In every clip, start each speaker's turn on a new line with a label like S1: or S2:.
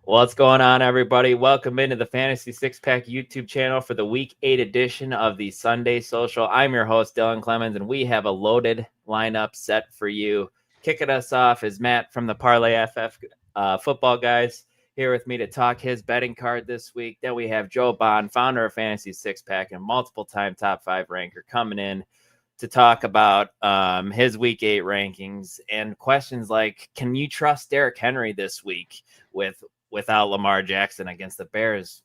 S1: What's going on, everybody? Welcome into the Fantasy Six Pack YouTube channel for the Week 8 edition of the Sunday Social. I'm your host, Dylan Clemons, and we have a loaded lineup set for you. Kicking us off is Matt from the Parlay FF Football Guys, here with me to talk his betting card this week. Then we have Joe Bond, founder of Fantasy Six Pack and multiple-time top 5 ranker, coming in to talk about his Week 8 rankings and questions like, can you trust Derrick Henry this week without Lamar Jackson against the Bears?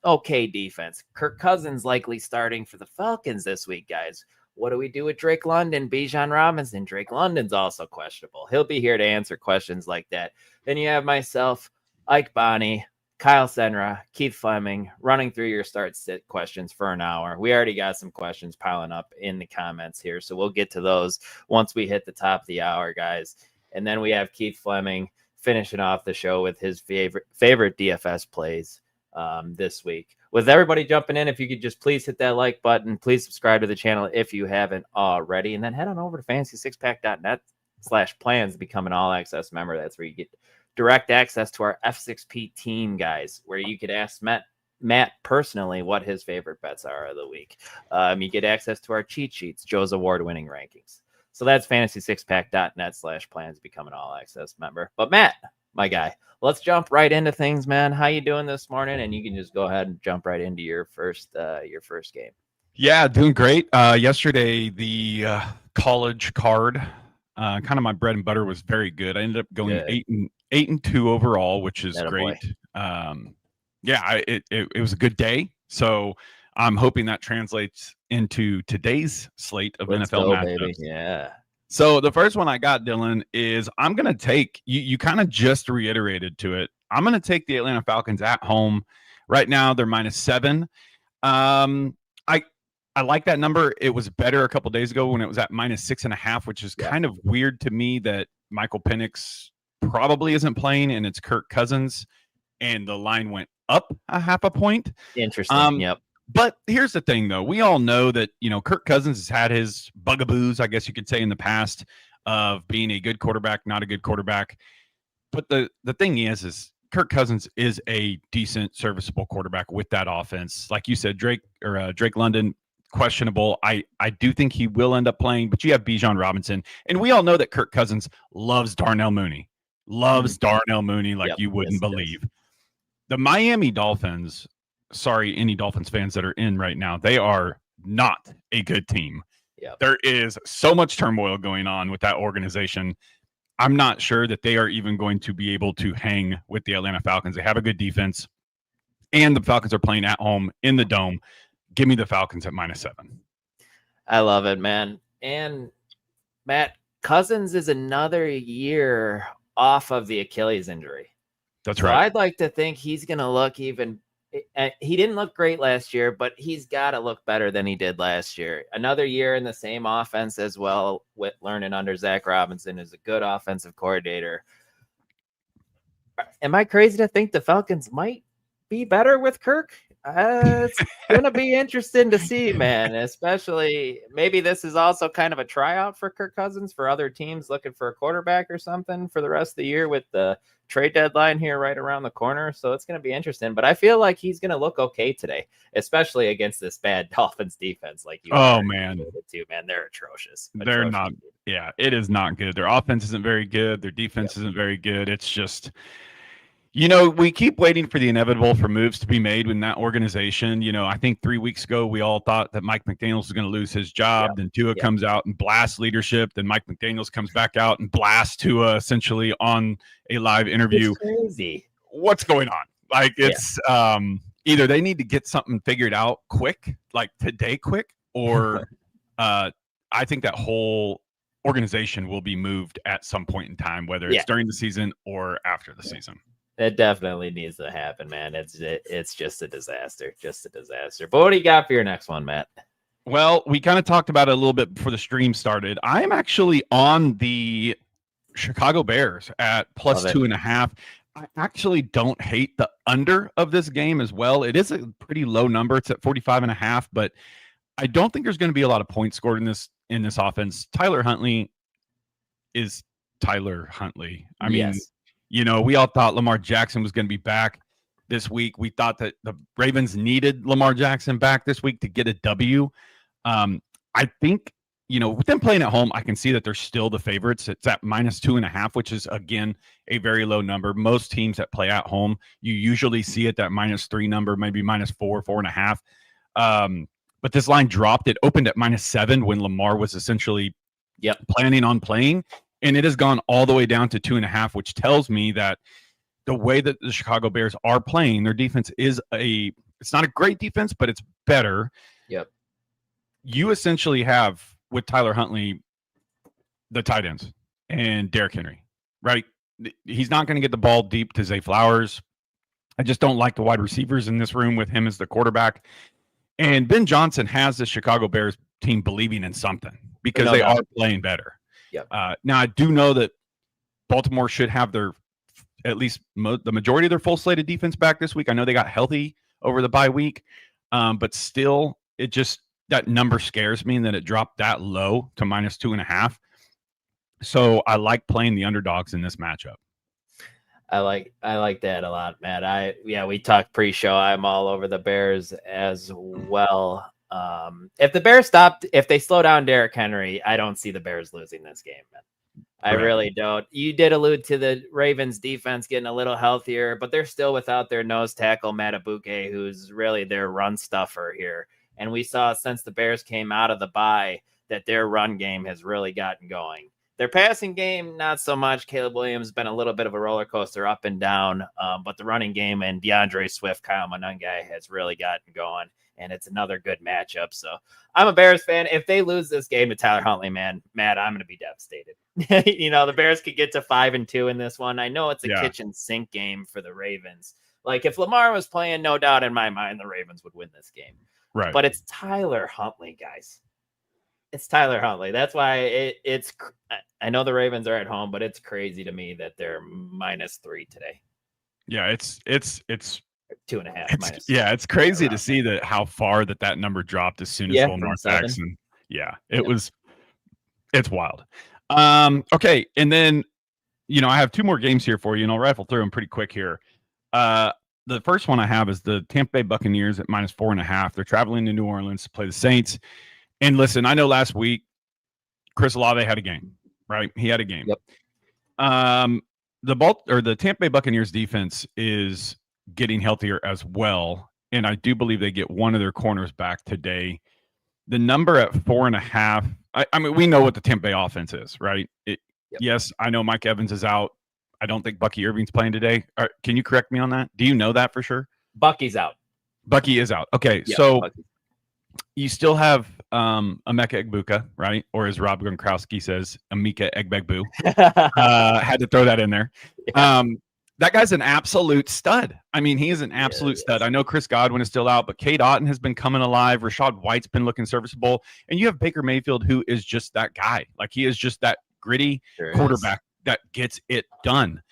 S1: Okay defense. Kirk Cousins likely starting for the Falcons this week, guys. What do we do with Drake London, Bijan Robinson? Drake London's also questionable. He'll be here to answer questions like that. Then you have myself, Ike Bonni, Kyle Senra, Keith Flemming, running through your start-sit questions for an hour. We already got some questions piling up in the comments here, so we'll get to those once we hit the top of the hour, guys. And then we have Keith Flemming finishing off the show with his favorite DFS plays this week. With everybody jumping in, if you could just please hit that like button, please subscribe to the channel if you haven't already, and then head on over to fantasysixpack.net/plans to become an all-access member. That's where you get direct access to our F6P team, guys, where you could ask Matt personally what his favorite bets are of the week. You get access to our cheat sheets, Joe's award-winning rankings. So that's fantasysixpack.net/plans to become an all-access member. But Matt, my guy, let's jump right into things, man. How you doing this morning? And you can just go ahead and jump right into your first game.
S2: Yeah, doing great. Yesterday, the college card, kind of my bread and butter, was very good. I ended up going 8-2 overall, which is great. It was a good day. So I'm hoping that translates into today's slate of NFL matchups.
S1: Baby. Yeah.
S2: So the first one I got, Dylan, is I'm going to take, you kind of just reiterated to it, I'm going to take the Atlanta Falcons at home. Right now, they're -7. I like that number. It was better a couple days ago when it was at -6.5, which is kind of weird to me that Michael Penix probably isn't playing and it's Kirk Cousins, and the line went up a half a point.
S1: Interesting. Yep.
S2: But here's the thing, though. We all know that, Kirk Cousins has had his bugaboos, I guess you could say, in the past of being a good quarterback, not a good quarterback. But the thing is Kirk Cousins is a decent, serviceable quarterback with that offense. Like you said, Drake London, questionable. I do think he will end up playing, but you have Bijan Robinson. And we all know that Kirk Cousins loves Darnell Mooney. Like you wouldn't believe. The Miami Dolphins, sorry, any Dolphins fans that are in right now, they are not a good team.
S1: Yep.
S2: There is so much turmoil going on with that organization. I'm not sure that they are even going to be able to hang with the Atlanta Falcons. They have a good defense, and the Falcons are playing at home in the Dome. Give me the Falcons at -7.
S1: I love it, man. And Matt, Cousins is another year off of the Achilles injury.
S2: That's right.
S1: I'd like to think he's going to look even. He didn't look great last year, but he's got to look better than he did last year. Another year in the same offense as well, with learning under Zach Robinson, is a good offensive coordinator. Am I crazy to think the Falcons might be better with Kirk? It's going to be interesting to see, man, especially maybe this is also kind of a tryout for Kirk Cousins for other teams looking for a quarterback or something for the rest of the year with the trade deadline here right around the corner. So it's going to be interesting, but I feel like he's going to look okay today, especially against this bad Dolphins defense. Like you,
S2: man,
S1: they're atrocious.
S2: They're not. Yeah, it is not good. Their offense isn't very good. Their defense isn't very good. It's just, we keep waiting for the inevitable for moves to be made in that organization. I think 3 weeks ago, we all thought that Mike McDaniels was going to lose his job. Then Tua comes out and blasts leadership. Then Mike McDaniels comes back out and blasts Tua essentially on a live interview.
S1: It's crazy.
S2: What's going on? Like, it's either they need to get something figured out quick, like today quick, or I think that whole organization will be moved at some point in time, whether it's during the season or after the season.
S1: It definitely needs to happen, man. It's just a disaster, But what do you got for your next one, Matt?
S2: Well, we kind of talked about it a little bit before the stream started. I am actually on the Chicago Bears at +2.5. I actually don't hate the under of this game as well. It is a pretty low number. It's at 45.5, but I don't think there's going to be a lot of points scored in this offense. Tyler Huntley is Tyler Huntley. I mean, We all thought Lamar Jackson was going to be back this week. We thought that the Ravens needed Lamar Jackson back this week to get a W. I think, with them playing at home, I can see that they're still the favorites. It's at -2.5, which is, again, a very low number. Most teams that play at home, you usually see it that -3 number, maybe -4, 4.5. But this line dropped. It opened at -7 when Lamar was essentially planning on playing. And it has gone all the way down to 2.5, which tells me that the way that the Chicago Bears are playing, their defense is it's not a great defense, but it's better.
S1: Yep.
S2: You essentially have, with Tyler Huntley, the tight ends and Derrick Henry, right? He's not going to get the ball deep to Zay Flowers. I just don't like the wide receivers in this room with him as the quarterback. And Ben Johnson has the Chicago Bears team believing in something because they are playing better.
S1: Yep.
S2: Now, I do know that Baltimore should have their at least the majority of their full slated defense back this week. I know they got healthy over the bye week, but still, that number scares me that it dropped that low to -2.5. So I like playing the underdogs in this matchup.
S1: I like that a lot, Matt. We talked pre-show. I'm all over the Bears as well. If the Bears if they slow down Derrick Henry, I don't see the Bears losing this game, man. I really don't. You did allude to the Ravens defense getting a little healthier, but they're still without their nose tackle, Matabuke, who's really their run stuffer here. And we saw since the Bears came out of the bye that their run game has really gotten going. Their passing game, not so much. Caleb Williams has been a little bit of a roller coaster up and down, but the running game and DeAndre Swift, Kyle Monangai has really gotten going. And it's another good matchup. So I'm a Bears fan. If they lose this game to Tyler Huntley, Matt, I'm going to be devastated. The Bears could get to 5-2 in this one. I know it's a kitchen sink game for the Ravens. Like if Lamar was playing, no doubt in my mind, the Ravens would win this game.
S2: Right.
S1: But it's Tyler Huntley, guys. It's Tyler Huntley. That's why I know the Ravens are at home, but it's crazy to me that they're -3 today.
S2: Yeah, it's
S1: 2.5 minus.
S2: Yeah, it's crazy to see how far that number dropped as soon as Lamar Jackson. Yeah, it's wild. Okay, and then I have 2 more games here for you, and I'll rifle through them pretty quick here. The first one I have is the Tampa Bay Buccaneers at -4.5. They're traveling to New Orleans to play the Saints. And listen, I know last week Chris Olave had a game, right? He had a game.
S1: Yep.
S2: The Tampa Bay Buccaneers defense is getting healthier as well, and I do believe they get one of their corners back today. The number at 4.5. I mean, we know what the Tampa Bay offense is, right? Yes, I know Mike Evans is out. I don't think Bucky Irving's playing today. Can you correct me on that? Do you know that for sure?
S1: Bucky's out.
S2: Bucky is out. Okay, so you still have Emeka Egbuka, right? Or as Rob Gronkowski says, Emeka Egbegbu. Had to throw that in there. Yeah. That guy's an absolute stud. I mean, he is an absolute stud. I know Chris Godwin is still out, but Cade Otton has been coming alive. Rashad White's been looking serviceable. And you have Baker Mayfield, who is just that guy. Like, he is just that gritty quarterback that gets it done.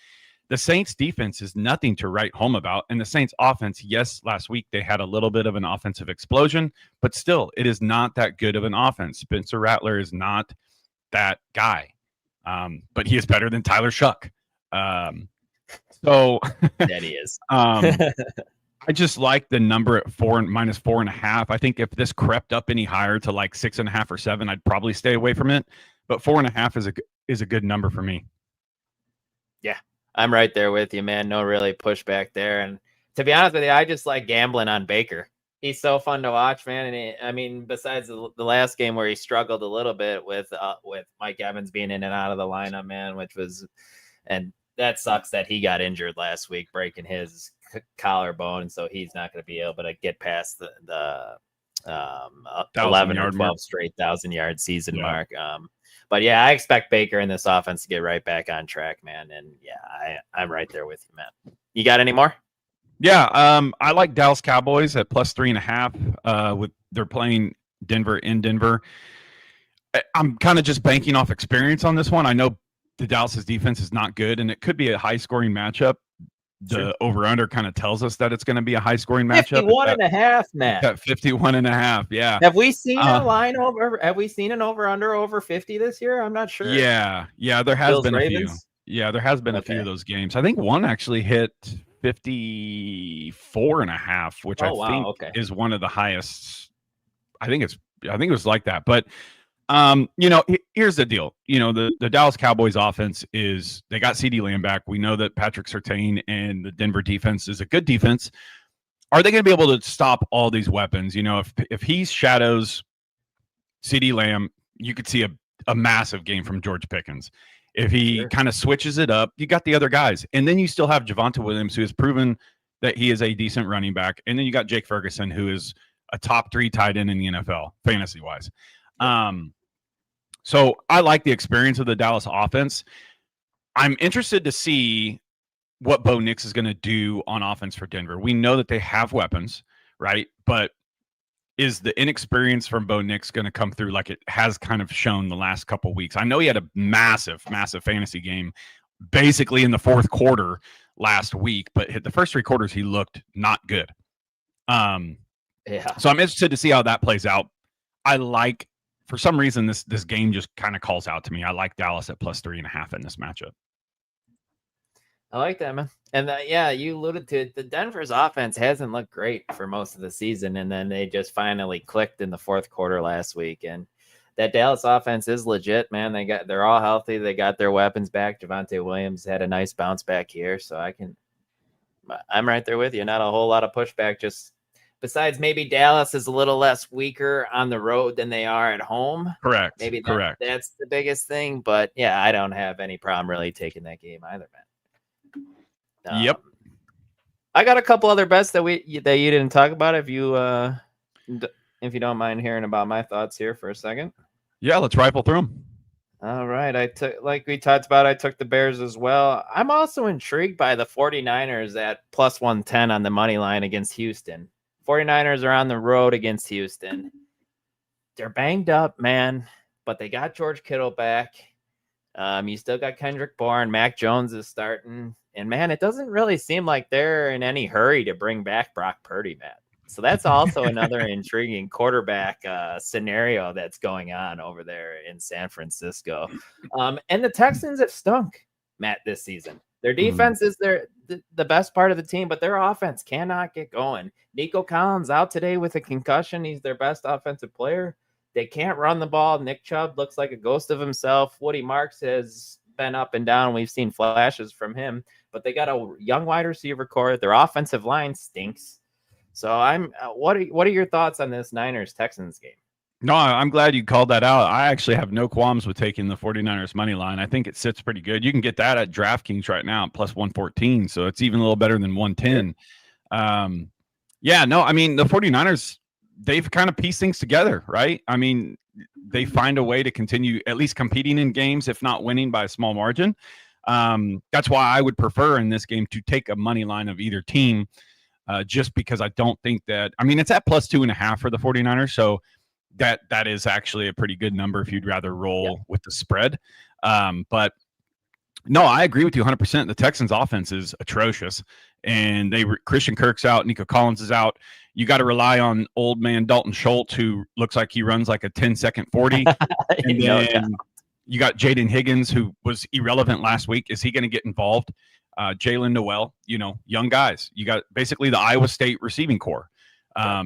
S2: The Saints defense is nothing to write home about. And the Saints offense, yes, last week they had a little bit of an offensive explosion, but still, it is not that good of an offense. Spencer Rattler is not that guy. But he is better than Tyler Shuck. So
S1: that he is.
S2: I just like the number at -4.5. I think if this crept up any higher to like 6.5 or 7, I'd probably stay away from it. But 4.5 is a good number for me. Yeah,
S1: I'm right there with you, man. No really pushback there. And to be honest with you, I just like gambling on Baker. He's so fun to watch, man. And besides the last game where he struggled a little bit with Mike Evans being in and out of the lineup, man, and that sucks that he got injured last week, breaking his collarbone, so he's not going to be able to get past the 11 or 12 straight 1,000-yard season mark. But yeah, I expect Baker in this offense to get right back on track, man. And yeah, I'm right there with you, man. You got any more?
S2: Yeah, I like Dallas Cowboys at +3.5. They're playing Denver in Denver. I'm kind of just banking off experience on this one. I know the Dallas's defense is not good, and it could be a high-scoring matchup. The over-under kind of tells us that it's going to be a high-scoring matchup.
S1: 51.5, Matt.
S2: At 51.5, yeah.
S1: Have we seen a line over? Have we seen an over-under over 50 this year? I'm not sure.
S2: Yeah, there has been a few. Yeah, there has been a few of those games. I think one actually hit 54.5, which I think is one of the highest. I think it was like that. But here's the deal. The Dallas Cowboys offense they got CeeDee Lamb back. We know that Patrick Surtain and the Denver defense is a good defense. Are they going to be able to stop all these weapons? If he shadows CeeDee Lamb, you could see a massive game from George Pickens. If he kind of switches it up, you got the other guys. And then you still have Javonte Williams, who has proven that he is a decent running back. And then you got Jake Ferguson, who is a top 3 tight end in the NFL, fantasy-wise. So I like the experience of the Dallas offense. I'm interested to see what Bo Nix is going to do on offense for Denver. We know that they have weapons, right? But is the inexperience from Bo Nix going to come through like it has kind of shown the last couple weeks? I know he had a massive fantasy game basically in the fourth quarter last week, but the first 3 quarters he looked not good. So I'm interested to see how that plays out. For some reason, this game just kind of calls out to me. I like Dallas at +3.5 in this matchup.
S1: I like that, man. And you alluded to it. The Denver's offense hasn't looked great for most of the season, and then they just finally clicked in the fourth quarter last week. And that Dallas offense is legit, man. They're all healthy. They got their weapons back. Javonte Williams had a nice bounce back here, so I'm right there with you. Not a whole lot of pushback. Just besides, maybe Dallas is a little less weaker on the road than they are at home.
S2: Correct.
S1: Maybe
S2: correct.
S1: That's the biggest thing. But yeah, I don't have any problem really taking that game either, man.
S2: Yep.
S1: I got a couple other bets that you didn't talk about. If you don't mind hearing about my thoughts here for a second.
S2: Yeah, let's rifle through them.
S1: All right. I took the Bears as well. I'm also intrigued by the 49ers at +110 on the money line against Houston. 49ers are on the road against Houston. They're banged up, man, but they got George Kittle back. You still got Kendrick Bourne. Mac Jones is starting. And, man, it doesn't really seem like they're in any hurry to bring back Brock Purdy, Matt. So that's also another intriguing quarterback scenario that's going on over there in San Francisco. And the Texans have stunk, Matt, this season. Their defense is the best part of the team, but their offense cannot get going. Nico Collins out today with a concussion. He's their best offensive player. They can't run the ball. Nick Chubb looks like a ghost of himself. Woody Marks has been up and down. We've seen flashes from him, but they got a young wide receiver core. Their offensive line stinks. So what are your thoughts on this Niners-Texans game?
S2: No, I'm glad you called that out. I actually have no qualms with taking the 49ers money line. I think it sits pretty good. You can get that at DraftKings right now at +114, so it's even a little better than 110. The 49ers, they've kind of pieced things together, right? I mean, they find a way to continue at least competing in games, if not winning by a small margin. That's why I would prefer in this game to take a money line of either team, just because I don't think that – I mean, it's at +2.5 for the 49ers, so that is actually a pretty good number if you'd rather roll with the spread. But no, I agree with you 100%. The Texans offense is atrocious, and Christian Kirk's out. Nico Collins is out. You got to rely on old man Dalton Schultz, who looks like he runs like a 10-second 40. And then you got Jaden Higgins, who was irrelevant last week. Is he going to get involved? Jalen Noel, young guys. You got basically the Iowa State receiving core. I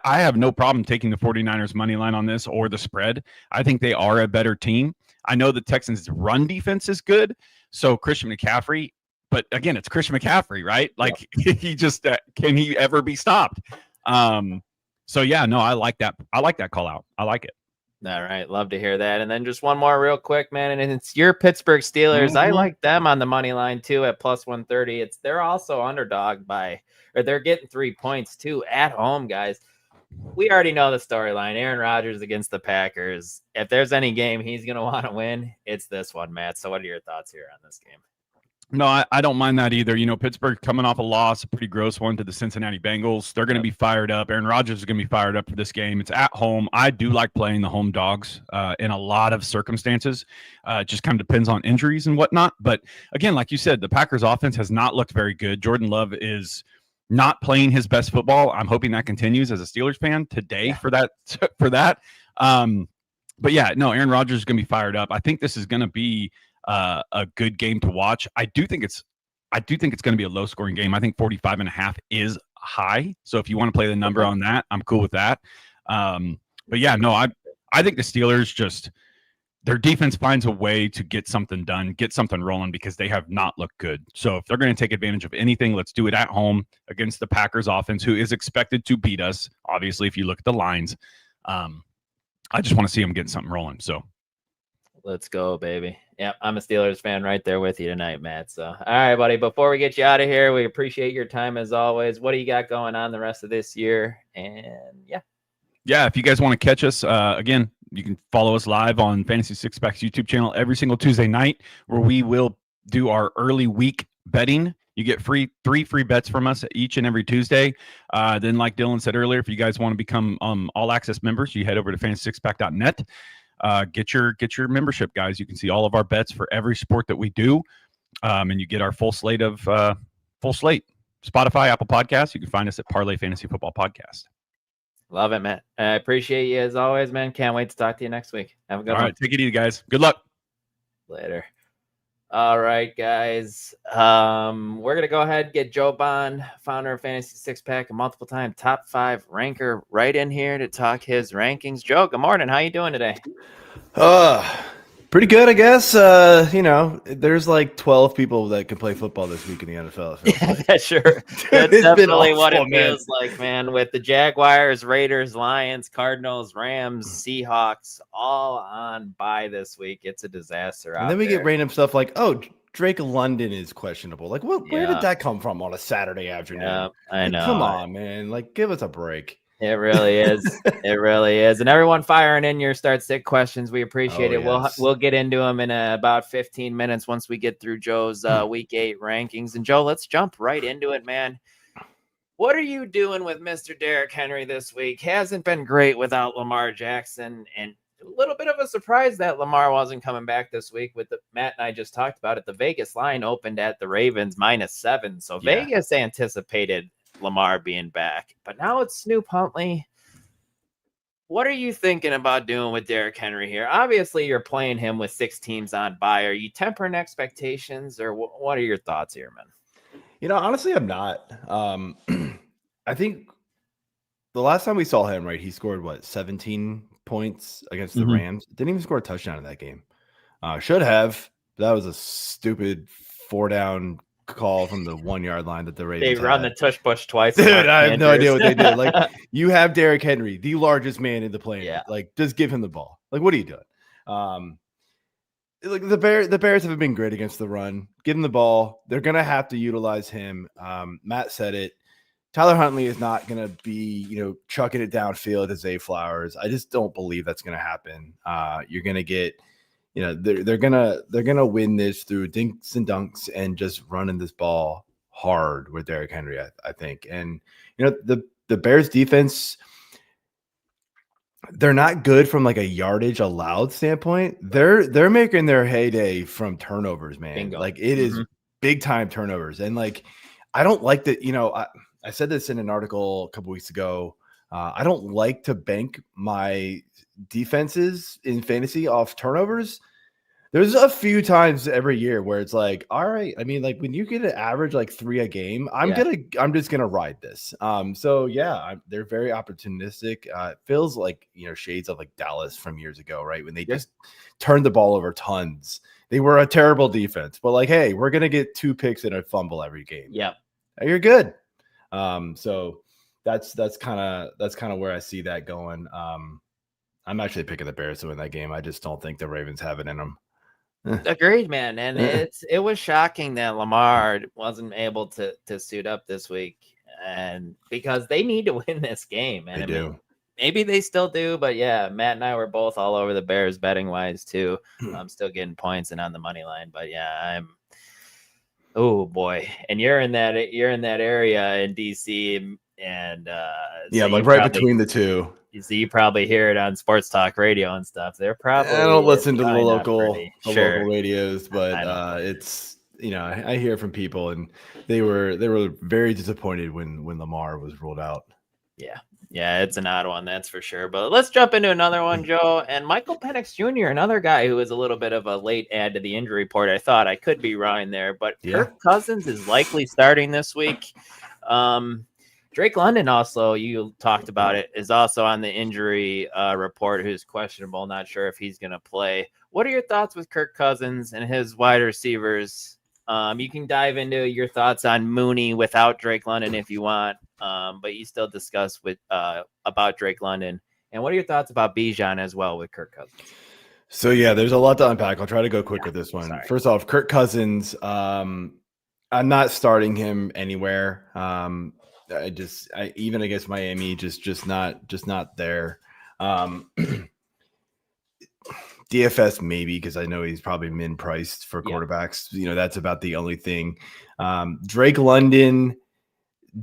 S2: have no problem taking the 49ers money line on this or the spread. I think they are a better team. I know the Texans' run defense is good. So Christian McCaffrey, but again, it's Christian McCaffrey, right? Like he just, can he ever be stopped? I like that. I like that call out. I like it.
S1: All right. Love to hear that. And then just one more real quick, man. And it's your Pittsburgh Steelers. Mm-hmm. I like them on the money line too at +130. They're also underdog they're getting 3 points too at home, guys. We already know the storyline. Aaron Rodgers against the Packers. If there's any game he's going to want to win, it's this one, Matt. So what are your thoughts here on this game?
S2: No, I don't mind that either. Pittsburgh coming off a loss, a pretty gross one to the Cincinnati Bengals. They're going to be fired up. Aaron Rodgers is going to be fired up for this game. It's at home. I do like playing the home dogs in a lot of circumstances. It just kind of depends on injuries and whatnot. But again, like you said, the Packers offense has not looked very good. Jordan Love is not playing his best football. I'm hoping that continues as a Steelers fan today for that. Aaron Rodgers is going to be fired up. I think this is going to be a good game to watch. I do think it's going to be a low scoring game. I think 45.5 is high. So if you want to play the number on that, I'm cool with that. But yeah, no, I think the Steelers just, their defense finds a way to get something done, get something rolling, because they have not looked good. So if they're going to take advantage of anything, let's do it at home against the Packers offense, who is expected to beat us. Obviously, if you look at the lines, I just want to see them getting something rolling. So
S1: let's go, baby. Yeah, I'm a Steelers fan right there with you tonight, Matt. So, all right, buddy, before we get you out of here, we appreciate your time as always. What do you got going on the rest of this year? And
S2: yeah, if you guys want to catch us, again, you can follow us live on Fantasy Six Pack's YouTube channel every single Tuesday night, where we will do our early week betting. You get three free bets from us each and every Tuesday. Then, like Dylan said earlier, if you guys want to become all access members, you head over to fantasysixpack.net. Get your membership, guys. You can see all of our bets for every sport that we do, and you get our full slate. Spotify, Apple Podcasts. You can find us at Parlay Fantasy Football Podcast.
S1: Love it, Matt. I appreciate you as always, man. Can't wait to talk to you next week. Have a good one.
S2: All right, take it easy, guys. Good luck.
S1: Later. All right, guys. We're gonna go ahead and get Joe Bond, founder of Fantasy Six Pack, a multiple-time top 5 ranker, right in here to talk his rankings. Joe, good morning. How you doing today?
S3: Pretty good, I guess. There's like 12 people that can play football this week in the NFL.
S1: Yeah, sure. That's definitely what it feels like, man. With the Jaguars, Raiders, Lions, Cardinals, Rams, Seahawks, all on bye this week. It's a disaster.
S3: And then we get random stuff like, oh, Drake London is questionable. Like, where did that come from on a Saturday afternoon?
S1: Yeah, I know.
S3: Come on, man. Like, give us a break.
S1: It really is. It really is. And everyone firing in your start sick questions. We appreciate it. Yes. We'll get into them in about 15 minutes once we get through Joe's week 8 rankings. And Joe, let's jump right into it, man. What are you doing with Mr. Derrick Henry this week? Hasn't been great without Lamar Jackson, and a little bit of a surprise that Lamar wasn't coming back this week. Matt and I just talked about it. The Vegas line opened at the Ravens -7. So Vegas anticipated Lamar being back, but now it's Snoop Huntley. What are you thinking about doing with Derrick Henry here? Obviously, you're playing him with 6 teams on bye. Are you tempering expectations, or what are your thoughts here, man?
S3: Honestly, I'm not. I think the last time we saw him, right, he scored 17 points against the Rams. Didn't even score a touchdown in that game. Should have. That was a stupid 4-down call from the 1-yard line that the Ravens
S1: run the tush push twice.
S3: Dude, I have no idea what they did. Like, you have Derrick Henry, the largest man in the planet.
S1: Yeah.
S3: Like, just give him the ball. Like, what are you doing? Like the Bears have been great against the run. Give him the ball. They're gonna have to utilize him. Matt said it. Tyler Huntley is not gonna be, chucking it downfield to Zay Flowers. I just don't believe that's gonna happen. You're gonna get. They're gonna win this through dinks and dunks and just running this ball hard with Derrick Henry, I think. And the Bears defense, they're not good from like a yardage allowed standpoint. They're making their heyday from turnovers, man.
S1: Bingo.
S3: Like, it is big time turnovers. And like, I don't like that. I said this in an article a couple weeks ago. I don't like to bank my defenses in fantasy off turnovers. There's a few times every year where it's like, all right, I mean, like when you get an average like 3 a game, I'm just gonna ride this. They're very opportunistic. It feels like shades of like Dallas from years ago, right? When they just turned the ball over tons. They were a terrible defense, but like, hey, we're gonna get 2 picks and a fumble every game.
S1: Yeah,
S3: you're good. So that's kind of where I see that going. I'm actually picking the Bears to win that game. I just don't think the Ravens have it in them.
S1: Agreed, man. And it was shocking that Lamar wasn't able to suit up this week, and because they need to win this game. And
S3: they do.
S1: Maybe they still do, but yeah, Matt and I were both all over the Bears betting wise too. I'm still getting points and on the money line, but yeah, oh boy. And you're in that area in DC, and
S3: so like right between the two.
S1: So you probably hear it on sports talk radio and stuff. They're probably.
S3: I don't listen to the local radios, but it's I hear from people, and they were very disappointed when Lamar was ruled out.
S1: Yeah, Yeah, it's an odd one, that's for sure. But let's jump into another one, Joe. And Michael Penix Jr., another guy who was a little bit of a late add to the injury report. I thought I could be wrong there, but Kirk Cousins is likely starting this week. Drake London also, you talked about it, is also on the injury report, who's questionable. Not sure if he's going to play. What are your thoughts with Kirk Cousins and his wide receivers? You can dive into your thoughts on Mooney without Drake London if you want, but you still discuss with about Drake London. And what are your thoughts about Bijan as well with Kirk Cousins?
S3: So yeah, there's a lot to unpack. I'll try to go quick with this one.
S1: Sorry.
S3: First off, Kirk Cousins. I'm not starting him anywhere. Even against Miami, just not there. DFS maybe, because I know he's probably min priced for quarterbacks. That's about the only thing. Drake London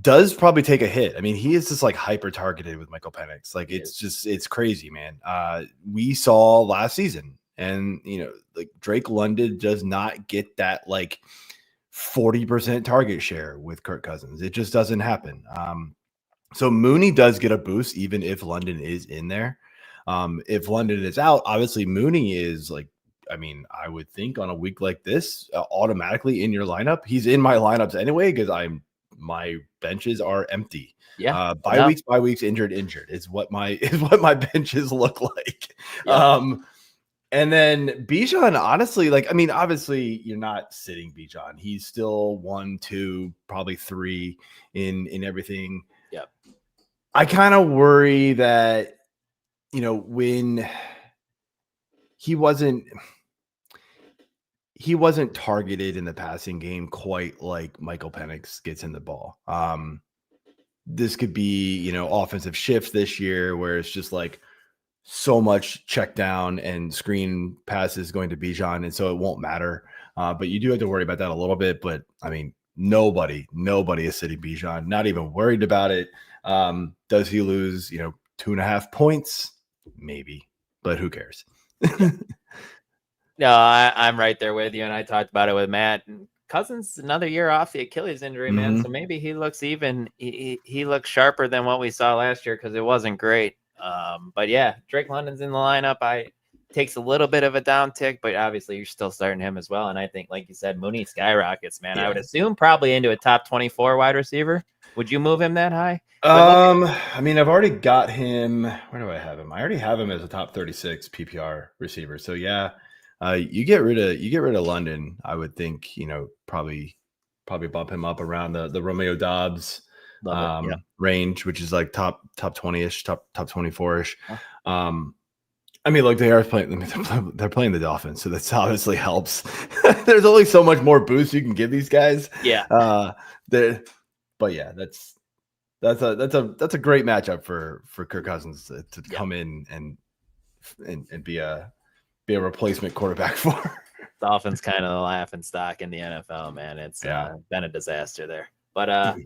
S3: does probably take a hit. I mean, he is just like hyper targeted with Michael Penix. Like it's crazy, man. We saw last season, and like Drake London does not get that like 40% target share with Kirk Cousins. It just doesn't happen. So Mooney does get a boost even if London is in there. If London is out, obviously Mooney is like, I mean, I would think on a week like this, automatically in your lineup. He's in my lineups anyway because my benches are empty.
S2: Yeah.
S3: Bye weeks, injured is what my benches look like.
S1: Yeah.
S3: And then Bijan, honestly, like, I mean, obviously you're not sitting Bijan. He's still 1, 2, probably 3 in everything.
S1: Yep.
S3: I kind of worry that, when he wasn't targeted in the passing game quite like Michael Penix gets in the ball. This could be, offensive shift this year where it's just like so much check down and screen passes going to Bijan, and so it won't matter. But you do have to worry about that a little bit. But I mean, nobody is sitting Bijan, not even worried about it. Does he lose, 2.5 points? Maybe, but who cares?
S1: No, I'm right there with you, and I talked about it with Matt. Cousins another year off the Achilles injury, man. So maybe he looks even. He looks sharper than what we saw last year because it wasn't great. But yeah, Drake London's in the lineup. Takes a little bit of a downtick, but obviously you're still starting him as well. And I think, like you said, Mooney skyrockets, man. Yeah. I would assume probably into a top 24 wide receiver. Would you move him that high?
S3: I mean, I've already got him. Where do I have him? I already have him as a top 36 PPR receiver. So yeah, you get rid of London. I would think, probably bump him up around the Romeo Dobbs range, which is like top 20-ish, top 24-ish. I mean, look, they're playing the Dolphins, so that obviously helps. There's only so much more boost you can give these guys.
S1: Yeah.
S3: But yeah, that's a great matchup for Kirk Cousins to come in and be a replacement quarterback for.
S1: Dolphins kind of the laughing stock in the NFL, man. It's been a disaster there. But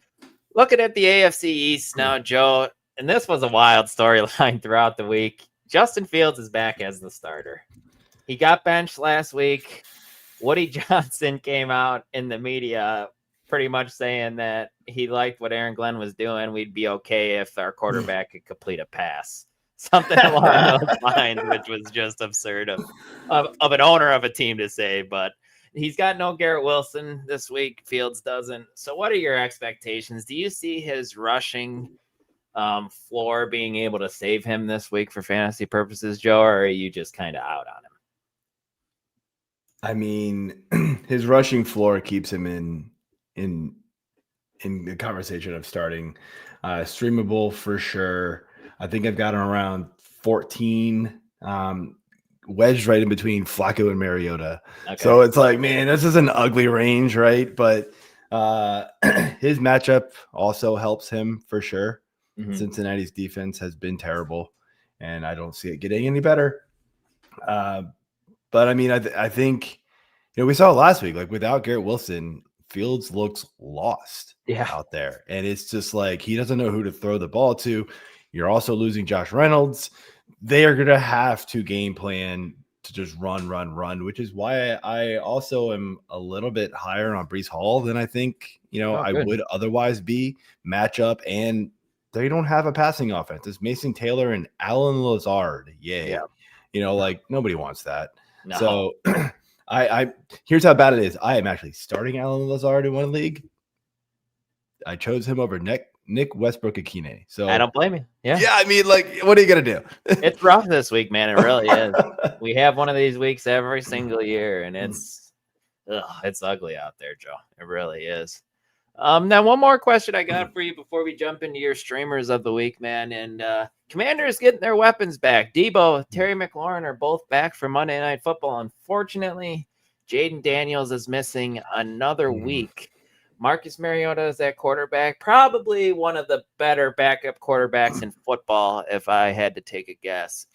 S1: looking at the AFC East now, Joe, and this was a wild storyline throughout the week. Justin Fields is back as the starter. He got benched last week. Woody Johnson came out in the media pretty much saying that he liked what Aaron Glenn was doing. We'd be okay if our quarterback could complete a pass. Something along those lines, which was just absurd of an owner of a team to say. But he's got no Garrett Wilson this week. Fields doesn't. So what are your expectations? Do you see his rushing floor being able to save him this week for fantasy purposes, Joe, or are you just kind of out on him?
S3: I mean, his rushing floor keeps him in the conversation of starting. Streamable for sure. I think I've got him around 14, wedged right in between Flacco and Mariota. Okay. So it's like, man, this is an ugly range, right? But his matchup also helps him for sure. Mm-hmm. Cincinnati's defense has been terrible, and I don't see it getting any better. But I mean, I think, we saw it last week, like without Garrett Wilson, Fields looks lost out there. And it's just like, he doesn't know who to throw the ball to. You're also losing Josh Reynolds. They are going to have to game plan to just run, which is why I also am a little bit higher on Breece Hall than I think, I would otherwise be. Matchup and they don't have a passing offense. It's Mason Taylor and Alan Lazard. Yay.
S1: Yeah.
S3: You know, like nobody wants that.
S1: No.
S3: So I here's how bad it is. I am actually starting Alan Lazard in one league. I chose him over Nick Westbrook-Akine. So
S1: I don't blame you. Yeah.
S3: I mean, like, what are you gonna do?
S1: It's rough this week, man. It really is. We have one of these weeks every single year, and it's ugly out there, Joe. It really is. Now, one more question I got for you before we jump into your streamers of the week, man. And Commanders getting their weapons back. Deebo, Terry McLaurin are both back for Monday Night Football. Unfortunately, Jayden Daniels is missing another week. Marcus Mariota is at quarterback, probably one of the better backup quarterbacks in football, if I had to take a guess.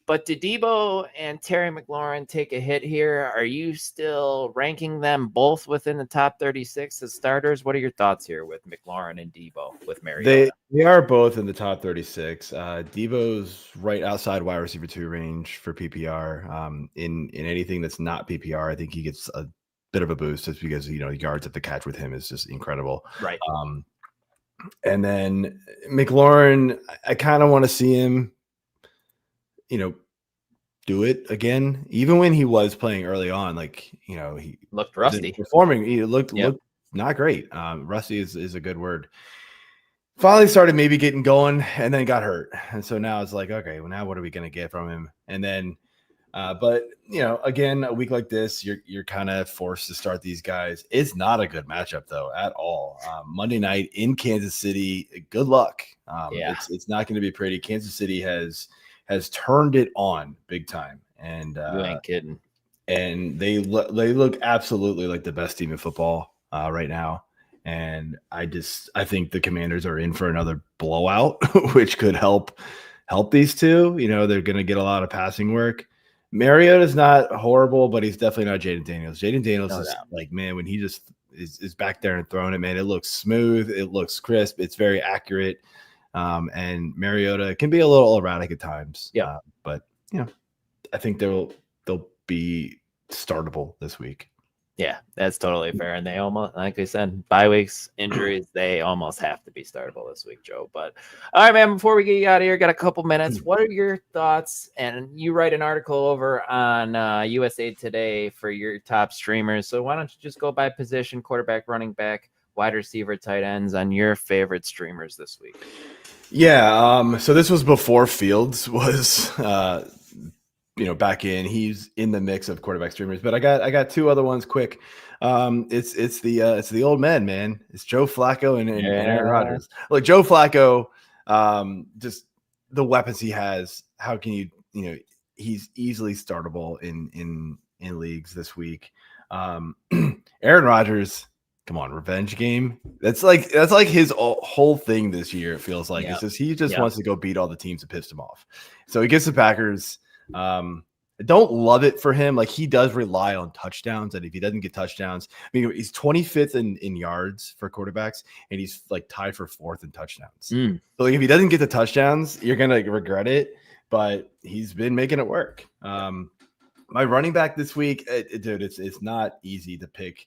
S1: But did Deebo and Terry McLaurin take a hit here? Are you still ranking them both within the top 36 as starters? What are your thoughts here with McLaurin and Deebo with Mariota?
S3: They are both in the top 36. Deebo's right outside wide receiver 2 range for PPR. In anything that's not PPR, I think he gets a bit of a boost just because, you know, yards at the catch with him is just incredible.
S1: Right.
S3: And then McLaurin, I kind of want to see him, you know, do it again. Even when he was playing early on, like, you know, he
S1: looked rusty.
S3: Performing, he looked not great. Rusty is a good word. Finally started maybe getting going and then got hurt. And so now it's like, okay, well, now what are we going to get from him? And then but you know, again, a week like this, you're kind of forced to start these guys. It's not a good matchup though at all. Monday night in Kansas City. Good luck. It's not going to be pretty. Kansas City has turned it on big time, and
S1: you ain't kidding.
S3: And they look absolutely like the best team in football right now. And I think the Commanders are in for another blowout, which could help these two. You know, they're going to get a lot of passing work. Mariota's not horrible, but he's definitely not Jayden Daniels. Jayden Daniels is like, man, when he just is back there and throwing it, man, it looks smooth. It looks crisp. It's very accurate. And Mariota can be a little erratic at times.
S1: Yeah.
S3: But, you know, I think they'll be startable this week.
S1: Yeah, that's totally fair. And they almost, like I said, bye weeks, injuries, they almost have to be startable this week, Joe. But all right, man, before we get you out of here, got a couple minutes. What are your thoughts? And you write an article over on USA Today for your top streamers. So why don't you just go by position, quarterback, running back, wide receiver, tight ends on your favorite streamers this week?
S3: Yeah. So this was before Fields was back in. He's in the mix of quarterback streamers, but I got two other ones quick. It's the old men, man. It's Joe Flacco and Aaron Rodgers. Look, Joe Flacco, just the weapons he has. How can he's easily startable in leagues this week. Aaron Rodgers, come on, revenge game. That's like his whole thing this year. It feels like it's just he wants to go beat all the teams that pissed him off. So he gets the Packers. I don't love it for him. Like, he does rely on touchdowns, and if he doesn't get touchdowns, I mean, he's 25th in yards for quarterbacks, and he's like tied for 4th in touchdowns. So like, if he doesn't get the touchdowns, you're gonna regret it. But he's been making it work. My running back this week, dude, it's not easy to pick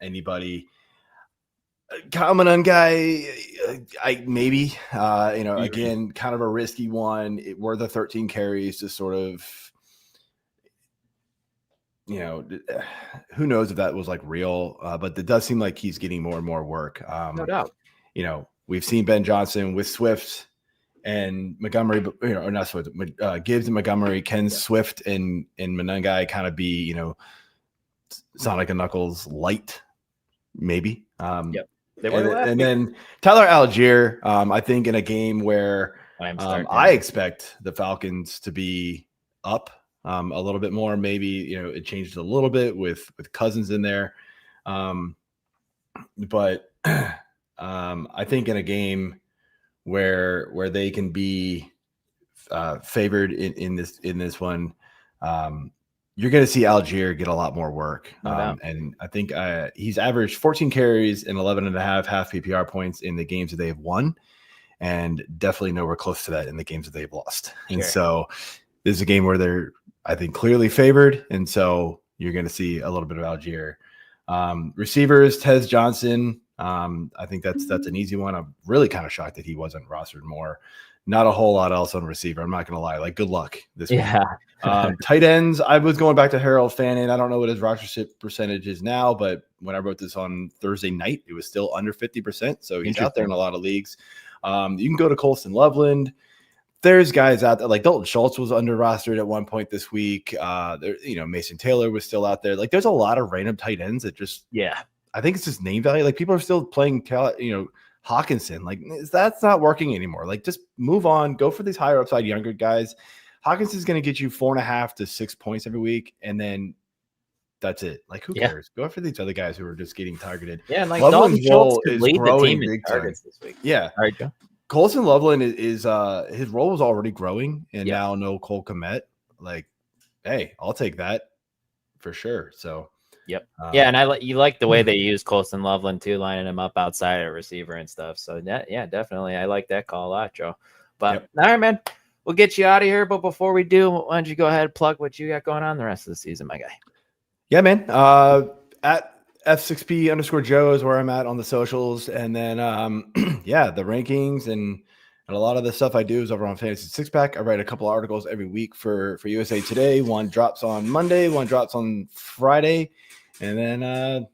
S3: anybody. Common guy, maybe again, kind of a risky one. Were the 13 carries to sort of, who knows if that was like real, but it does seem like he's getting more and more work.
S1: No doubt.
S3: We've seen Ben Johnson with Swift and Montgomery, or not Swift, Gibbs and Montgomery. Can Swift and Monangai kind of be, Sonic and Knuckles light, maybe? And then Tyler Algier, I think in a game where I expect the Falcons to be up a little bit more. Maybe, it changed a little bit with Cousins in there. But I think in a game where they can be favored in this one, you're going to see Algier get a lot more work. And I think he's averaged 14 carries and 11.5 half PPR points in the games that they have won, and definitely nowhere close to that in the games that they've lost. And so this is a game where they're, I think, clearly favored. And so you're going to see a little bit of Algier. Receivers, Tez Johnson, I think that's an easy one. I'm really kind of shocked that he wasn't rostered more. Not a whole lot else on receiver. I'm not going to lie. Like, good luck this week. Tight ends, I was going back to Harold Fannin. I don't know what his rostership percentage is now, but when I wrote this on Thursday night, it was still under 50%. So he's out there in a lot of leagues. You can go to Colston Loveland. There's guys out there like Dalton Schultz was under rostered at one point this week. Mason Taylor was still out there. Like, there's a lot of random tight ends that just, I think it's just name value. Like, people are still playing, Hawkinson. Like, that's not working anymore. Like, just move on. Go for these higher upside younger guys. Hawkinson's going to get you 4.5 to 6 points every week, and then that's it. Like, who cares? Go for these other guys who are just getting targeted.
S1: Yeah, and like Dalton Schultz could lead the team in targets this week.
S3: Yeah.
S1: All right, Joe.
S3: Colson Loveland is his role was already growing, and now no Cole Kmet. Like, hey, I'll take that for sure. So.
S1: Yep. And you like the way they use Colston Loveland too, lining him up outside of receiver and stuff. So definitely. I like that call a lot, Joe. But all right, man, we'll get you out of here. But before we do, why don't you go ahead and plug what you got going on the rest of the season, my guy?
S3: Yeah, man. At F6P_Joe is where I'm at on the socials. And then the rankings and a lot of the stuff I do is over on Fantasy Six Pack. I write a couple of articles every week for USA Today. One drops on Monday, one drops on Friday. And then,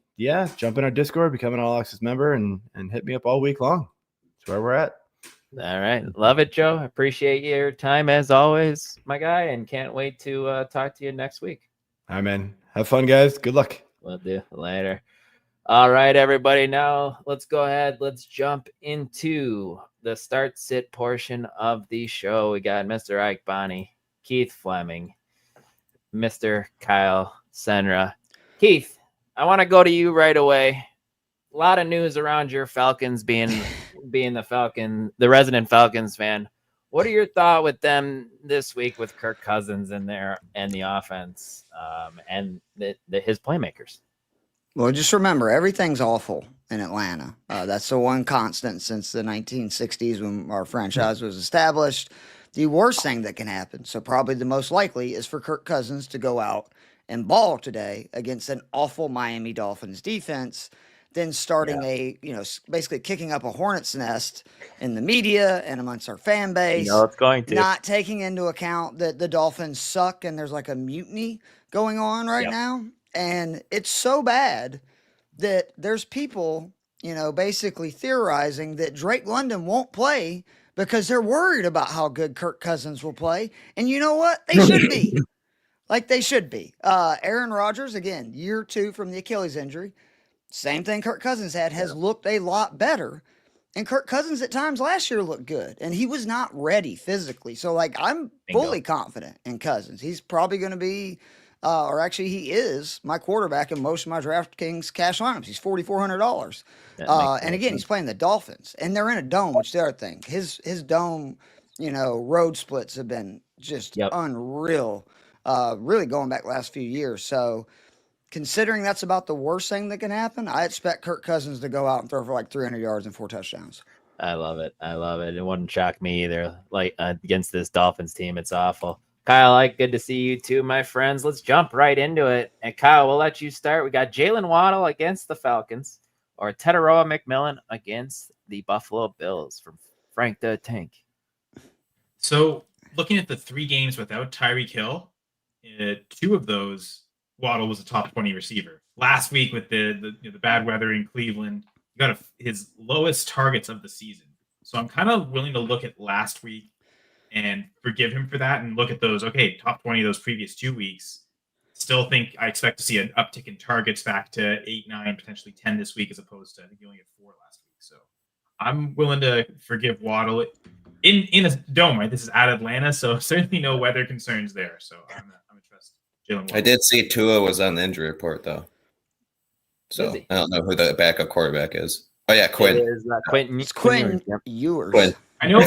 S3: jump in our Discord, become an All Access member, and hit me up all week long. That's where we're at.
S1: All right. Love it, Joe. Appreciate your time as always, my guy, and can't wait to talk to you next week.
S3: All right, man. Have fun, guys. Good luck.
S1: We'll do later. All right, everybody. Now let's go ahead. Let's jump into the start-sit portion of the show. We got Mr. Ike Bonni, Keith Flemming, Mr. Kyle Senra. Keith, I want to go to you right away. A lot of news around your Falcons being the resident Falcons fan. What are your thoughts with them this week with Kirk Cousins in there and the offense and his playmakers?
S4: Well, just remember, everything's awful in Atlanta. That's the one constant since the 1960s when our franchise was established. The worst thing that can happen, so probably the most likely, is for Kirk Cousins to go out and ball today against an awful Miami Dolphins defense, then starting basically kicking up a hornet's nest in the media and amongst our fan base.
S1: It's going to.
S4: Not taking into account that the Dolphins suck and there's like a mutiny going on right now. And it's so bad that there's people, basically theorizing that Drake London won't play because they're worried about how good Kirk Cousins will play. And you know what? They should be. Like they should be. Aaron Rodgers, again, year 2 from the Achilles injury. Same thing Kirk Cousins had, has looked a lot better. And Kirk Cousins at times last year looked good. And he was not ready physically. So, I'm fully confident in Cousins. He's probably going to be, he is my quarterback in most of my DraftKings cash lineups. He's $4,400. And again, he's playing the Dolphins. And they're in a dome, which is the other thing. His dome, road splits have been just unreal. Really going back last few years. So considering that's about the worst thing that can happen, I expect Kirk Cousins to go out and throw for 300 yards and 4 touchdowns.
S1: I love it. It wouldn't shock me either. Against this Dolphins team, it's awful. Kyle, good to see you too, my friends. Let's jump right into it. And Kyle, we'll let you start. We got Jalen Waddle against the Falcons or Teteroa McMillan against the Buffalo Bills from Frank the Tank.
S5: So looking at the 3 games without Tyreek Hill, 2 of those, Waddle was a top 20 receiver. Last week with the bad weather in Cleveland, he got his lowest targets of the season. So I'm kind of willing to look at last week and forgive him for that and look at those, top 20 those previous 2 weeks. Still think I expect to see an uptick in targets back to 8, 9, potentially 10 this week as opposed to, I think you only had 4 last week. So I'm willing to forgive Waddle. In a dome, right? This is at Atlanta, so certainly no weather concerns there. So I'm going to trust Jalen Waddle.
S6: I did see Tua was on the injury report, though. So I don't know who the backup quarterback is. Oh, yeah, Quinn.
S1: It is Quinn.
S4: It's Quinn Ewers.
S6: Quinn.
S5: I know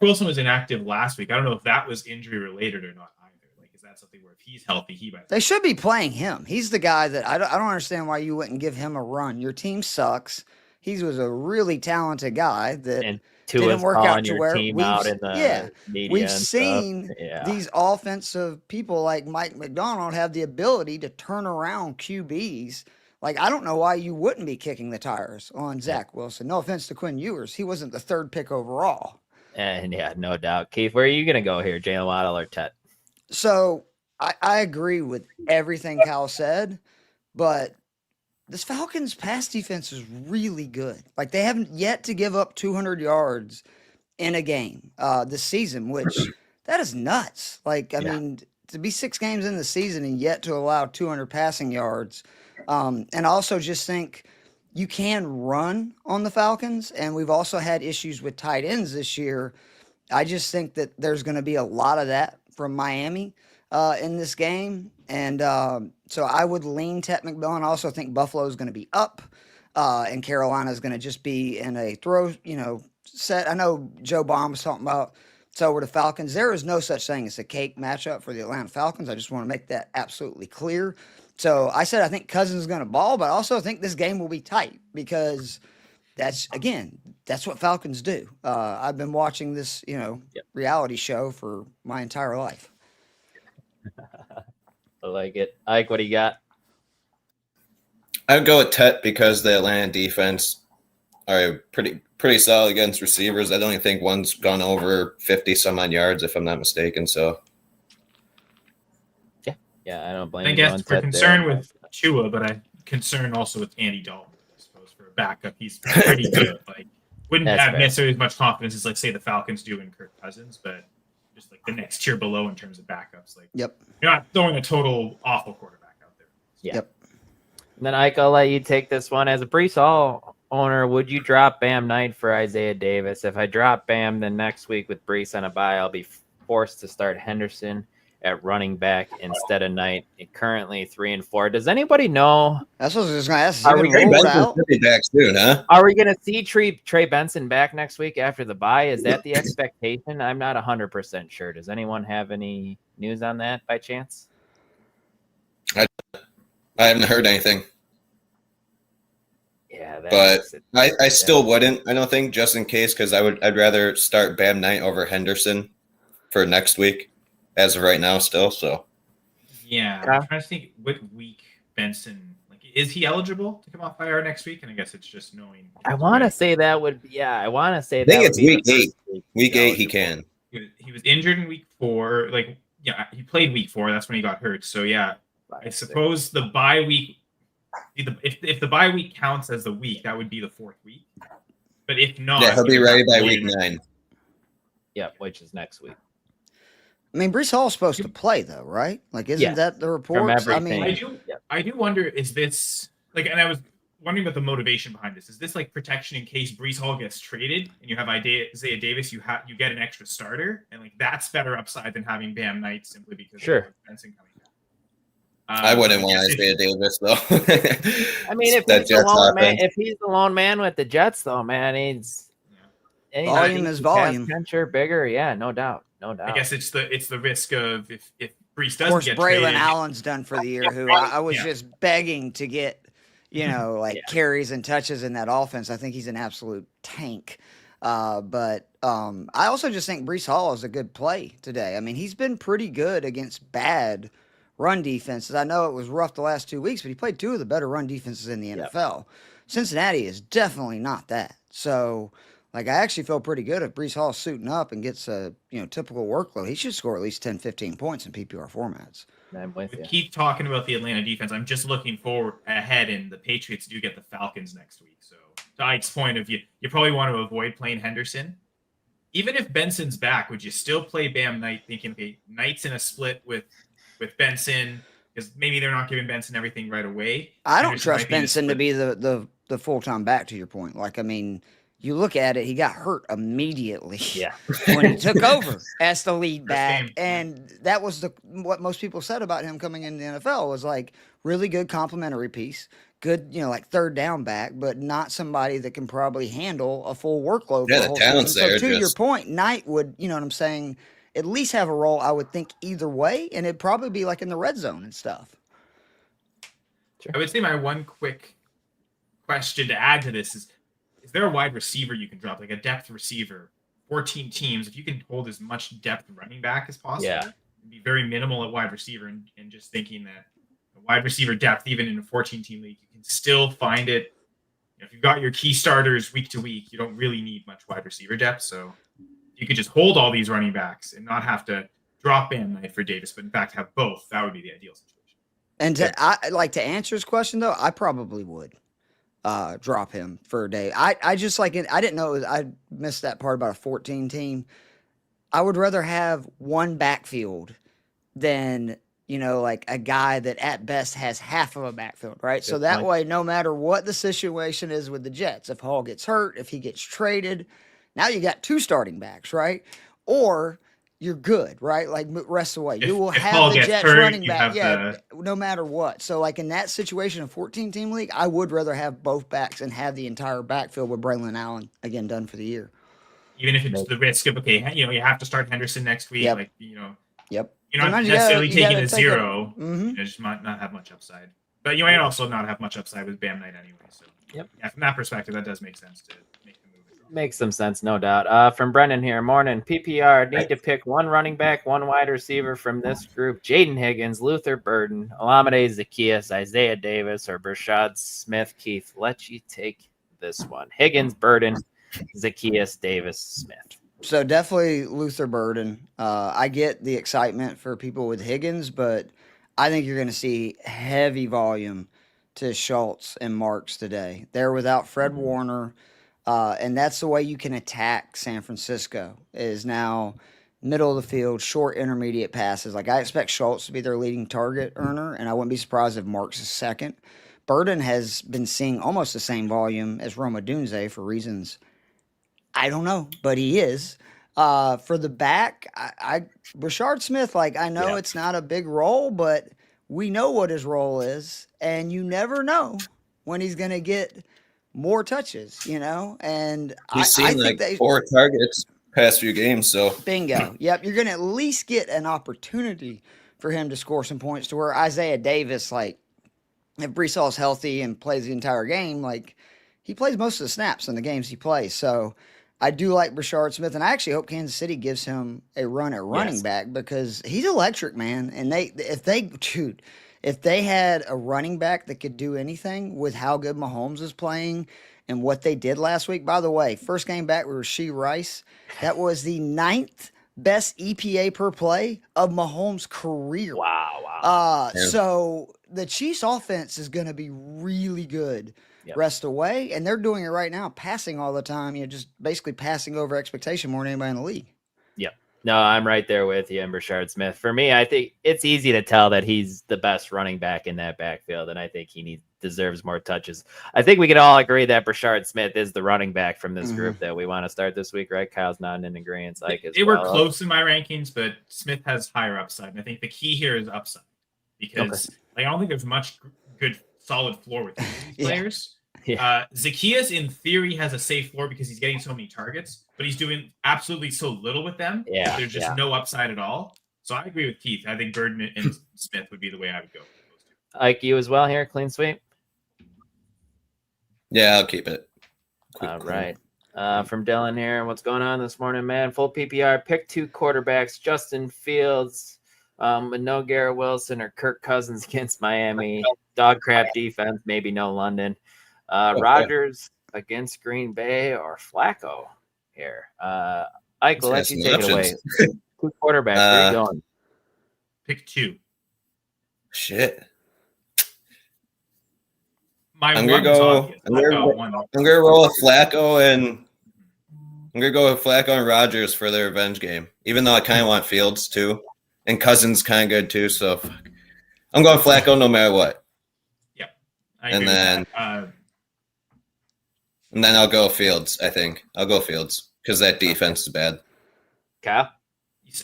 S5: Wilson was inactive last week. I don't know if that was injury related or not either. Is that something where if he's healthy,
S4: they should be playing him. He's the guy that I don't understand why you wouldn't give him a run. Your team sucks. He was a really talented guy that didn't work out to where we've seen these offensive people like Mike McDonald have the ability to turn around QBs Like, I don't know why you wouldn't be kicking the tires on Zach Wilson. No offense to Quinn Ewers. He wasn't the 3rd pick overall.
S1: And yeah, no doubt. Keith, where are you going to go here? Jalen Waddle or Tet?
S4: So I agree with everything Cal said, but this Falcons pass defense is really good. Like, they haven't yet to give up 200 yards in a game this season, which that is nuts. Like, I mean, to be 6 games in the season and yet to allow 200 passing yards. And I also just think you can run on the Falcons, and we've also had issues with tight ends this year. I just think that there's going to be a lot of that from Miami in this game. And so I would lean Tet McMillan. I also think Buffalo is going to be up, and Carolina is going to just be in a throw, set. I know Joe Baum was talking about so over the Falcons. There is no such thing as a cake matchup for the Atlanta Falcons. I just want to make that absolutely clear. So I said I think Cousins is going to ball, but I also think this game will be tight because that's what Falcons do. I've been watching this, reality show for my entire life.
S1: I like it. Ike, what do you got?
S6: I'd go with Tet because the Atlanta defense are pretty solid against receivers. I don't even think one's gone over 50 some odd yards, if I'm not mistaken. So
S1: yeah, I don't blame
S5: I
S1: you.
S5: guess we're concerned with Chua, but I'm concerned also with Andy Dalton, I suppose, for a backup. He's pretty good. Like, wouldn't have necessarily as much confidence as, like, say, the Falcons do in Kirk Cousins, but just like the next tier below in terms of backups. Like, you're not throwing a total awful quarterback out there.
S1: Yep. And then Ike, I'll let you take this one. As a Brees Hall owner, would you drop Bam Knight for Isaiah Davis? If I drop Bam, then next week with Brees on a bye, I'll be forced to start Henderson at running back instead of Knight. Currently 3 and 4. Does anybody know?
S4: That's what I was just going to ask.
S1: Are we going
S6: to back soon, huh?
S1: Are we going to see Trey Benson back next week after the bye? Is that the expectation? I'm not 100% sure. Does anyone have any news on that by chance?
S6: I haven't heard anything.
S1: Yeah,
S6: but I still wouldn't. I don't think, just in case, because I'd rather start Bam Knight over Henderson for next week. As of right now, still, so.
S5: Yeah, I'm trying to think what week Benson, like, is he eligible to come off IR next week? And I guess it's just knowing.
S1: I want to say that would, I want to say
S6: that. I think it's week 8. Week 8, he can.
S5: He was injured in week 4. Like, he played week 4. That's when he got hurt. So, I suppose the bye week, if the bye week counts as the week, that would be the 4th week. But if not,
S6: he'll be ready by week 9.
S1: Yeah, which is next week.
S4: I mean, Brees Hall's supposed to play, though, right? Like, isn't that the report?
S1: I mean,
S5: I do wonder, is this like, and I was wondering about the motivation behind this. Is this like protection in case Brees Hall gets traded and you have Isaiah Davis, you get an extra starter, and like that's better upside than having Bam Knight simply because of Benson coming back.
S6: I wouldn't want Isaiah Davis though.
S1: I mean, if he's the lone man with the Jets, though, man, he's
S4: volume is volume.
S1: Bigger, no doubt. No doubt.
S5: I guess it's the risk of if Brees doesn't
S4: get traded. Of course, Braylon Allen's done for the year, who I was just begging to get, carries and touches in that offense. I think he's an absolute tank. But I also just think Brees Hall is a good play today. I mean, he's been pretty good against bad run defenses. I know it was rough the last 2 weeks, but he played 2 of the better run defenses in the NFL. Cincinnati is definitely not that. So, like, I actually feel pretty good if Brees Hall suiting up and gets a typical workload. He should score at least 10, 15 points in PPR formats.
S1: I'm with you.
S5: Keep talking about the Atlanta defense. I'm just looking forward ahead, and the Patriots do get the Falcons next week. So, to Ike's point of you probably want to avoid playing Henderson. Even if Benson's back, would you still play Bam Knight, thinking, okay, Knight's in a split with Benson, because maybe they're not giving Benson everything right away.
S4: I don't trust Benson to be the full-time back, to your point. Like, I mean, you look at it, he got hurt immediately when he took over as the lead back. And that was what most people said about him coming into the NFL was like really good complimentary piece, good, like third down back, but not somebody that can probably handle a full workload.
S6: Yeah, the talent's there.
S4: So to your point, Knight would, what I'm saying, at least have a role, I would think, either way, and it'd probably be like in the red zone and stuff.
S5: Sure. I would say my one quick question to add to this is there a wide receiver you can drop, like a depth receiver? 14 teams, if you can hold as much depth running back as possible, it'd be very minimal at wide receiver, and just thinking that wide receiver depth, even in a 14-team league, you can still find it. If you've got your key starters week to week, you don't really need much wide receiver depth. So you could just hold all these running backs and not have to drop in for Davis, but in fact have both. That would be the ideal situation.
S4: And to answer his question though, I probably would drop him for a day. I just I didn't know I missed that part about a 14 team. I would rather have one backfield than a guy that at best has half of a backfield, right? So that way, no matter what the situation is with the Jets, if Hall gets hurt, if he gets traded, now you got 2 starting backs, right? Or you're good, right? Like rest of the way. You will have the Jets running back, no matter what. So in that situation, a 14-team league, I would rather have both backs and have the entire backfield with Braylon Allen, again, done for the year.
S5: Even if it's the risk of, you have to start Henderson next week,
S4: Yep.
S5: You're not necessarily taking a 0. You just might not have much upside. But you might also not have much upside with Bam Knight anyway. So from that perspective, that does make sense to make the move.
S1: Makes some sense, no doubt. From Brendan here, morning. PPR, need to pick one running back, one wide receiver from this group. Jayden Higgins, Luther Burden, Olamide Zaccheaus, Isaiah Davis, or Brashad Smith. Keith, let you take this one. Higgins, Burden, Zaccheaus, Davis, Smith.
S4: So definitely Luther Burden. I get the excitement for people with Higgins, but I think you're going to see heavy volume to Schultz and Marks today. They're without Fred Warner, and that's the way you can attack San Francisco is now middle of the field, short intermediate passes. I expect Schultz to be their leading target earner, and I wouldn't be surprised if Marks is second. Burden has been seeing almost the same volume as Roma Dunze for reasons I don't know, but he is. For the back, Brashard Smith, I know it's not a big role, but we know what his role is, and you never know when he's going to get more touches, and
S6: he's seen 4 targets past few games, so
S4: bingo. Yep, you're going to at least get an opportunity for him to score some points to where Isaiah Davis, if Breece Hall's healthy and plays the entire game, he plays most of the snaps in the games he plays, so I do like Brashard Smith, and I actually hope Kansas City gives him a run at running back because he's electric, man. And if they had a running back that could do anything with how good Mahomes is playing and what they did last week. By the way, first game back with Rashee Rice, that was the 9th best EPA per play of Mahomes' career.
S1: Wow.
S4: So the Chiefs' offense is going to be really good. Rest away, and they're doing it right now, passing all the time, just basically passing over expectation more than anybody in the league.
S1: Yep. No, I'm right there with you and Brashard Smith. For me, I think it's easy to tell that he's the best running back in that backfield, and I think he deserves more touches. I think we can all agree that Brashard Smith is the running back from this group that we want to start this week, right? Kyle's nodding in agreement.
S5: They were close in my rankings, but Smith has higher upside, and I think the key here is upside because I don't think there's much good solid floor with these players. Zaccheaus, in theory, has a safe floor because he's getting so many targets, but he's doing absolutely so little with them. There's just no upside at all. So I agree with Keith. I think Burden and Smith would be the way I would go.
S1: Ike, you as well here? Clean sweep?
S6: Yeah, I'll keep it.
S1: All right. From Dylan here. What's going on this morning, man? Full PPR. Pick 2 quarterbacks. Justin Fields with no Garrett Wilson or Kirk Cousins against Miami. Dog crap defense. Maybe no London. Rodgers against Green Bay or Flacco here. Ike, will let you take it away. 2 quarterbacks. Where are you going?
S5: Pick 2.
S6: Shit.
S5: I'm gonna roll
S6: with Flacco and Rodgers for their revenge game. Even though I kind of want Fields too, and Cousins kind of good too. So I'm going Flacco no matter what.
S5: Yep.
S6: And then I'll go Fields. I think I'll go Fields because that defense is bad.
S1: Kyle?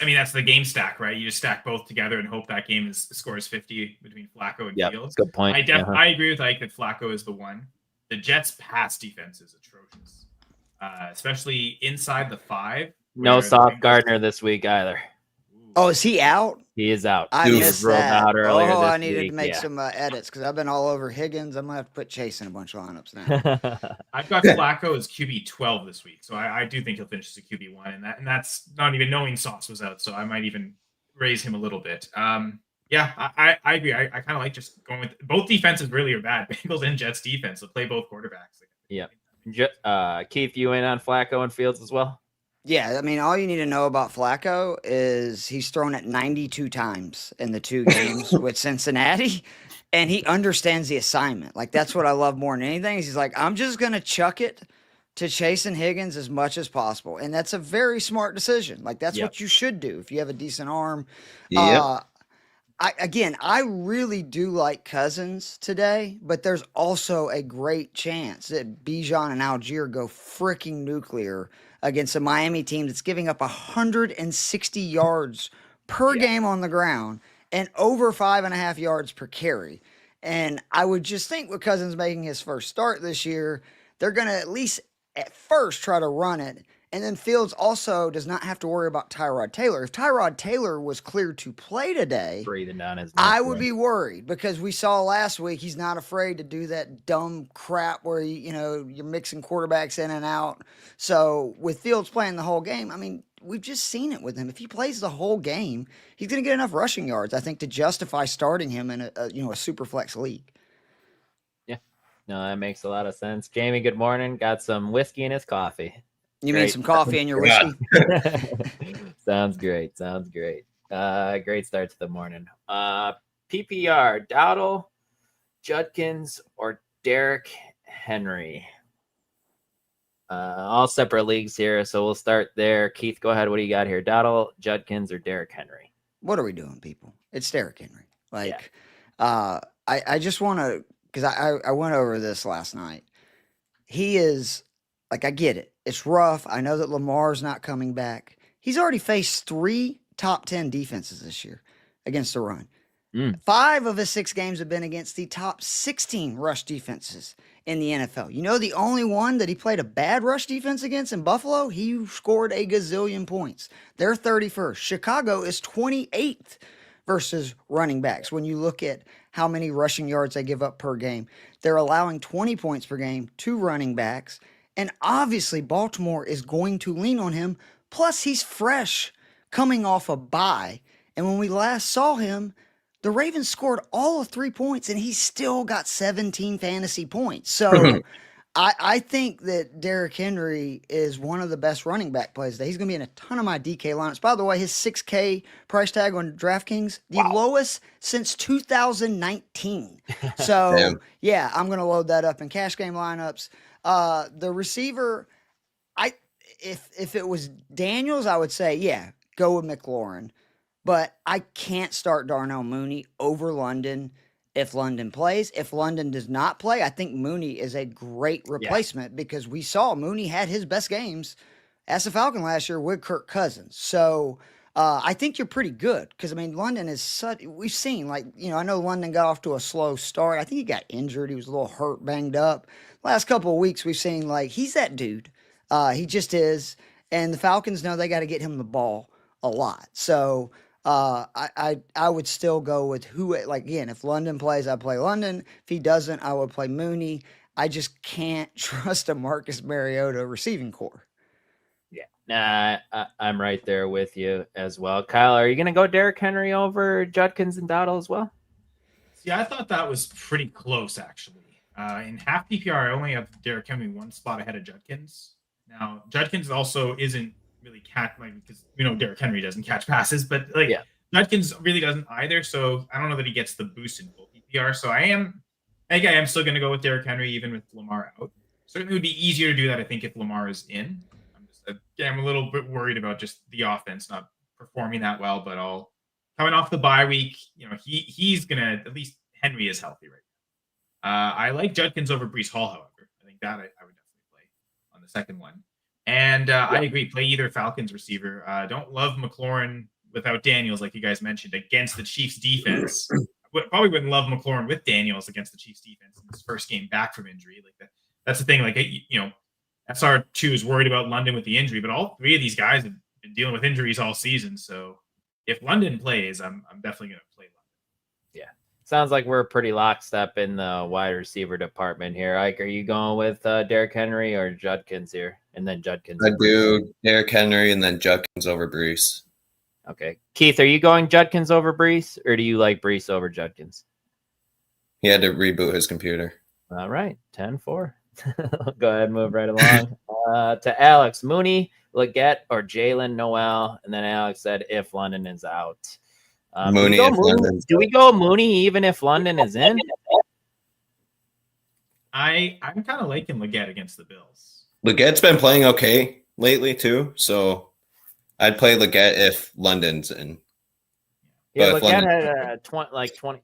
S5: I mean, that's the game stack, right? You just stack both together and hope that game scores 50 between Flacco and Fields.
S1: Good point.
S5: I agree with Ike that Flacco is the one. The Jets' pass defense is atrocious, especially inside the 5.
S1: No Sauce Gardner this week either.
S4: Oh, is he out?
S1: He is out.
S4: I missed that.
S1: Out earlier this
S4: I needed
S1: week.
S4: to make some edits because I've been all over Higgins. I'm going to have to put Chase in a bunch of lineups now.
S5: I've got Flacco as QB 12 this week, so I do think he'll finish as a QB 1, and that's not even knowing Sauce was out, so I might even raise him a little bit. Yeah, I agree. I kind of like just going with both defenses really are bad. Bengals and Jets defense. So play both quarterbacks.
S1: Yeah. Keith, you in on Flacco and Fields as well?
S4: Yeah, I mean, all you need to know about Flacco is he's thrown it 92 times in the 2 games with Cincinnati, and he understands the assignment. Like, that's what I love more than anything. Is he's like, I'm just going to chuck it to Chase and Higgins as much as possible. And that's a very smart decision. Like, that's what you should do if you have a decent arm.
S6: Yeah.
S4: I really do like Cousins today, but there's also a great chance that Bijan and Algier go freaking nuclear against a Miami team that's giving up 160 yards per game on the ground and over 5.5 yards per carry. And I would just think with Cousins making his first start this year, they're going to at least at first try to run it. And then Fields also does not have to worry about Tyrod Taylor. If Tyrod Taylor was cleared to play today,
S1: breathing down his neck,
S4: I would be worried because we saw last week he's not afraid to do that dumb crap where you're mixing quarterbacks in and out. So with Fields playing the whole game, I mean, we've just seen it with him. If he plays the whole game, he's going to get enough rushing yards, I think, to justify starting him in a super flex league.
S1: Yeah, no, that makes a lot of sense. Jamie, good morning. Got some whiskey in his coffee.
S4: You mean some coffee in your whiskey?
S1: Sounds great. Great start to the morning. PPR, Dowdle, Judkins, or Derrick Henry. All separate leagues here, so we'll start there. Keith, go ahead. What do you got here? Dowdle, Judkins, or Derrick Henry?
S4: What are we doing, people? It's Derrick Henry. I just want to, because I went over this last night. He is, I get it. It's rough. I know that Lamar's not coming back. He's already faced 3 top 10 defenses this year against the run. 5 of his 6 games have been against the top 16 rush defenses in the NFL. The only one that he played a bad rush defense against in Buffalo, he scored a gazillion points. They're 31st. Chicago is 28th versus running backs. When you look at how many rushing yards they give up per game, they're allowing 20 points per game to running backs. And obviously, Baltimore is going to lean on him. Plus, he's fresh coming off a bye. And when we last saw him, the Ravens scored all of 3 points, and he still got 17 fantasy points. So I think that Derrick Henry is one of the best running back plays today. He's going to be in a ton of my DK lineups. By the way, his $6K price tag on DraftKings, the lowest since 2019. So, yeah, I'm going to load that up in cash game lineups. The receiver, if it was Daniels, I would say, go with McLaurin. But I can't start Darnell Mooney over London if London plays. If London does not play, I think Mooney is a great replacement because we saw Mooney had his best games as a Falcon last year with Kirk Cousins. So I think you're pretty good because, London is such – we've seen, I know London got off to a slow start. I think he got injured. He was a little hurt, banged up. Last couple of weeks we've seen, he's that dude. He just is. And the Falcons know they got to get him the ball a lot. So – I would still go with again, if London plays, I play London. If he doesn't, I would play Mooney. I just can't trust a Marcus Mariota receiving core.
S1: Yeah, I'm right there with you as well. Kyle, are you going to go Derrick Henry over Judkins and Dowdle as well?
S5: Yeah, I thought that was pretty close, actually. In half PPR, I only have Derrick Henry 1 spot ahead of Judkins. Now, Judkins also isn't really because Derrick Henry doesn't catch passes, but Judkins really doesn't either. So I don't know that he gets the boost in full PPR. So I am still going to go with Derrick Henry even with Lamar out. Certainly would be easier to do that, I think, if Lamar is in. I'm a little bit worried about just the offense not performing that well. But coming off the bye week, he's gonna, at least Henry is healthy right now. I like Judkins over Breece Hall, however. I think that I would definitely play on the second one. And I agree. Play either Falcons receiver. Don't love McLaurin without Daniels, like you guys mentioned, against the Chiefs defense. Probably wouldn't love McLaurin with Daniels against the Chiefs defense in his first game back from injury. That's the thing. SR2 is worried about London with the injury, but all 3 of these guys have been dealing with injuries all season. So if London plays, I'm definitely going to play London.
S1: Yeah. Sounds like we're pretty lockstep in the wide receiver department here. Ike, are you going with Derrick Henry or Judkins here? And then Judkins.
S6: I do Derrick Henry and then Judkins over Breece.
S1: Okay. Keith, are you going Judkins over Brees, or do you like Brees over Judkins?
S6: He had to reboot his computer.
S1: All right, 10-4. Go ahead and move right along. To Alex, Mooney, Leggett, or Jalen Noel. And then Alex said, if London is out.
S6: Mooney, if London's
S1: do we go Mooney even if London is in?
S5: I'm kind of liking Leggett against the Bills.
S6: Leggett's been playing okay lately too, so I'd play Leggett if London's in.
S1: Yeah,
S6: But if
S1: Leggett
S6: London-
S1: had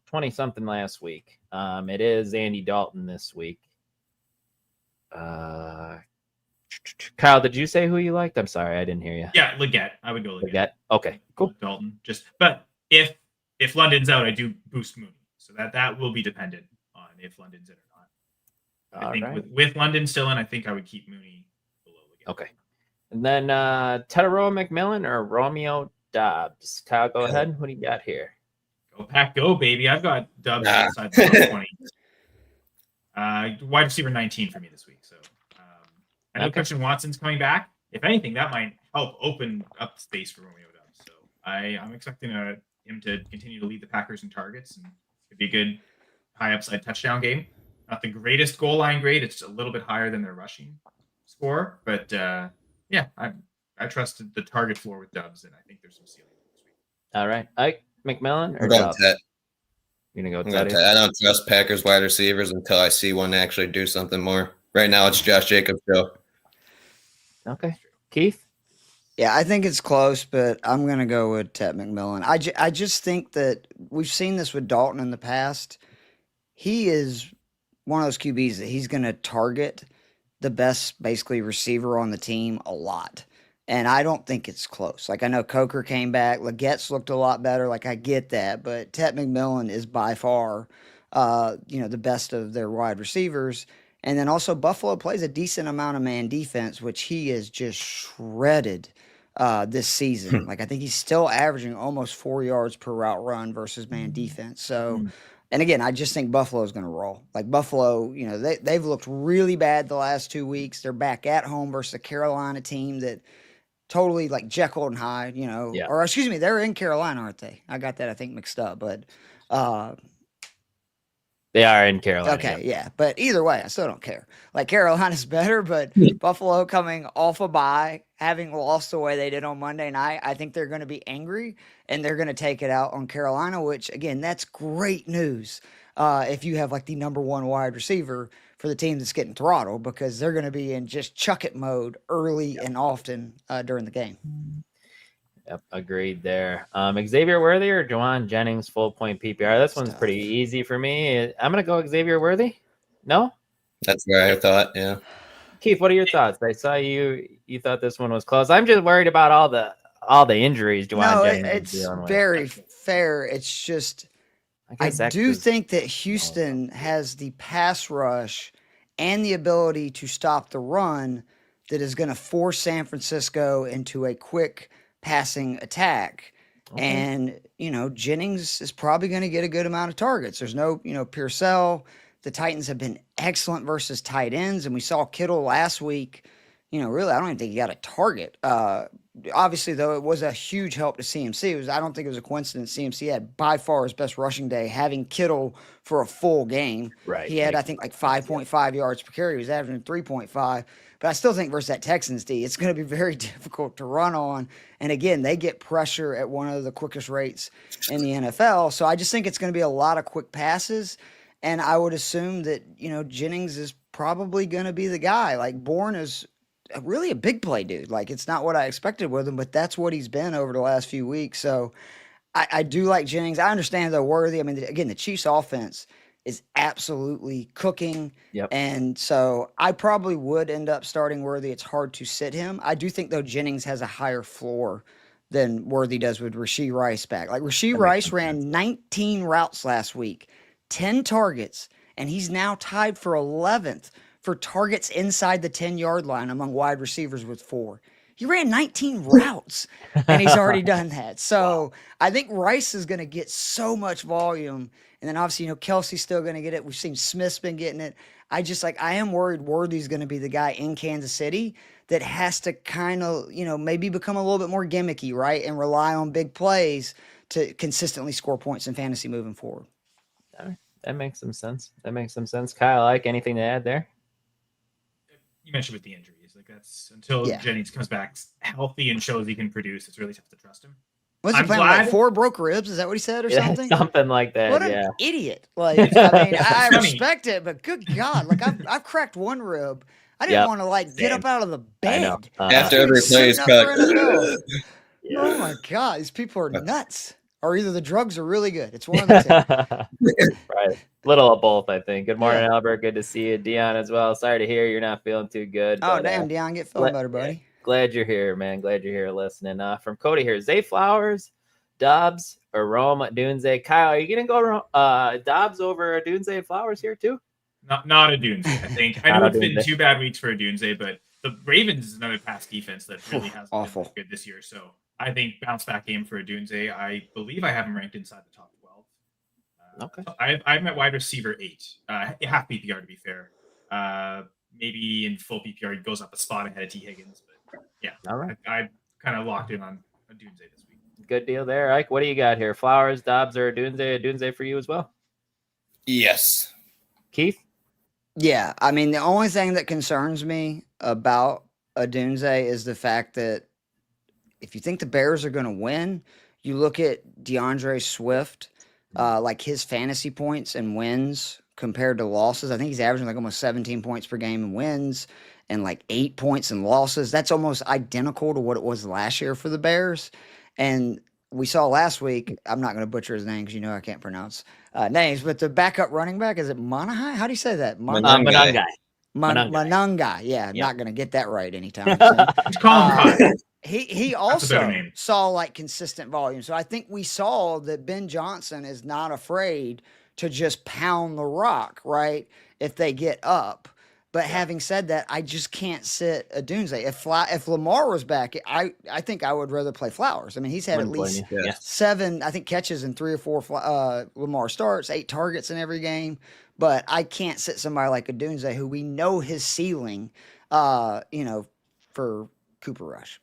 S1: 20 something last week. It is Andy Dalton this week. Kyle, did you say who you liked? I'm sorry, I didn't hear you.
S5: Yeah, Leggett. I would go Leggett.
S1: Leggett. Okay, cool.
S5: Dalton. But if London's out, I do boost Mooney. So that will be dependent on if London's in or not. I think with London still in, I think I would keep Mooney below Leggett.
S1: Okay. And then Tedero McMillan or Romeo Dobbs. Kyle, go ahead. What do you got here?
S5: Go Pack, go, baby. I've got Dobbs inside the top 20. Wide receiver 19 for me this week. So I know Christian Watson's coming back. If anything, that might help open up space for Romeo Dobbs. So I'm expecting him to continue to lead the Packers in targets, and it'd be a good high upside touchdown game. Not the greatest goal line grade. It's a little bit higher than their rushing score, but I trusted the target floor with Dobbs, and I think there's some ceiling this week.
S1: All right, Ike McMillan or
S6: I'm going
S1: Dobbs?
S6: Ted.
S1: You're gonna go
S6: I'm going
S1: Teddy?
S6: Ted. I don't trust Packers wide receivers until I see one actually do something more. Right now, it's Josh Jacobs' show.
S1: Okay, Keith.
S4: Yeah, I think it's close, but I'm going to go with Ted McMillan. I just think that we've seen this with Dalton in the past. He is one of those QBs that he's going to target the best, basically, receiver on the team a lot. And I don't think it's close. Like, I know Coker came back. Leggett's looked a lot better. Like, I get that. But Ted McMillan is by far, the best of their wide receivers. And then also Buffalo plays a decent amount of man defense, which he is just shredded this season. Like, I think he's still averaging almost 4 yards per route run versus man defense. So, and again, I just think Buffalo's going to roll. Like, Buffalo, they've looked really bad the last 2 weeks. They're back at home versus a Carolina team that totally like Jekyll and Hyde,
S1: Yeah.
S4: Or excuse me, they're in Carolina, aren't they? I got that, I think, mixed up, but
S1: They are in Carolina.
S4: okay, yeah. But either way, I still don't care. Like, Carolina's better, but Buffalo coming off a bye, having lost the way they did on Monday night, I think they're going to be angry, and they're going to take it out on Carolina, which, again, that's great news if you have, like, the number one wide receiver for the team that's getting throttled, because they're going to be in just chuck-it mode early and often during the game.
S1: Yep, agreed there. Xavier Worthy or Juwan Jennings full point PPR? This one's
S4: Tough.
S1: pretty easy for me. I'm gonna go Xavier Worthy. No,
S6: That's where I thought, yeah.
S1: Keith, what are your thoughts? I saw you thought this one was close. I'm just worried about all the injuries Juwan
S4: No,
S1: Jennings is
S4: it's
S1: dealing with.
S4: very fair. It's just I
S1: guess
S4: do
S1: X is-
S4: think that Houston has the pass rush and the ability to stop the run that is going to force San Francisco into a quick passing attack.
S1: Okay.
S4: And, Jennings is probably going to get a good amount of targets. There's no, Purcell. The Titans have been excellent versus tight ends. And we saw Kittle last week. Really, I don't even think he got a target. Obviously, though, it was a huge help to CMC. I don't think it was a coincidence. CMC had by far his best rushing day, having Kittle for a full game.
S1: Right.
S4: He had, I think, like 5.5 yards per carry. He was averaging 3.5. But I still think versus that Texans D, it's going to be very difficult to run on. And again, they get pressure at one of the quickest rates in the NFL. So I just think it's going to be a lot of quick passes. And I would assume that, Jennings is probably going to be the guy. Like, Bourne is really a big play dude. Like, it's not what I expected with him, but that's what he's been over the last few weeks. So I do like Jennings. I understand though Worthy. I mean, again, the Chiefs offense is absolutely cooking.
S1: Yep.
S4: And so I probably would end up starting Worthy. It's hard to sit him. I do think though Jennings has a higher floor than Worthy does with Rashee Rice back. Like, Rashee Rice ran 19 routes last week, 10 targets, and he's now tied for 11th for targets inside the 10-yard line among wide receivers with 4. He ran 19 routes, and he's already done that. So I think Rice is going to get so much volume. And then obviously, Kelsey's still going to get it. We've seen Smith's been getting it. I am worried Worthy's going to be the guy in Kansas City that has to kind of, maybe become a little bit more gimmicky, right? And rely on big plays to consistently score points in fantasy moving forward.
S1: All right. That makes some sense. Kyle, like, anything to add there?
S5: You mentioned with the injuries, like that's until Jennings comes back healthy and shows he can produce, it's really tough to trust him.
S4: Was he playing like 4 broke ribs? Is that what he said or something?
S1: Something like that.
S4: What an idiot. Like, I mean, I respect it, but good God, like I've cracked 1 rib. I didn't want to get up out of the bed.
S6: After every play is cut.
S4: Oh my God, these people are nuts. Or either the drugs are really good. It's one of the two.
S1: Right. Little of both, I think. Good morning, Albert. Good to see you. Dion as well. Sorry to hear you're not feeling too good.
S4: Oh, damn, Dion. Get feeling better, buddy.
S1: Glad you're here, man. Glad you're here listening. From Cody here, Zay Flowers, Dobbs, or Rome, Dunze. Kyle, are you going to go Dobbs over Dunze Flowers here too?
S5: Not a Dunze, I think. I know it's been 2 bad weeks for a Dunze, but the Ravens is another pass defense that really hasn't been good this year. So I think bounce back game for a Dunze. I believe I have him ranked inside the top 12.
S1: Okay.
S5: I'm at wide receiver 8. Half PPR to be fair. Maybe in full PPR he goes up a spot ahead of T. Higgins. But yeah,
S1: all right.
S5: I kind of locked in on a Dunze this week.
S1: Good deal there, Ike. What do you got here? Flowers, Dobbs, or Dunze? A Dunze for you as well?
S6: Yes.
S1: Keith?
S4: Yeah, I mean, the only thing that concerns me about a Dunze is the fact that if you think the Bears are going to win, you look at DeAndre Swift, like his fantasy points and wins compared to losses. I think he's averaging like almost 17 points per game in wins and like 8 points in losses. That's almost identical to what it was last year for the Bears. And we saw last week, I'm not going to butcher his name because I can't pronounce names, but the backup running back, is it Monahai? How do you say that?
S1: Manungai.
S4: Manungai. Yeah, not going to get that right anytime soon. He also saw like consistent volume. So I think we saw that Ben Johnson is not afraid to just pound the rock, right? If they get up. But having said that, I just can't sit a Dunze. If Lamar was back, I think I would rather play Flowers. I mean, he's had at least 7, I think, catches in 3 or 4 Lamar starts, 8 targets in every game. But I can't sit somebody like a Dunze who we know his ceiling, for Cooper Rush.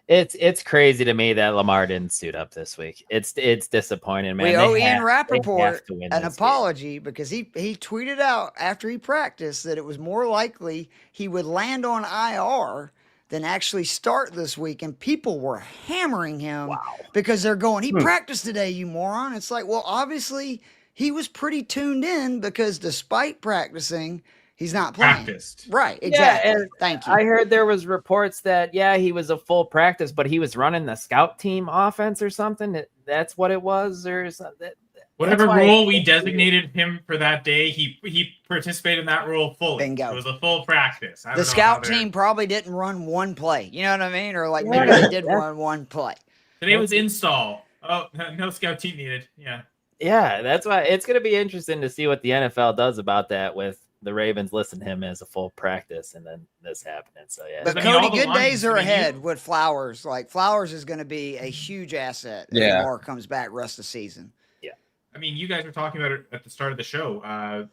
S1: It's crazy to me that Lamar didn't suit up this week. It's disappointing, man.
S4: We owe Ian Rappaport an apology because he tweeted out after he practiced that it was more likely he would land on IR than actually start this week, and people were hammering him because they're going, he practiced today, you moron. It's like, well, obviously he was pretty tuned in because despite practicing, he's not playing.
S5: Practiced.
S4: Right, exactly.
S1: Yeah,
S4: thank you.
S1: I heard there was reports that, he was a full practice, but he was running the scout team offense or something. That's what it was, or something.
S5: Whatever role we designated him for that day, he participated in that role fully.
S4: Bingo.
S5: It was a full practice.
S4: The scout team probably didn't run one play. You know what I mean? Or like maybe they did run one play.
S5: Today was install. Oh, no scout team needed. Yeah.
S1: Yeah, that's why it's going to be interesting to see what the NFL does about that with the Ravens listing him as a full practice and then this happening. So, yeah.
S4: But Cody, good days are ahead with Flowers. Like, Flowers is going to be a huge asset if Lamar comes back rest of the season.
S5: Yeah. I mean, you guys were talking about it at the start of the show,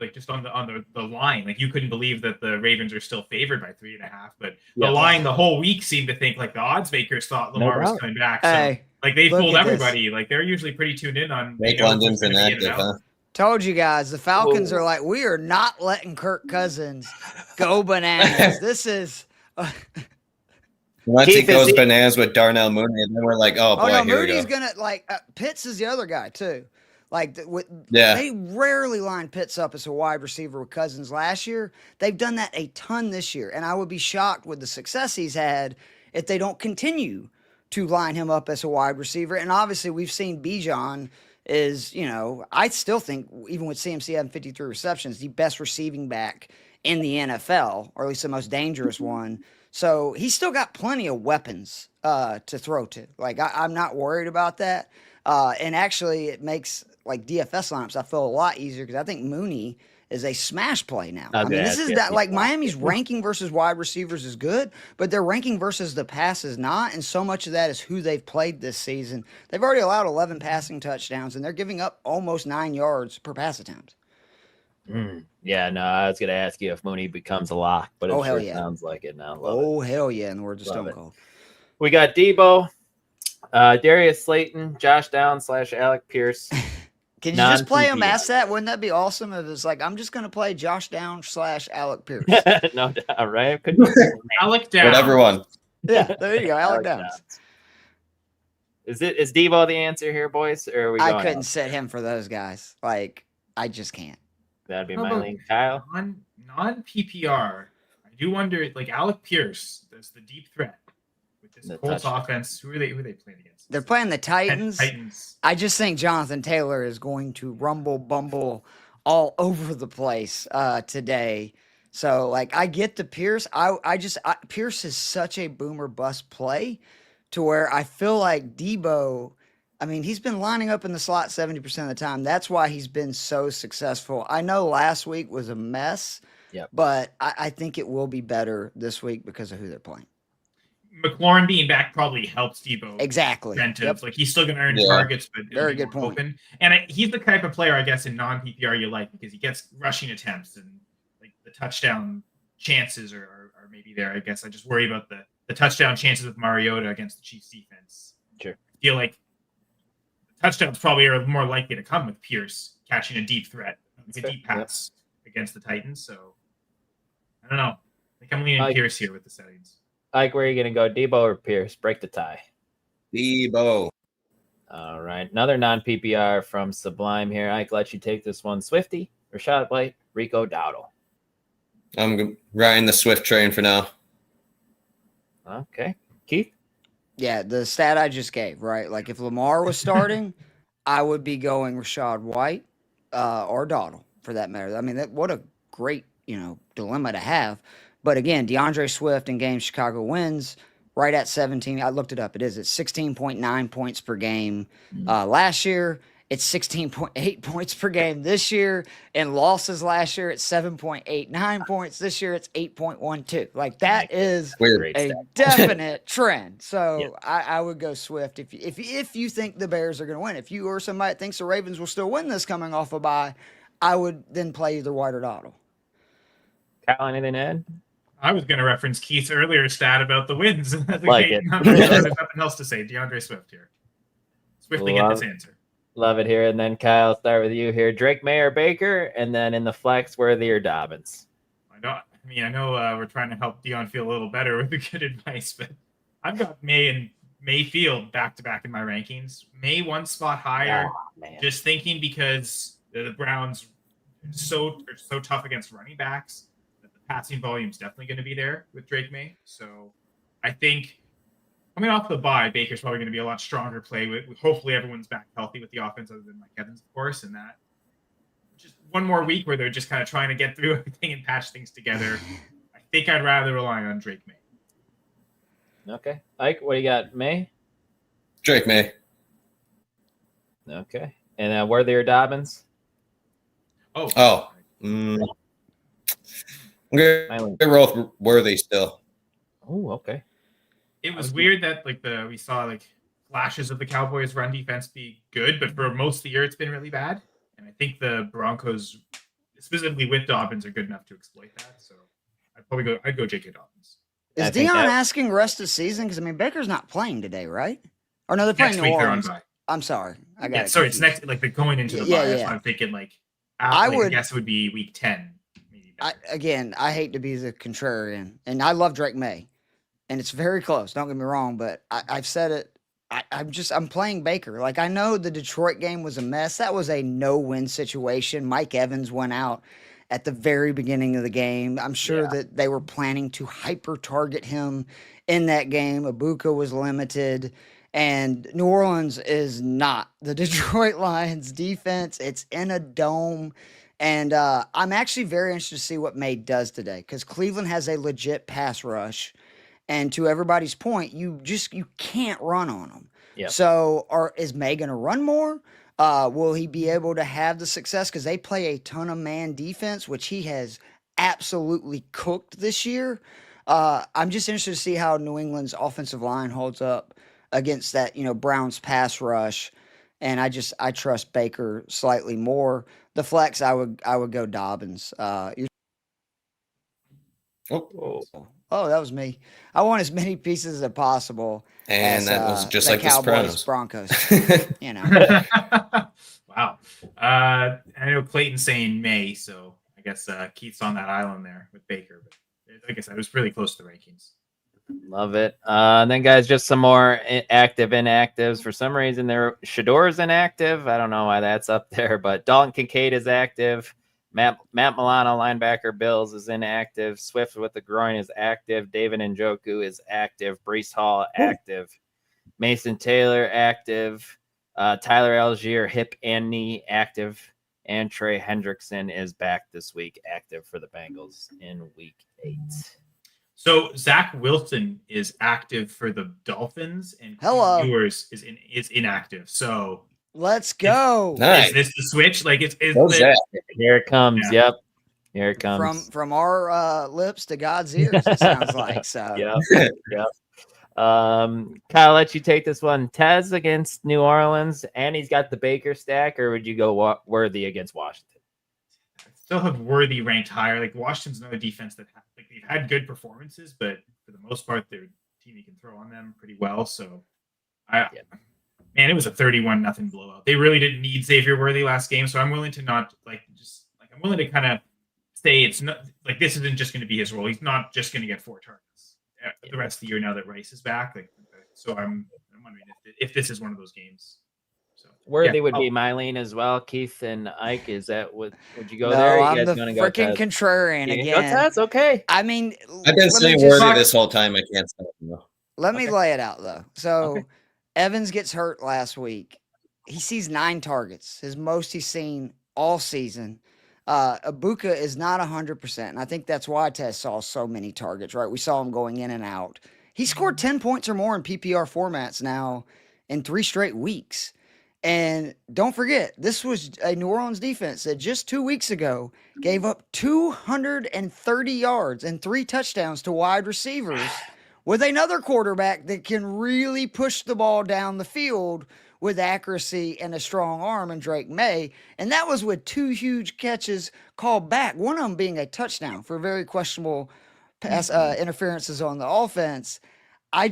S5: like just on the line. Like, you couldn't believe that the Ravens are still favored by 3.5, but the line the whole week seemed to think like the odds makers thought Lamar was coming back. So, like, they fooled everybody. Like, they're usually pretty tuned in on
S6: London's inactive, huh?
S4: Told you guys, the Falcons are like, we are not letting Kirk Cousins go bananas. This is
S6: once he goes bananas with Darnell Mooney, and then we're like, oh boy,
S4: no,
S6: here
S4: Mooney's
S6: we go.
S4: gonna Pitts is the other guy too. Like they rarely line Pitts up as a wide receiver with Cousins last year. They've done that a ton this year, and I would be shocked with the success he's had if they don't continue to line him up as a wide receiver. And obviously, we've seen Bijan is, I still think, even with CMC having 53 receptions, the best receiving back in the NFL, or at least the most dangerous one. So he's still got plenty of weapons to throw to. Like, I'm not worried about that. And actually, it makes, like, DFS lineups, I feel a lot easier because I think Mooney is a smash play now. I mean, this is that, like, Miami's ranking versus wide receivers is good, but their ranking versus the pass is not, and so much of that is who they've played this season. They've already allowed 11 passing touchdowns, and they're giving up almost 9 yards per pass attempt.
S1: Yeah, no, I was going to ask you if Mooney becomes a lock, but it
S4: Oh, hell
S1: sure
S4: yeah.
S1: sounds like it now. Love it.
S4: Hell yeah, in the words of
S1: Love
S4: Stone
S1: it.
S4: Cold.
S1: We got Deebo, Darius Slayton, Josh Downs / Alec Pierce.
S4: Can you just play him
S1: Non-PPR.
S4: as that? Wouldn't that be awesome if it's like, I'm just going to play Josh Downs / Alec Pierce?
S1: No doubt, right? Could
S5: Alec Downs.
S6: Whatever one.
S4: Yeah, there you go. Alec
S1: Alec
S4: Downs.
S1: Is Deebo the answer here, boys? Or are we
S4: I
S1: going
S4: couldn't
S1: up?
S4: sit him for those guys. Like, I just can't.
S1: That'd be
S5: How
S1: my
S5: about
S1: link, Kyle.
S5: Non PPR. I do wonder, like Alec Pierce, there's the deep threat with this
S1: The
S5: Colts
S1: touchdown.
S5: offense. Who are they playing against?
S4: They're playing the Titans.
S5: Titans.
S4: I just think Jonathan Taylor is going to rumble bumble all over the place today. So, like, I get the Pierce. Pierce is such a boomer bust play to where I feel like Deebo, I mean, he's been lining up in the slot 70% of the time. That's why he's been so successful. I know last week was a mess, but I think it will be better this week because of who they're playing.
S5: McLaurin being back probably helps Deebo.
S4: Exactly.
S5: Incentives. Like he's still going to earn
S6: Yeah.
S5: targets, but
S4: Very
S5: it'll be
S4: good
S5: more
S4: point.
S5: Open. And he's the type of player, I guess, in non-PPR you like because he gets rushing attempts and like the touchdown chances are maybe there. I guess I just worry about the touchdown chances with Mariota against the Chiefs defense.
S1: Sure.
S5: I feel like the touchdowns probably are more likely to come with Pierce catching a deep threat, like a deep pass against the Titans. So I don't know. I think I'm leaning Pierce here with the settings.
S1: Ike, where are you going to go? Deebo or Pierce? Break the tie.
S6: Deebo.
S1: All right. Another non-PPR from Sublime here. Ike, let you take this one. Swifty, Rashad White, Rico Dowdle.
S6: I'm riding the Swift train for now.
S1: Okay. Keith?
S4: Yeah, the stat I just gave, right? Like if Lamar was starting, I would be going Rashad White or Dowdle for that matter. I mean, what a great, dilemma to have. But again, DeAndre Swift in games Chicago wins right at 17. I looked it up. It's 16.9 points per game last year. It's 16.8 points per game this year. In losses last year, it's 7.89 points. This year, it's 8.12. Like that is a definite trend. So I would go Swift if you think the Bears are going to win. If you or somebody thinks the Ravens will still win this coming off a bye, I would then play either White or Dowdle.
S1: Kyle, anything to add?
S5: I was going to reference Keith's earlier stat about the wins.
S1: Like it.
S5: There's nothing else to say. DeAndre Swift here. Swiftly get this answer.
S1: Love it here. And then Kyle, start with you here. Drake May or Baker, and then in the flex, Worthy or Dobbins.
S5: I know we're trying to help Dion feel a little better with the good advice, but I've got May and Mayfield back to back in my rankings. May one spot higher. Just thinking because the Browns are so tough against running backs that the passing volume is definitely going to be there with Drake May. So I think coming off the bye, Baker's probably going to be a lot stronger play. With hopefully everyone's back healthy with the offense, other than Mike Evans, of course, and that. Just one more week where they're just kind of trying to get through everything and patch things together. I think I'd rather rely on Drake May.
S1: Okay. Ike, what do you got? May?
S6: Drake May.
S1: Okay. And Worthy or Dobbins?
S6: I'm going to roll with Worthy still.
S1: Oh, okay.
S5: It was weird that we saw flashes of the Cowboys' run defense be good, but for most of the year it's been really bad. And I think the Broncos, specifically with Dobbins, are good enough to exploit that. So I'd go J.K. Dobbins.
S4: Is Dion asking rest of season? Because Baker's not playing today, right? Or no, they're playing New Orleans.
S5: I'm
S4: sorry,
S5: it's next they're going into the bye. That's why I'm thinking I guess it would be week 10.
S4: I hate to be the contrarian, and I love Drake May, and it's very close. Don't get me wrong, but I've said it. I'm playing Baker. I know the Detroit game was a mess. That was a no-win situation. Mike Evans went out at the very beginning of the game. I'm sure that they were planning to hyper-target him in that game. Ibuka was limited, and New Orleans is not the Detroit Lions defense. It's in a dome. And I'm actually very interested to see what May does today because Cleveland has a legit pass rush. And to everybody's point, you can't run on them. Yep. So is May going to run more? Will he be able to have the success? Because they play a ton of man defense, which he has absolutely cooked this year. I'm just interested to see how New England's offensive line holds up against that, Browns pass rush. And I trust Baker slightly more. the flex, I would go Dobbins.
S6: Oh,
S4: Oh, that was me. I want as many pieces as possible.
S6: and
S4: as,
S6: that was just
S4: the
S6: like the
S4: Cowboys,
S6: Sopranos.
S4: Broncos. You know,
S5: Wow. I know Clayton's saying May, so I guess Keith's on that island there with Baker. But like I said, it was really close to the rankings.
S1: Love it. And then, guys, just some more active inactives. For some reason, Shador's inactive. I don't know why that's up there, but Dalton Kincaid is active. Matt Milano, linebacker, Bills, is inactive. Swift with the groin is active. David Njoku is active. Breece Hall, active. Mason Taylor, active. Tyler Algier, hip and knee, active. And Trey Hendrickson is back this week, active for the Bengals in week 8.
S5: So Zach Wilson is active for the Dolphins, and
S4: Hello.
S5: Ewers is inactive. So
S4: let's go.
S6: Nice.
S5: is this the switch? Like it's
S6: What's that?
S1: Here it comes.
S5: Yeah.
S1: Yep. Here it comes.
S4: From our lips to God's ears, it sounds like. So
S1: Yep. Yep. Kyle, I'll let you take this one. Tez against New Orleans, and he's got the Baker stack, or would you go Worthy against Washington?
S5: I still have Worthy ranked higher. Like Washington's another defense that they've had good performances, but for the most part, their team you can throw on them pretty well. So, man, it was a 31-0 blowout. They really didn't need Xavier Worthy last game, so I'm willing to not I'm willing to kind of say it's not like this isn't just going to be his role. He's not just going to get 4 targets the rest of the year now that Rice is back. So I'm wondering if this is one of those games. So
S1: Worthy would be my lean as well. Keith and Ike, is that would you go
S4: no,
S1: there?
S4: I'm
S1: You
S4: the
S1: guys gonna go
S4: freaking
S1: Tez?
S4: contrarian
S1: You
S4: again.
S1: go Tez? Okay.
S4: I mean,
S6: I've been saying Worthy this whole time. I can't stop him.
S4: Let me lay it out though. So
S1: Okay.
S4: Evans gets hurt last week. He sees 9 targets, his most he's seen all season. Ibuka is not 100%, and I think that's why Tez saw so many targets, right? We saw him going in and out. He scored 10 points or more in PPR formats now in 3 straight weeks. And don't forget, this was a New Orleans defense that just 2 weeks ago gave up 230 yards and 3 touchdowns to wide receivers with another quarterback that can really push the ball down the field with accuracy and a strong arm in Drake May. And that was with 2 huge catches called back, one of them being a touchdown for very questionable pass interferences on the offense. I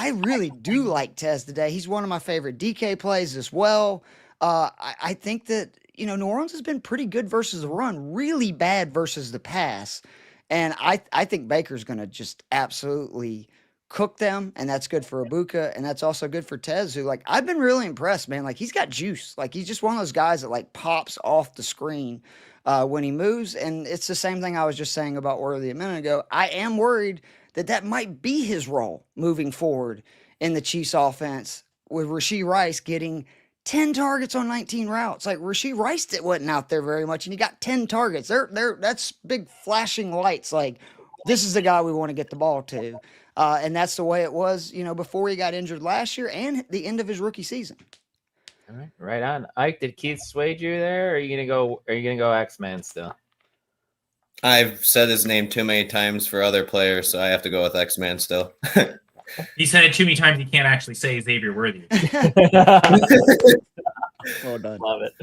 S4: really do like Tez today. He's one of my favorite DK plays as well. I think that, New Orleans has been pretty good versus the run, really bad versus the pass. And I think Baker's going to just absolutely cook them, and that's good for Ibuka, and that's also good for Tez, who, I've been really impressed, man. He's got juice. He's just one of those guys that, pops off the screen when he moves, and it's the same thing I was just saying about Worthy a minute ago. I am worried that might be his role moving forward in the Chiefs offense, with Rashee Rice getting 10 targets on 19 routes. Rashee Rice wasn't out there very much, and he got 10 targets. That's big flashing lights. This is the guy we want to get the ball to. And that's the way it was, before he got injured last year and the end of his rookie season.
S1: All right, right on. Ike, did Keith sway you there? Or are you gonna go X-Man still?
S6: I've said his name too many times for other players, so I have to go with X-Man still.
S5: He said it too many times he can't actually say Xavier Worthy.
S4: Well done.
S1: Love it.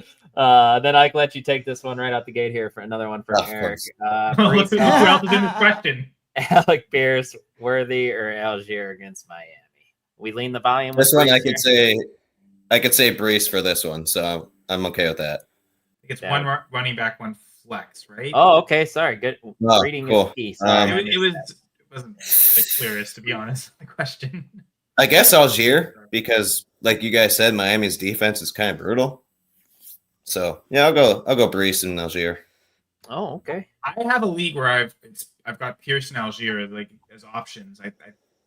S1: Then I can let you take this one right out the gate here for another one from
S6: Of
S1: Eric.
S5: Look who else is in this question.
S1: Alec Pierce, Worthy, or Algier against Miami? We lean the volume.
S6: This one I
S1: Brees
S6: could say Brees for this one, so I'm okay with that.
S5: It's one running back, one flex, right?
S1: Oh, okay. Sorry. Good reading
S6: cool.
S1: your piece.
S5: It wasn't the clearest, to be honest, the question.
S6: I guess Algier, because like you guys said, Miami's defense is kind of brutal. So yeah, I'll go Brees and Algier.
S1: Oh, okay.
S5: I have a league where I've got Pierce and Algier as options. I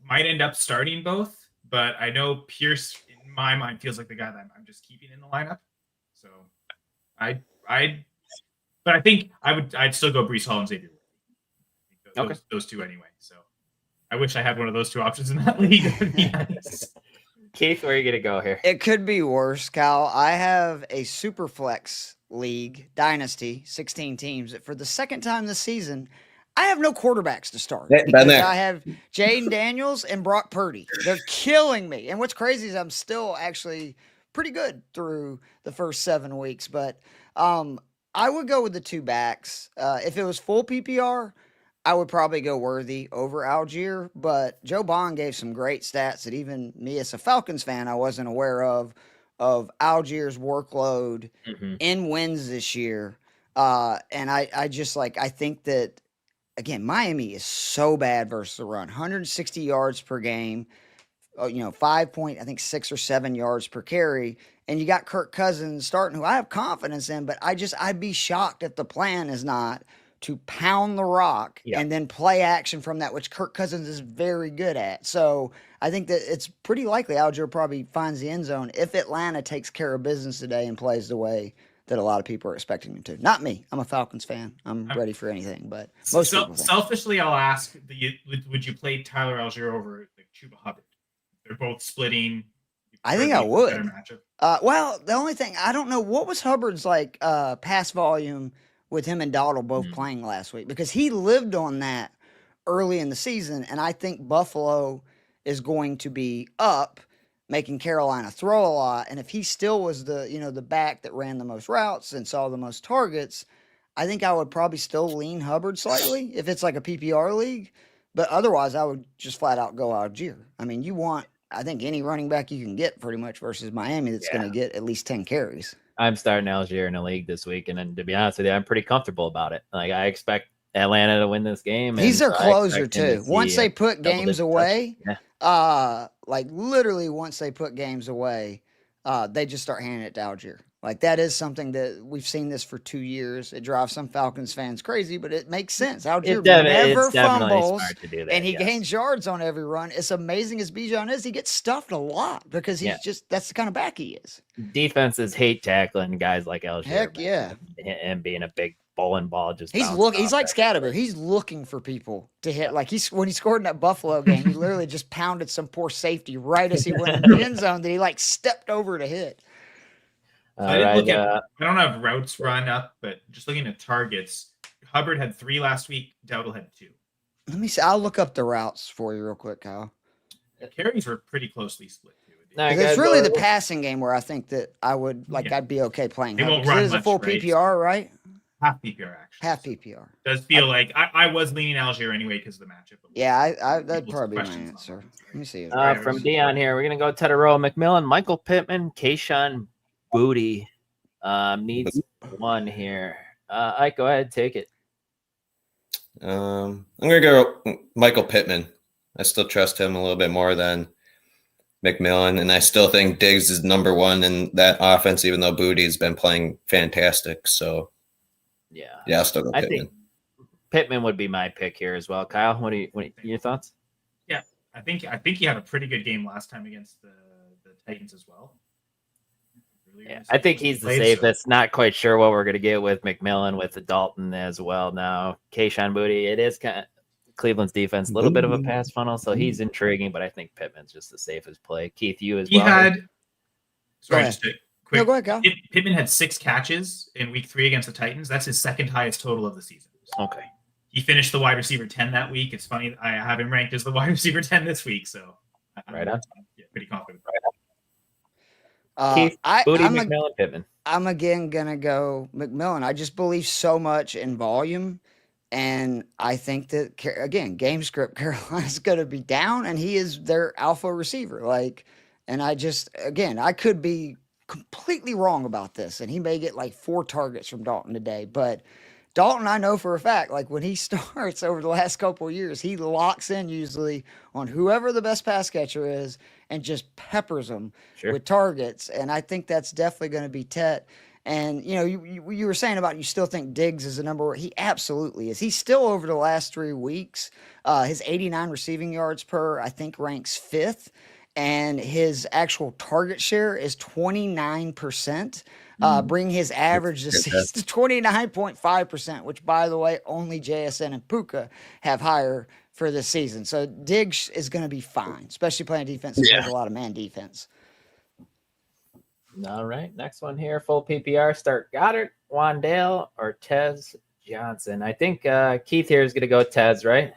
S5: might end up starting both, but I know Pierce in my mind feels like the guy that I'm just keeping in the lineup. So but I think I'd still go Breece Hall and Xavier. Those two anyway. So I wish I had one of those 2 options in that league. That would be nice.
S1: Keith, where are you gonna go here?
S4: It could be worse, Kyle. I have a super flex league, Dynasty, 16 teams. For the second time this season, I have no quarterbacks to start. I have Jayden Daniels and Brock Purdy. They're killing me. And what's crazy is I'm still actually pretty good through the first 7 weeks. But I would go with the two backs. If it was full PPR, I would probably go Worthy over Algier. But Joe Bond gave some great stats that even me as a Falcons fan, I wasn't aware of Algier's workload in wins this year. And I just I think that, again, Miami is so bad versus the run. 160 yards per game, 6 or 7 yards per carry. And you got Kirk Cousins starting, who I have confidence in, but I'd be shocked if the plan is not to pound the rock and then play action from that, which Kirk Cousins is very good at. So I think that it's pretty likely Algier probably finds the end zone if Atlanta takes care of business today and plays the way that a lot of people are expecting them to. Not me. I'm a Falcons fan. I'm ready for anything, but most people think.
S5: Selfishly, I'll ask, would you play Tyler Algier over Chuba Hubbard? They're both splitting.
S4: I think I would. Well, the only thing, I don't know, what was Hubbard's pass volume with him and Dowdle both playing last week? Because he lived on that early in the season, and I think Buffalo is going to be up, making Carolina throw a lot. And if he still was the back that ran the most routes and saw the most targets, I think I would probably still lean Hubbard slightly if it's like a PPR league. But otherwise, I would just flat out go Algier. I mean, you want, I think, any running back you can get pretty much versus Miami that's going to get at least 10 carries.
S1: I'm starting Algier in a league this week, and then to be honest with you, I'm pretty comfortable about it. I expect Atlanta to win this game.
S4: He's their closer too. Once they put games away, literally once they put games away, they just start handing it to Algier. That is something that we've seen this for 2 years. It drives some Falcons fans crazy, but it makes sense. Algier never fumbles, and he gains yards on every run. As amazing as Bijan is, he gets stuffed a lot because he's that's the kind of back he is.
S1: Defenses hate tackling guys like Algier.
S4: Heck yeah.
S1: And being a big bowling ball.
S4: He's like Scatterbear. He's looking for people to hit. When he scored in that Buffalo game, he literally just pounded some poor safety right as he went in the end zone that he stepped over to hit.
S5: I don't have routes run up, but just looking at targets, Hubbard had 3 last week. Dowdle had 2.
S4: Let me see. I'll look up the routes for you real quick, Kyle.
S5: The carries were pretty closely split.
S4: It's really the passing game where I think that I would I'd be okay playing.
S5: They won't run
S4: it is a full PPR, right?
S5: Half PPR, actually.
S4: Half PPR.
S5: Does feel like I was leaning Algier anyway because of the matchup.
S4: Yeah, that'd probably be my answer. Let me see.
S1: From Dion here, we're going to go Tedero, McMillan, Michael Pittman, Kayshon Boutte. Needs one here. Ike, go ahead, take it.
S6: I'm going to go Michael Pittman. I still trust him a little bit more than McMillan, and I still think Diggs is number one in that offense, even though Boutte's been playing fantastic. So, yeah, I'll still go Pittman.
S1: I think Pittman would be my pick here as well. Kyle, what are your thoughts?
S5: Yeah, I think he had a pretty good game last time against the Titans as well.
S1: Yeah, I think he's the safest. So. Not quite sure what we're going to get with McMillan, with the Dalton as well. Now, Kayshon Boutte, it is kind of Cleveland's defense, a little bit of a pass funnel, so he's intriguing, but I think Pittman's just the safest play. Keith, you as well.
S5: Just a quick.
S4: No, go ahead, Kyle.
S5: Pittman had 6 catches in week 3 against the Titans. That's his second highest total of the season.
S1: Okay.
S5: He finished the wide receiver 10 that week. It's funny, I have him ranked as the wide receiver 10 this week, so
S1: right on.
S5: Yeah, pretty confident.
S1: Keith, Boutte, McMillan, Pittman.
S4: I'm again gonna go McMillan. I just believe so much in volume, and I think that again, game script, Carolina's gonna be down, and he is their alpha receiver. And I could be completely wrong about this, and he may get 4 targets from Dalton today, but Dalton, I know for a fact, when he starts over the last couple of years, he locks in usually on whoever the best pass catcher is and just peppers them with targets. And I think that's definitely going to be Tet. And, you were saying about you still think Diggs is the number one. He absolutely is. He's still over the last 3 weeks. His 89 receiving yards per, I think, ranks 5th. And his actual target share is 29%. Bring his average to 29.5%, which, by the way, only JSN and Puka have higher for this season. So Diggs is going to be fine, especially playing defense. There's a lot of man defense.
S1: All right, next one here, full PPR. Start Goddard, Wandale, or Tez Johnson. I think Keith here is going to go Tez, right?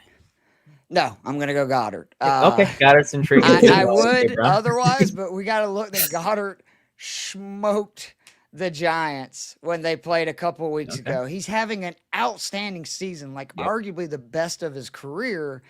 S4: No, I'm going to go Goddard.
S1: Okay, Goddard's intriguing.
S4: I would otherwise, but we got to look that Goddard smoked the Giants when they played a couple of weeks ago. He's having an outstanding season, like arguably the best of his career.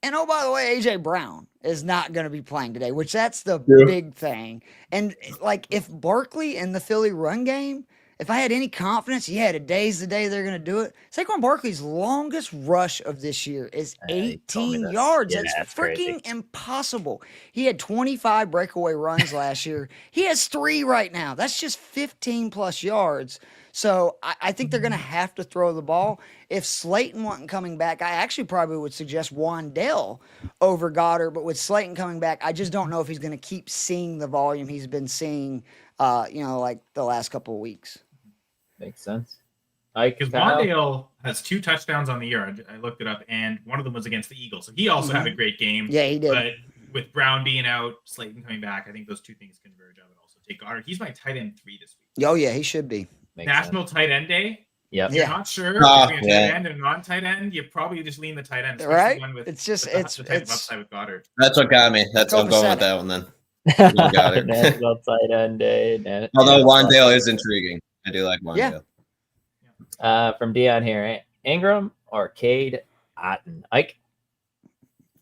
S4: And oh, by the way, AJ Brown is not going to be playing today, which that's the big thing. And like if Barkley in the Philly run game, if I had any confidence, today's the day they're going to do it. Saquon Barkley's longest rush of this year is 18 yards.
S1: Yeah,
S4: that's
S1: crazy.
S4: freaking impossible. He had 25 breakaway runs last year. He has 3 right now. That's just 15 plus yards. So I think they're going to have to throw the ball. If Slayton wasn't coming back, I actually probably would suggest Wandale over Goddard. But with Slayton coming back, I just don't know if he's going to keep seeing the volume he's been seeing, like the last couple of weeks.
S1: Makes sense.
S5: Because Wandale has 2 touchdowns on the year. I looked it up, and one of them was against the Eagles. So he also had a great game.
S4: Yeah, he did.
S5: But with Brown being out, Slayton coming back, I think those 2 things converge. I would also take Goddard. He's my tight end 3 this week.
S4: Oh, yeah, he should be.
S5: National tight end day.
S1: Yep.
S5: You're not sure if you're a tight end or non-tight end. You probably just lean the tight end,
S4: right?
S5: One with,
S4: it's just
S5: with
S4: it's
S5: the type of upside with Goddard.
S6: That's what got me. I'm going with that one then. Goddard.
S1: National tight end day.
S6: Although Wandale is intriguing, I do like Wandale.
S1: From Dion here, Ingram or Cade Otton? Ike?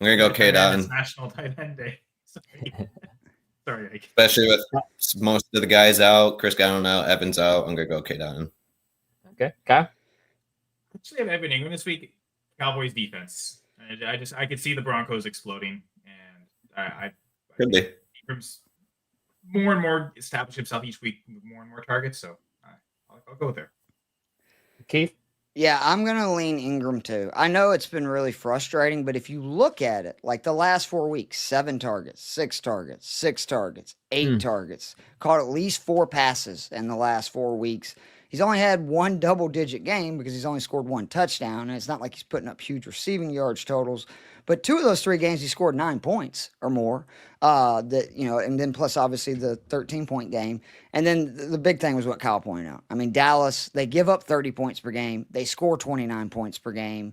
S6: I'm gonna go Cade Otton.
S5: National tight end day. Sorry, Ike.
S6: Especially with most of the guys out, Chris Godwin out, Evans out. I'm gonna go Cade Otton.
S1: Okay, Kyle.
S5: Actually, I have Evan Ingram this week. Cowboys defense. I could see the Broncos exploding, and I
S6: could be.
S5: Ingram's more and more establish himself each week with more and more targets. So I'll go there.
S1: Keith?
S4: Yeah, I'm going to lean Ingram too. I know it's been really frustrating, but if you look at it, like the last 4 weeks, 7 targets, 6 targets, 6 targets, 8 targets, caught at least 4 passes in the last 4 weeks. He's only had 1 double-digit game because he's only scored 1 touchdown, and it's not like he's putting up huge receiving yards totals. But 2 of those 3 games, he scored 9 points or more. And then plus obviously the 13-point game. And then the big thing was what Kyle pointed out. I mean, Dallas, they give up 30 points per game. They score 29 points per game.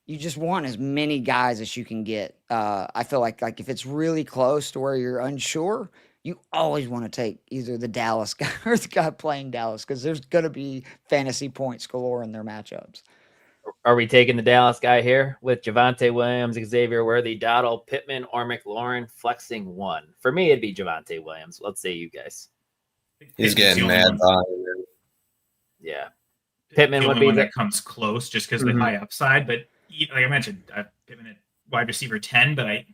S4: You just want as many guys as you can get. I feel like if it's really close to where you're unsure, you always want to take either the Dallas guy or the guy playing Dallas because there's going to be fantasy points galore in their matchups.
S1: Are we taking the Dallas guy here with Javonte Williams, Xavier Worthy, Dowdle, Pittman, or McLaurin flexing 1? For me, it'd be Javonte Williams. Let's say you guys.
S6: He's getting mad.
S1: Yeah. Pittman would be
S5: one that comes close just because of the high upside. But like I mentioned, Pittman at wide receiver 10, but I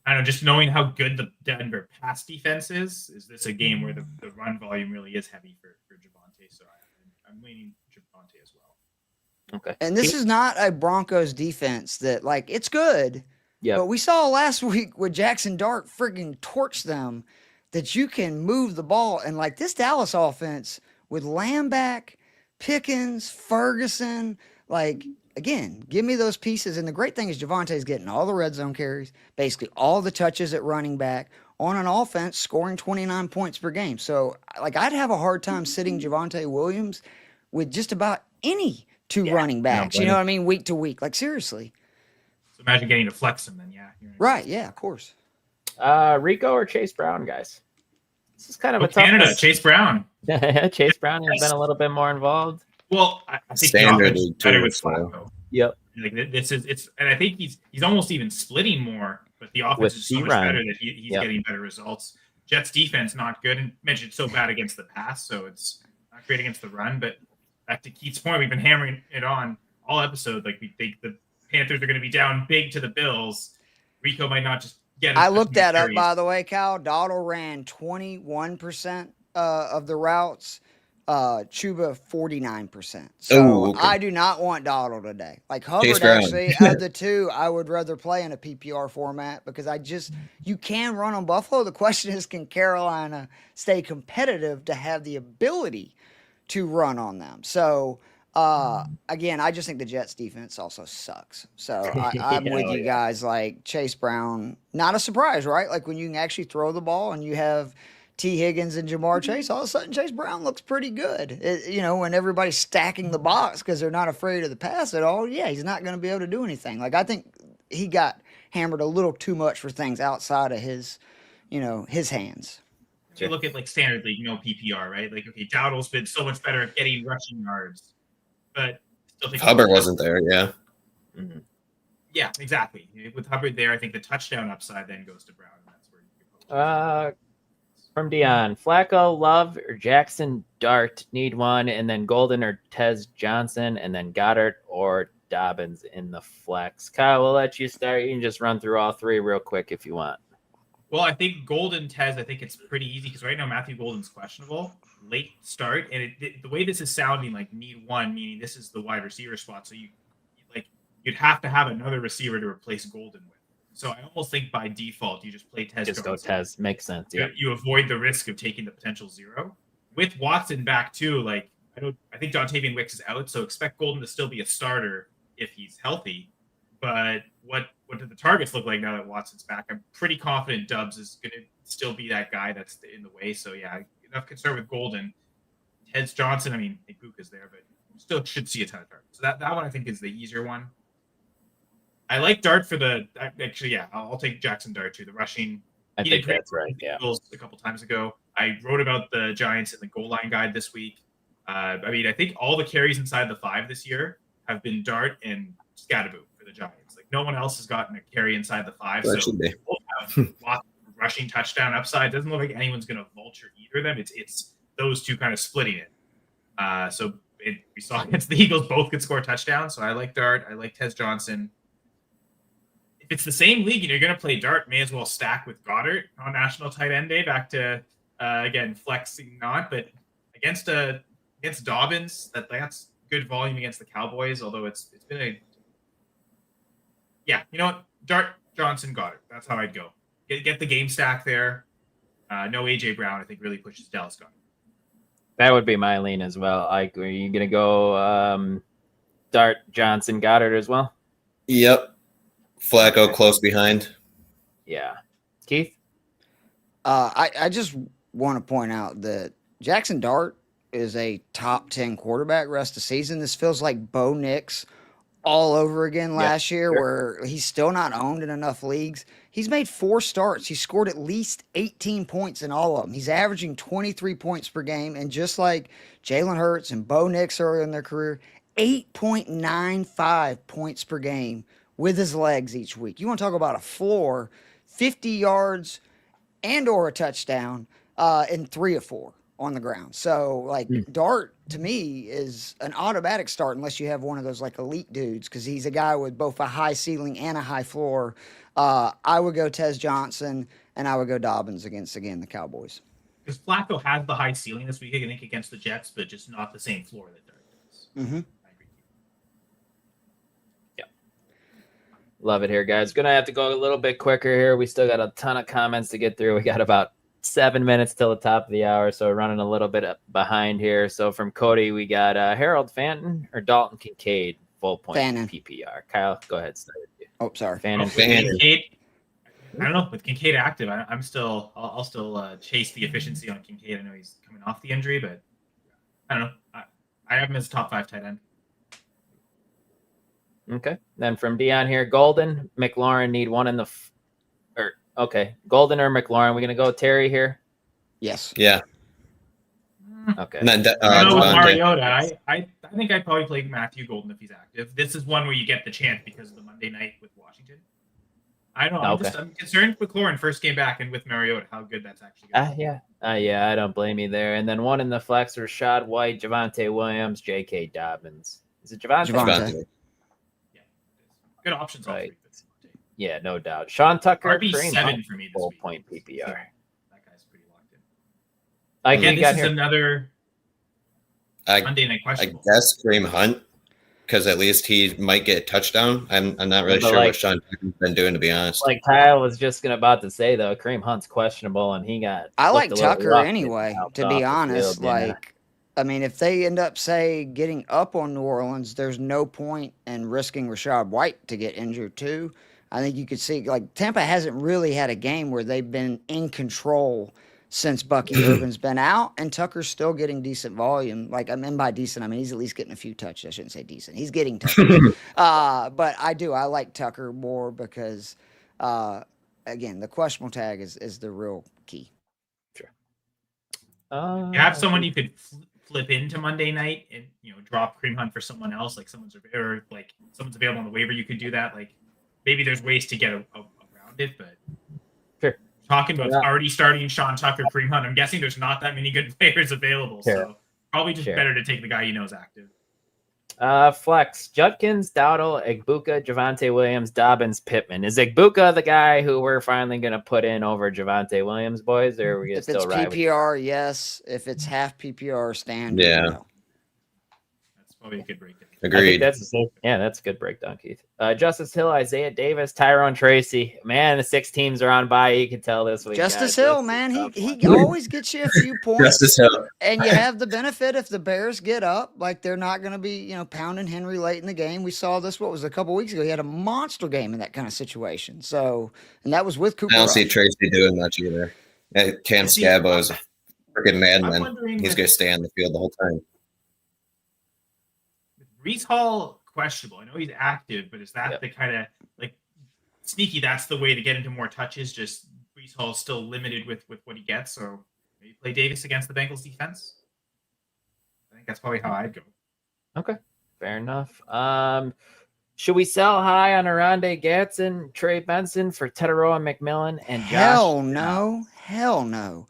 S5: don't know, just knowing how good the Denver pass defense is this a game where the run volume really is heavy for Javonte? So I'm leaning Javonte as well.
S1: Okay.
S4: And this is not a Broncos defense that, it's good. Yeah. But we saw last week with Jackson Dart friggin' torch them that you can move the ball. And, this Dallas offense with Lamb back, Pickens, Ferguson, again, give me those pieces. And the great thing is Javonte's getting all the red zone carries, basically all the touches at running back on an offense, scoring 29 points per game. So, I'd have a hard time sitting Javonte Williams with just about any 2 running backs. You know what I mean? Week to week. Seriously.
S5: So imagine getting to flex him then,
S4: Right, yeah, of course.
S1: Rico or Chase Brown, guys? This is kind of a tough
S5: Canada,
S1: one.
S5: Chase Brown.
S1: Chase Brown has been a little bit more involved.
S5: Well, I think
S6: Standard
S5: the better with Flacco.
S1: Yep.
S5: And I think he's almost even splitting more, but the offense is so much better that he's getting better results. Jets defense not good, and mentioned so bad against the pass, so it's not great against the run. But back to Keith's point, we've been hammering it on all episode. We think the Panthers are going to be down big to the Bills. Rico might not just get.
S4: I looked that up, by the way, Cal. Dowdle ran 21% of the routes. Chuba 49%. So okay. I do not want Dowdle today. Hubbard actually of the 2, I would rather play in a PPR format because you can run on Buffalo. The question is, can Carolina stay competitive to have the ability to run on them? So again, I just think the Jets defense also sucks. So I'm with you guys. Chase Brown, not a surprise, right? When you can actually throw the ball and you have T. Higgins and Jamar Chase, all of a sudden Chase Brown looks pretty good. When everybody's stacking the box because they're not afraid of the pass at all, he's not going to be able to do anything. I think he got hammered a little too much for things outside of his, his hands.
S5: You look at like standard league, no PPR, right? Like, okay, Dowdle's been so much better at getting rushing yards, but still think
S6: Hubbard wasn't there. Yeah.
S1: Mhm.
S5: Yeah, exactly. With Hubbard there, I think the touchdown upside then goes to Brown. And that's where you
S1: From Dion, Flacco, Love, or Jackson, Dart, need one, and then Golden or Tez Johnson, and then Goddard or Dobbins in the flex. Kyle, we'll let you start. You can just run through all three real quick if you want.
S5: Well, I think Golden Tez, I think it's pretty easy because right now Matthew Golden's questionable. Late start, and the way this is sounding like need one, meaning this is the wide receiver spot. So you'd have to have another receiver to replace Golden with. So I almost think by default you just play Tez.
S1: Just go Tez. Makes sense. Yeah.
S5: You avoid the risk of taking the potential zero. With Watson back too, like I think Dontavian Wicks is out, so expect Golden to still be a starter if he's healthy. But what do the targets look like now that Watson's back? I'm pretty confident Dubs is going to still be that guy that's in the way. So yeah, enough concern with Golden. Tez Johnson, I mean, Buka's there, but still should see a ton of targets. So that one I think is the easier one. I like Dart for I'll take Jackson Dart too. The rushing.
S1: I think that's right. Yeah.
S5: A couple times ago, I wrote about the Giants in the goal line guide this week. I mean, I think all the carries inside the 5 this year have been Dart and Scatterboo for the Giants. Like no one else has gotten a carry inside the 5.
S6: That
S5: so
S6: should be.
S5: both have lots of rushing touchdown upside. Doesn't look like anyone's going to vulture either of them. It's those two kind of splitting it. We saw against the Eagles, both could score touchdowns. So I like Dart. I like Tez Johnson. If it's the same league and you're going to play Dart, may as well stack with Goddard on National Tight End Day. Back to again flexing not, but against Dobbins, that's good volume against the Cowboys. Although it's been you know what, Dart, Johnson, Goddard. That's how I'd go. Get the game stack there. No AJ Brown, I think really pushes Dallas Goddard.
S1: That would be my lean as well. Ike, are you going to go Dart, Johnson, Goddard as well?
S6: Yep. Flacco close behind.
S1: Yeah. Keith?
S4: I just want to point out that Jackson Dart is a top 10 quarterback rest of the season. This feels like Bo Nix all over again last year, where he's still not owned in enough leagues. He's made 4 starts. He scored at least 18 points in all of them. He's averaging 23 points per game. And just like Jalen Hurts and Bo Nix earlier in their career, 8.95 points per game with his legs each week. You want to talk about a floor, 50 yards and or a touchdown in 3 of 4 on the ground. So Dart to me is an automatic start unless you have one of those like elite dudes, because he's a guy with both a high ceiling and a high floor. I would go Tez Johnson and I would go Dobbins against, again, the Cowboys.
S5: Because Flacco has the high ceiling this week, I think, against the Jets, but just not the same floor that Dart does.
S4: Mm-hmm.
S1: Love it here, guys. Gonna have to go a little bit quicker here. We still got a ton of comments to get through. We got about 7 minutes till the top of the hour, so we're running a little bit behind here. So from Cody, we got Harold Fanton or Dalton Kincaid, full point
S4: Fannin.
S1: PPR. Kyle, go ahead. Start with you.
S4: Oh, sorry.
S1: Fannin.
S5: Kincaid, I don't know. With Kincaid active, I'll still chase the efficiency on Kincaid. I know he's coming off the injury, but I don't know. I have him as a top 5 tight end.
S1: Okay. Then from Dion here, Golden, McLaurin need one in the Golden or McLaurin. We're gonna go Terry here.
S4: Yes.
S6: Yeah.
S1: Okay.
S6: And then,
S5: with Mariota, I think I'd probably play Matthew Golden if he's active. This is one where you get the chance because of the Monday night with Washington. I don't know. I'm concerned with McLaurin first game back and with Mariota, how good that's actually going to be.
S1: Yeah, I don't blame you there. And then one in the flex, Rashad White, Javonte Williams, J.K. Dobbins. Is it Javonte?
S5: Good options all week.
S1: Yeah, no doubt. Sean Tucker,
S5: RB7 for me this
S1: full
S5: week.
S1: point PPR.
S5: That guy's pretty locked in. This is another Monday night question.
S6: I guess Kareem Hunt, because at least he might get a touchdown. I'm not really sure what Sean Tucker's been doing, to be honest.
S1: Like Kyle was just about to say, though, Kareem Hunt's questionable, and he got.
S4: I like Tucker anyway, to be honest. I mean, if they end up, say, getting up on New Orleans, there's no point in risking Rashad White to get injured, too. I think you could see, Tampa hasn't really had a game where they've been in control since Bucky Irvin's been out, and Tucker's still getting decent volume. By decent, I mean he's at least getting a few touches. I shouldn't say decent. He's getting touches. But I like Tucker more because, again, the questionable tag is the real key.
S1: Sure.
S5: You have someone you could flip into Monday night and drop Kareem Hunt for someone else, like someone's available on the waiver. You could do that. Like maybe there's ways to get around it, but
S1: sure.
S5: Talking about already starting Sean Tucker, Kareem Hunt, I'm guessing there's not that many good players available, so probably just better to take the guy you know is active.
S1: Flex, Judkins, Dowdle, Igbuka, Javonte Williams, Dobbins, Pittman. Is Igbuka the guy who we're finally going to put in over Javonte Williams, boys, or are we going to still ride with
S4: PPR, yes. If it's half PPR standard, no.
S5: That's probably a good breakdown.
S6: Agreed.
S1: That's a good breakdown, Keith. Justice Hill, Isaiah Davis, Tyrone Tracy. Man, the 6 teams are on bye. You can tell this week.
S4: Justice Hill, man, he always gets you a few points.
S6: Justice Hill.
S4: And you have the benefit if the Bears get up, like they're not going to be, pounding Henry late in the game. We saw this, a couple weeks ago. He had a monster game in that kind of situation. So, and that was with Cooper.
S6: I don't see Tracy doing much either. Cam Scabo is a freaking madman. He's going to stay on the field the whole time.
S5: Breece Hall, questionable. I know he's active, but is that the kind of sneaky? That's the way to get into more touches. Just Breece Hall still limited with what he gets. So maybe play Davis against the Bengals defense. I think that's probably how I'd go.
S1: Okay, fair enough. Should we sell high on Arande Gatson, Trey Benson for Teteroa McMillan and Josh?
S4: Hell no.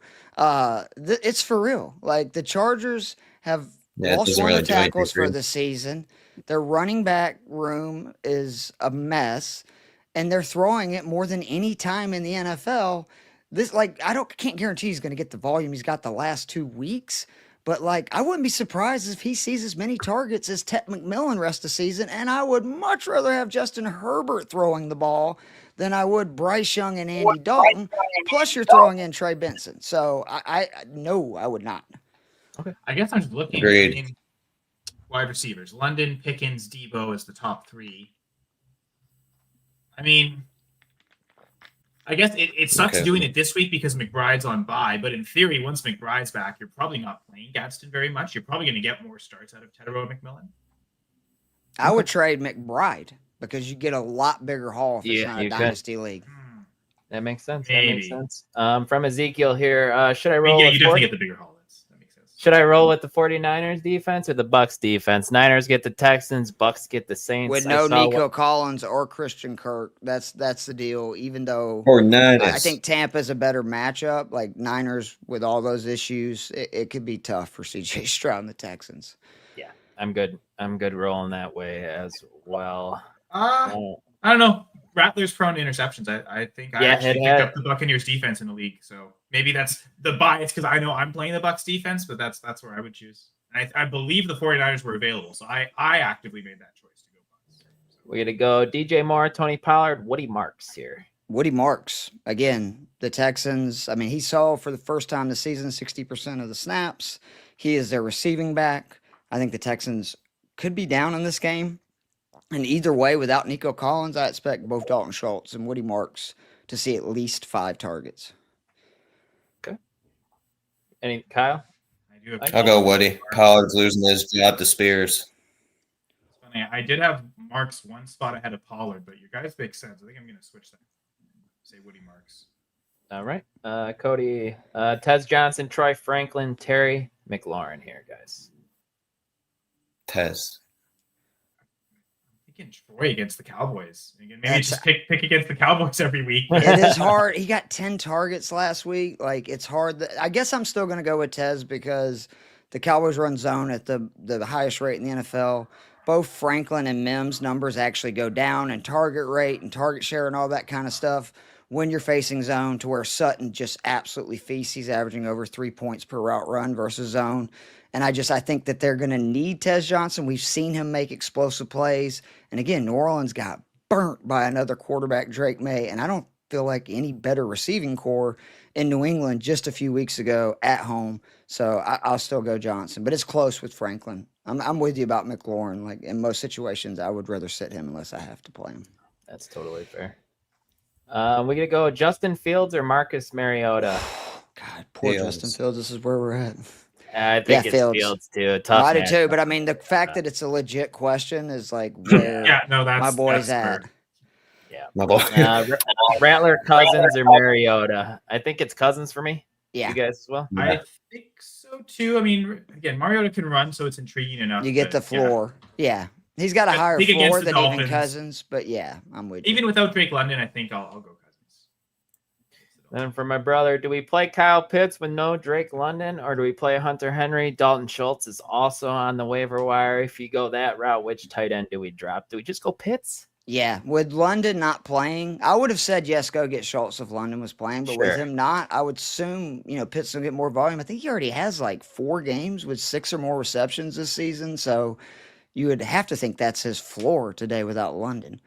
S4: It's for real. Like the Chargers have lost one of the tackles for the season. Their running back room is a mess, and they're throwing it more than any time in the NFL. Can't guarantee he's going to get the volume he's got the last 2 weeks, but I wouldn't be surprised if he sees as many targets as Tet McMillan rest of the season, and I would much rather have Justin Herbert throwing the ball than I would Bryce Young and Andy Dalton. Plus, you're throwing in Trey Benson, so I would not.
S5: Okay. I guess I'm just looking at wide receivers. London, Pickens, Deebo is the top 3. I mean, I guess it sucks doing it this week because McBride's on bye, but in theory, once McBride's back, you're probably not playing Gadsden very much. You're probably going to get more starts out of Teteroa McMillan.
S4: I would trade McBride because you get a lot bigger haul if it's not a dynasty league.
S1: That makes sense.
S5: Maybe.
S1: That makes sense. From Ezekiel here, should I roll?
S5: Yeah, you definitely get the bigger haul.
S1: Should I roll with the 49ers defense or the Bucks defense? Niners get the Texans, Bucks get the Saints.
S4: With no Nico Collins or Christian Kirk, that's the deal. Even though I think Tampa's a better matchup, like Niners with all those issues, it could be tough for CJ Stroud and the Texans.
S1: Yeah, I'm good. I'm good rolling that way as well.
S5: I don't know. Rattler's prone to interceptions. I think I actually picked up the Buccaneers defense in the league. So maybe that's the bias because I know I'm playing the Bucs defense, but that's where I would choose. I believe the 49ers were available. So I actively made that choice to go Bucs. So.
S1: We're going to go DJ Moore, Tony Pollard, Woody Marks here.
S4: Woody Marks. Again, the Texans, I mean, he saw for the first time this season 60% of the snaps. He is their receiving back. I think the Texans could be down in this game. And either way, without Nico Collins, I expect both Dalton Schultz and Woody Marks to see at least 5 targets.
S1: Okay. Kyle?
S6: I'll go Woody. Collard's losing his job to Spears.
S5: It's funny. I did have Marks one spot ahead of Pollard, but your guys make sense. I think I'm going to switch that. Say Woody Marks.
S1: All right. Cody, Tez Johnson, Troy Franklin, Terry McLaurin here, guys.
S6: Tez.
S5: Troy against the Cowboys. Maybe just pick against the Cowboys every week.
S4: It is hard. He got 10 targets last week. It's hard. I guess I'm still going to go with Tez because the Cowboys run zone at the highest rate in the NFL. Both Franklin and Mims numbers actually go down in target rate and target share and all that kind of stuff when you're facing zone, to where Sutton just absolutely feasts. He's averaging over 3 points per route run versus zone. And I think that they're going to need Tez Johnson. We've seen him make explosive plays. And again, New Orleans got burnt by another quarterback, Drake May. And I don't feel like any better receiving core in New England just a few weeks ago at home. So I'll still go Johnson. But it's close with Franklin. I'm with you about McLaurin. Like in most situations, I would rather sit him unless I have to play him.
S1: That's totally fair. We're going to go Justin Fields or Marcus Mariota.
S4: God, poor Justin Fields. This is where we're at.
S1: I think it's Fields too. Tough.
S4: I do too, but I mean, the fact that it's a legit question is like where my boy's at.
S1: Fair. Yeah, my boy. Rattler, Cousins, or Mariota. I think it's Cousins for me.
S4: Yeah.
S1: You guys as well?
S5: I think so too. I mean, again, Mariota can run, so it's intriguing enough.
S4: You get the floor. Yeah. He's got a
S5: I
S4: higher
S5: think against
S4: floor
S5: the
S4: than even
S5: Dolphins.
S4: Cousins, but yeah, I'm with you.
S5: Even without Drake London, I think I'll go Cousins.
S1: Then for my brother, do we play Kyle Pitts with no Drake London, or do we play Hunter Henry? Dalton Schultz is also on the waiver wire. If you go that route, which tight end do we drop? Do we just go Pitts?
S4: Yeah, with London not playing, I would have said yes, go get Schultz if London was playing, but with
S1: Sure.
S4: him not, I would assume, Pitts will get more volume. I think he already has like 4 games with 6 or more receptions this season, so you would have to think that's his floor today without London.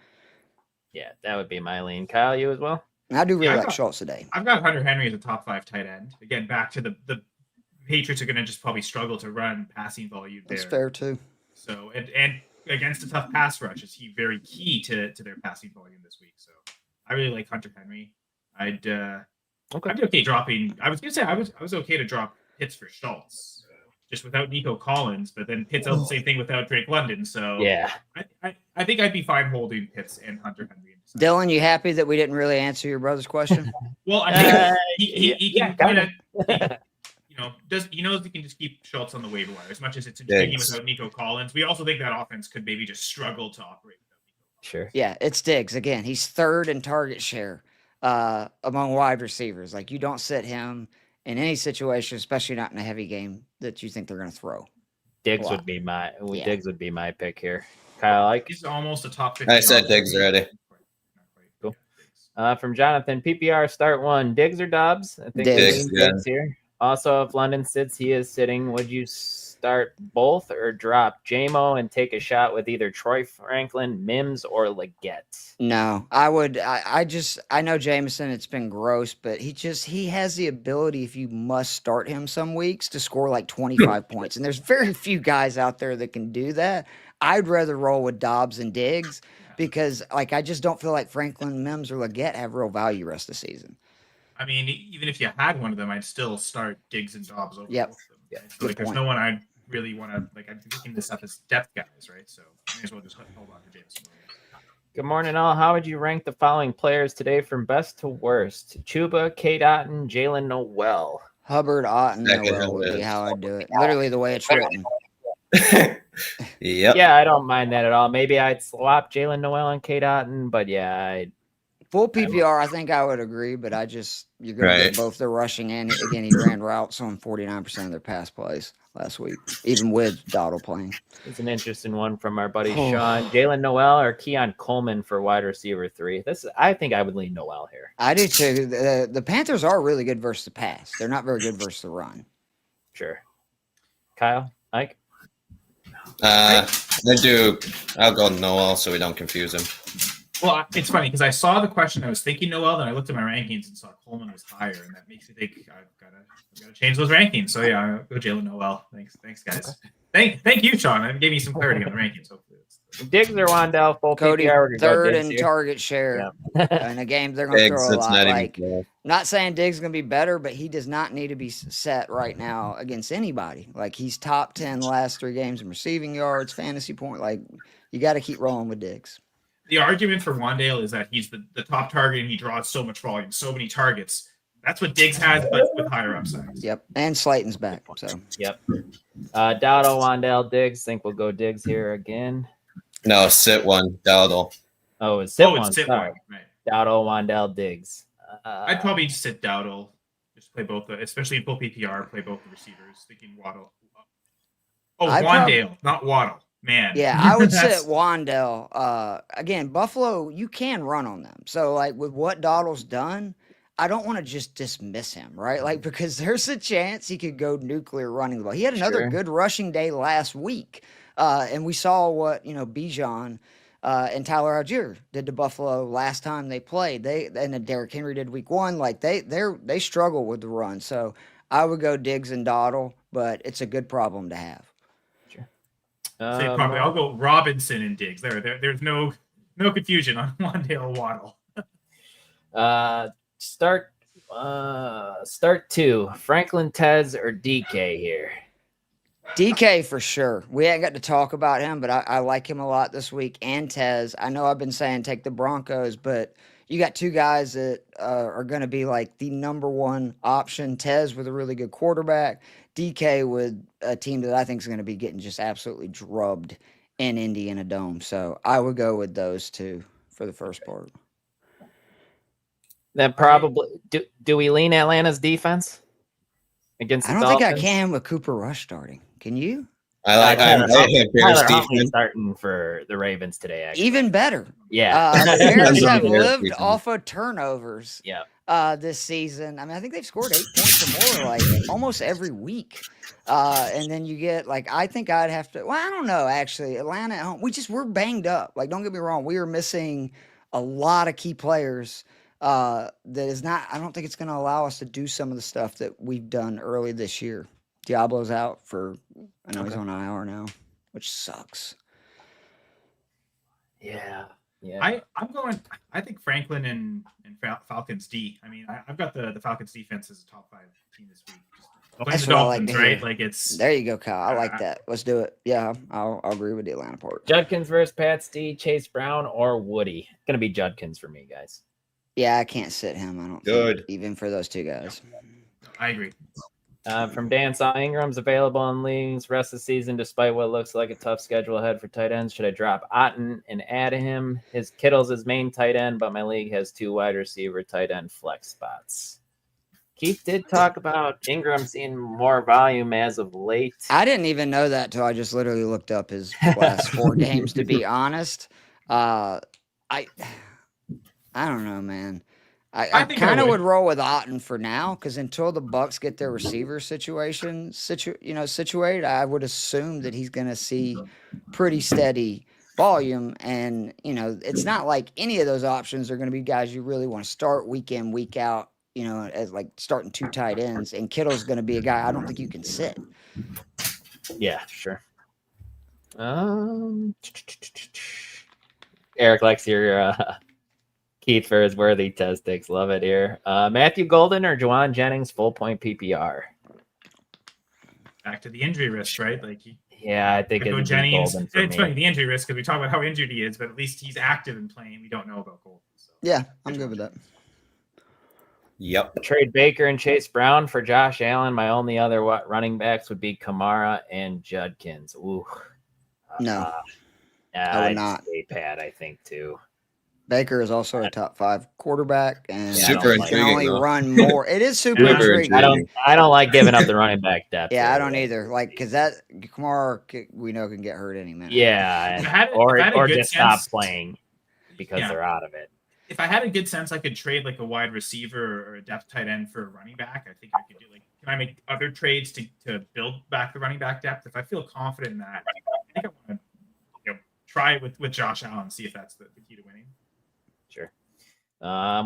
S1: Yeah, that would be my lean. Kyle, you as well?
S4: And I do really
S5: Yeah,
S4: like Schultz today.
S5: I've got Hunter Henry as a top 5 tight end. Again, back to the Patriots are going to just probably struggle to run passing volume there.
S4: That's fair too.
S5: So and against a tough pass rush, is he very key to their passing volume this week? So I really like Hunter Henry. I'd be okay dropping. I was gonna say I was okay to drop Pitts for Schultz, just without Nico Collins, but then Pitts out the same thing without Drake London. So
S1: Yeah.
S5: I think I'd be fine holding Pitts and Hunter Henry.
S4: Dylan, you happy that we didn't really answer your brother's question?
S5: Well, I think he can kind of. He knows he can just keep Schultz on the waiver wire as much as it's intriguing without Nico Collins. We also think that offense could maybe just struggle to operate without Nico Collins.
S1: Sure.
S4: Yeah, it's Diggs. Again, he's 3rd in target share among wide receivers. Like, you don't sit him in any situation, especially not in a heavy game that you think they're going to throw.
S1: Diggs would be my pick here. Kyle, like
S5: He's almost a top 50.
S6: I said Diggs already.
S1: Cool. From Jonathan, PPR start 1, Diggs or Dobbs? I think
S4: Diggs,
S1: Diggs here. Also, if London sits, he is sitting. Would you start both or drop JMO and take a shot with either Troy Franklin, Mims, or Leggett?
S4: No, I would. I know Jameson, it's been gross, but he has the ability, if you must start him some weeks, to score like 25 points. And there's very few guys out there that can do that. I'd rather roll with Dobbs and Diggs because, I just don't feel like Franklin, Mims, or Leggett have real value rest of the season.
S5: I mean, even if you had one of them, I'd still start Diggs and Dobbs over both of them.
S4: Yeah,
S5: So, there's no one I'd really want to I'm picking this up as depth guys, right? So may as well just hold on to Jameson.
S1: Good morning, all. How would you rank the following players today from best to worst? Chuba, K. Dotton, Jalen Noel.
S4: Hubbard, Otten, Noel would be how I'd do it. Literally the way it's written.
S6: Yep.
S1: Yeah, I don't mind that at all. Maybe I'd swap Jalen Noel and K. Dotton, but yeah,
S4: Full PPR, I think I would agree, but you're going to get both the rushing and, again, he ran routes on 49% of their pass plays last week, even with Dottle playing.
S1: it's an interesting one from our buddy Sean. Jalen Noel or Keon Coleman for wide receiver 3? I think I would lean Noel here.
S4: I do too. The Panthers are really good versus the pass. They're not very good versus the run.
S1: Sure. Kyle, Ike?
S6: I'll go Noel so we don't confuse him.
S5: Well, it's funny because I saw the question. I was thinking Noel, then I looked at my rankings and saw Coleman was higher, and that makes me think I've got to change those rankings. So yeah, I'll go Jalen Noel. Thanks, guys. Okay. Thank you, Sean. That gave me some clarity on the rankings. Hopefully,
S1: Diggs or Wandell, full
S4: Cody,
S1: PPR.
S4: 3rd in target share. In a game, they're going to throw a lot. Not saying Diggs is going to be better, but he does not need to be set right now against anybody. He's top 10 last 3 games in receiving yards, fantasy point. You got to keep rolling with Diggs.
S5: The argument for Wandale is that he's the top target and he draws so much volume, so many targets. That's what Diggs has, but with higher upsides.
S4: Yep, and Slayton's back. So
S1: yep. Dowdle, Wandell, Diggs. Think we'll go Diggs here again.
S6: No, sit one, Dowdle.
S1: Oh, it's sit one.
S5: It's sit
S1: Sorry.
S5: one. Right.
S1: Dowdle, Wandell, Diggs.
S5: I'd probably just sit Dowdle. Just play both, especially in full PPR, play both the receivers. Thinking Waddle. Oh, Wandale, not Waddle. Man.
S4: Yeah, I would sit Wandell. Again, Buffalo, you can run on them. So, with what Dottle's done, I don't want to just dismiss him, right? Because there's a chance he could go nuclear running the ball. He had another good rushing day last week. And we saw what, Bijan and Tyler Algier did to Buffalo last time they played. And then Derrick Henry did week 1. They struggle with the run. So, I would go Diggs and Dottle, but it's a good problem to have.
S5: Probably I'll go Robinson and Diggs. There's no confusion on Wandale Waddle.
S1: Start 2. Franklin, Tez, or DK here.
S4: DK for sure. We ain't got to talk about him, but I like him a lot this week. And Tez. I know I've been saying take the Broncos, but you got two guys that are going to be like the number one option. Tez with a really good quarterback. DK with a team that I think is going to be getting just absolutely drubbed in Indiana Dome. So I would go with those two for the first part.
S1: Then probably do we lean Atlanta's defense against the
S4: I don't think I
S1: Dolphins?
S4: can with Cooper Rush starting. Can you?
S6: I have Bears
S1: Tyler Huntley
S6: defense.
S1: starting for the Ravens today. Actually.
S4: Even better.
S1: Yeah.
S4: The Bears
S6: Depends on
S4: have
S6: the Bears
S4: lived
S6: defense.
S4: off of turnovers this season. I mean, I think they've scored 8 points or more like almost every week. And then you get like, I think I'd have to, well, I don't know, actually. Atlanta at home, we're banged up. Like, don't get me wrong. We are missing a lot of key players. That is not, I don't think it's going to allow us to do some of the stuff that we've done early this year. Diablo's out for, I know he's on IR now, which sucks.
S1: Yeah.
S5: I think Franklin and Falcons D. I mean, I've got the Falcons defense as a top 5 team this week. Playing
S4: That's
S5: the
S4: what I like
S5: Dolphins,
S4: to
S5: right?
S4: hear.
S5: Like it's
S4: There you go, Kyle. I like that. Let's do it. Yeah, I'll agree with the Atlanta part.
S1: Judkins versus Pat D, Chase Brown or Woody. Gonna be Judkins for me, guys.
S4: Yeah, I can't sit him. I don't
S6: Good.
S4: think, even for those two guys.
S5: I agree.
S1: From Dan Saw, Ingram's available in leagues rest of the season despite what looks like a tough schedule ahead for tight ends. Should I drop Otten and add him? His Kittle's his main tight end, but my league has 2 wide receiver tight end flex spots. Keith did talk about Ingram seeing more volume as of late.
S4: I didn't even know that till I just literally looked up his last 4 games, to be honest. I don't know, man. I
S5: think
S4: kind
S5: I
S4: of
S5: would.
S4: would roll with Otten for now, because until the Bucks get their receiver situated, I would assume that he's going to see pretty steady volume. And it's not like any of those options are going to be guys you really want to start week in, week out. As like starting 2 tight ends, and Kittle's going to be a guy I don't think you can sit.
S1: Yeah, sure. Eric likes your Keith for his worthy test takes. Love it here. Matthew Golden or Juwan Jennings full point PPR?
S5: Back to the injury risk, right? Like
S1: Yeah, I think
S5: go
S1: it's
S5: Jennings.
S1: Golden for
S5: It's
S1: me.
S5: funny, the injury risk, because we talk about how injured he is, but at least he's active and playing. We don't know about Golden. So.
S4: Yeah, I'm good with that.
S6: Yep.
S1: Trade Baker and Chase Brown for Josh Allen. My only other running backs would be Kamara and Judkins. Ooh.
S4: No,
S1: I
S4: would not.
S1: Stay Pat, I think, too.
S4: Baker is also a top 5 quarterback, and
S1: Yeah,
S6: Super
S4: he can
S6: intriguing,
S4: only
S6: though.
S4: run more. It is super
S6: Super
S4: intriguing.
S6: intriguing.
S1: I don't like giving up the running back depth.
S4: Yeah, I
S1: there.
S4: don't either. Like, because that Kamara, we know, can get hurt any minute.
S1: Yeah,
S5: If I had a good
S1: just stop
S5: sense-
S1: playing because
S5: Yeah.
S1: they're out of it.
S5: If I had a good sense, I could trade like a wide receiver or a depth tight end for a running back. I think I could do like. Can I make other trades to build back the running back depth? If I feel confident in that, I think I want to try it with Josh Allen, see if that's the key to winning.
S1: Sure.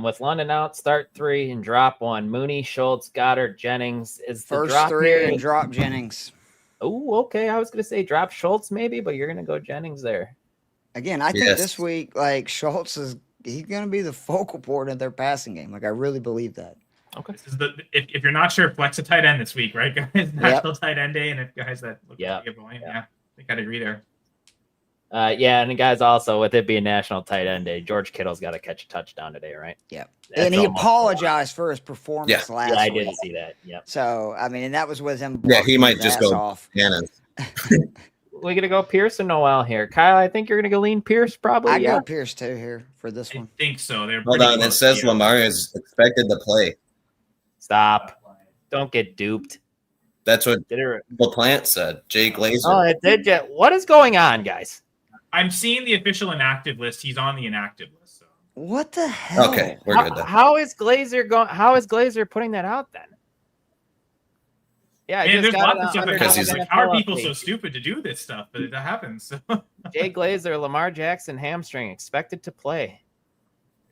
S1: With London out, start 3 and drop 1. Mooney, Schultz, Goddard, Jennings. Is the
S4: First
S1: drop
S4: 3
S1: here?
S4: and drop Jennings.
S1: Oh, okay. I was gonna say drop Schultz maybe, but you're gonna go Jennings there.
S4: Again, I think
S6: Yes.
S4: this week, like, Schultz he's going to be the focal point of their passing game. Like, I really believe that.
S1: Okay.
S5: This is if you're not sure, flex a tight end this week, right, guys? National Tight End Day, and if guys that look like get volume, I think I'd agree there.
S1: And the guys also, with it being National Tight End Day, George Kittle's got to catch a touchdown today, right?
S4: Yep.
S1: That's
S4: And he
S1: almost-
S4: apologized for his performance last
S1: Yeah, I
S4: week.
S1: did see that. Yep.
S4: So, I mean, and that was with him.
S6: Yeah, he
S4: blocking
S6: might
S4: his
S6: just
S4: ass
S6: go
S4: off.
S6: Hannah.
S1: We're gonna go Pierce or Noel here. Kyle, I think you're gonna go lean Pierce probably.
S4: I
S1: Yeah.
S4: go Pierce too here for this
S5: I
S4: one.
S5: think so. They're
S6: Hold
S5: pretty
S6: on. It
S5: close
S6: says
S5: to you.
S6: Lamar is expected to play.
S1: Stop. Don't get duped.
S6: That's what
S1: Did it?
S6: LaPlante said. Jay Glazer.
S1: Oh, it did. What is going on, guys?
S5: I'm seeing the official inactive list. He's on the inactive list. So.
S4: What the hell?
S6: Okay, we're good then.
S1: How is Glazer going? How is Glazer putting that out then? Yeah, I
S5: And
S1: just
S5: there's
S1: got
S5: lots
S1: it
S5: of stuff
S1: under
S5: that
S6: Because
S5: happens.
S6: he's
S5: Like, how are
S1: NFL
S5: people so
S1: update.
S5: stupid to do this stuff? But that happens. So.
S1: Jay Glazer, Lamar Jackson hamstring expected to play.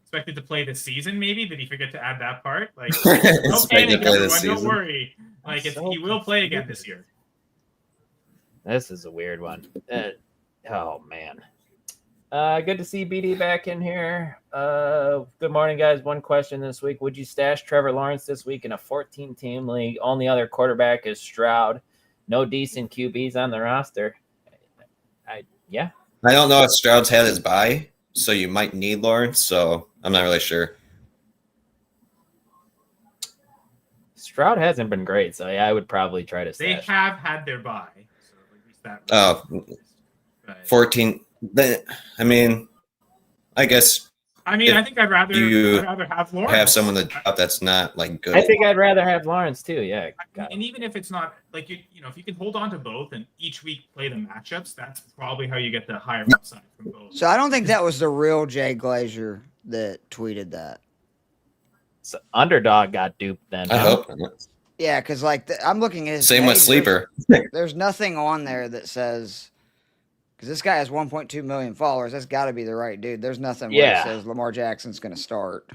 S5: Expected to play this season, maybe? Did he forget to add that part? Like,
S6: Expected
S5: no
S6: to
S5: panic,
S6: play this
S5: everyone. Don't
S6: season.
S5: worry. Like, he will play again this year.
S1: This is a weird one. Oh man. Good to see BD back in here. Good morning, guys. One question this week: would you stash Trevor Lawrence this week in a 14-team league? Only other quarterback is Stroud. no decent QBs on the roster.
S6: I don't know if Stroud's had his bye, so you might need Lawrence. So I'm not really sure.
S1: Stroud hasn't been great, so yeah, I would probably try to
S5: They
S1: stash.
S5: have had their bye. So at least that.
S6: Oh,
S5: But,
S6: 14. I mean, I guess
S5: I mean, I think I'd rather have Lawrence.
S6: have someone to drop that's not like good.
S1: I think I'd rather have Lawrence too. Yeah,
S5: And even if it's not like you know, if you can hold on to both and each week play the matchups, that's probably how you get the higher upside from both.
S4: So I don't think that was the real Jay Glazer that tweeted that.
S1: so underdog got duped then.
S6: I hope.
S4: Yeah, because like I'm looking at his
S6: Same with
S4: page,
S6: Sleeper.
S4: There's nothing on there that says, because this guy has 1.2 million followers. That's got to be the right dude. There's nothing where
S1: Yeah.
S4: it says Lamar Jackson's going to start.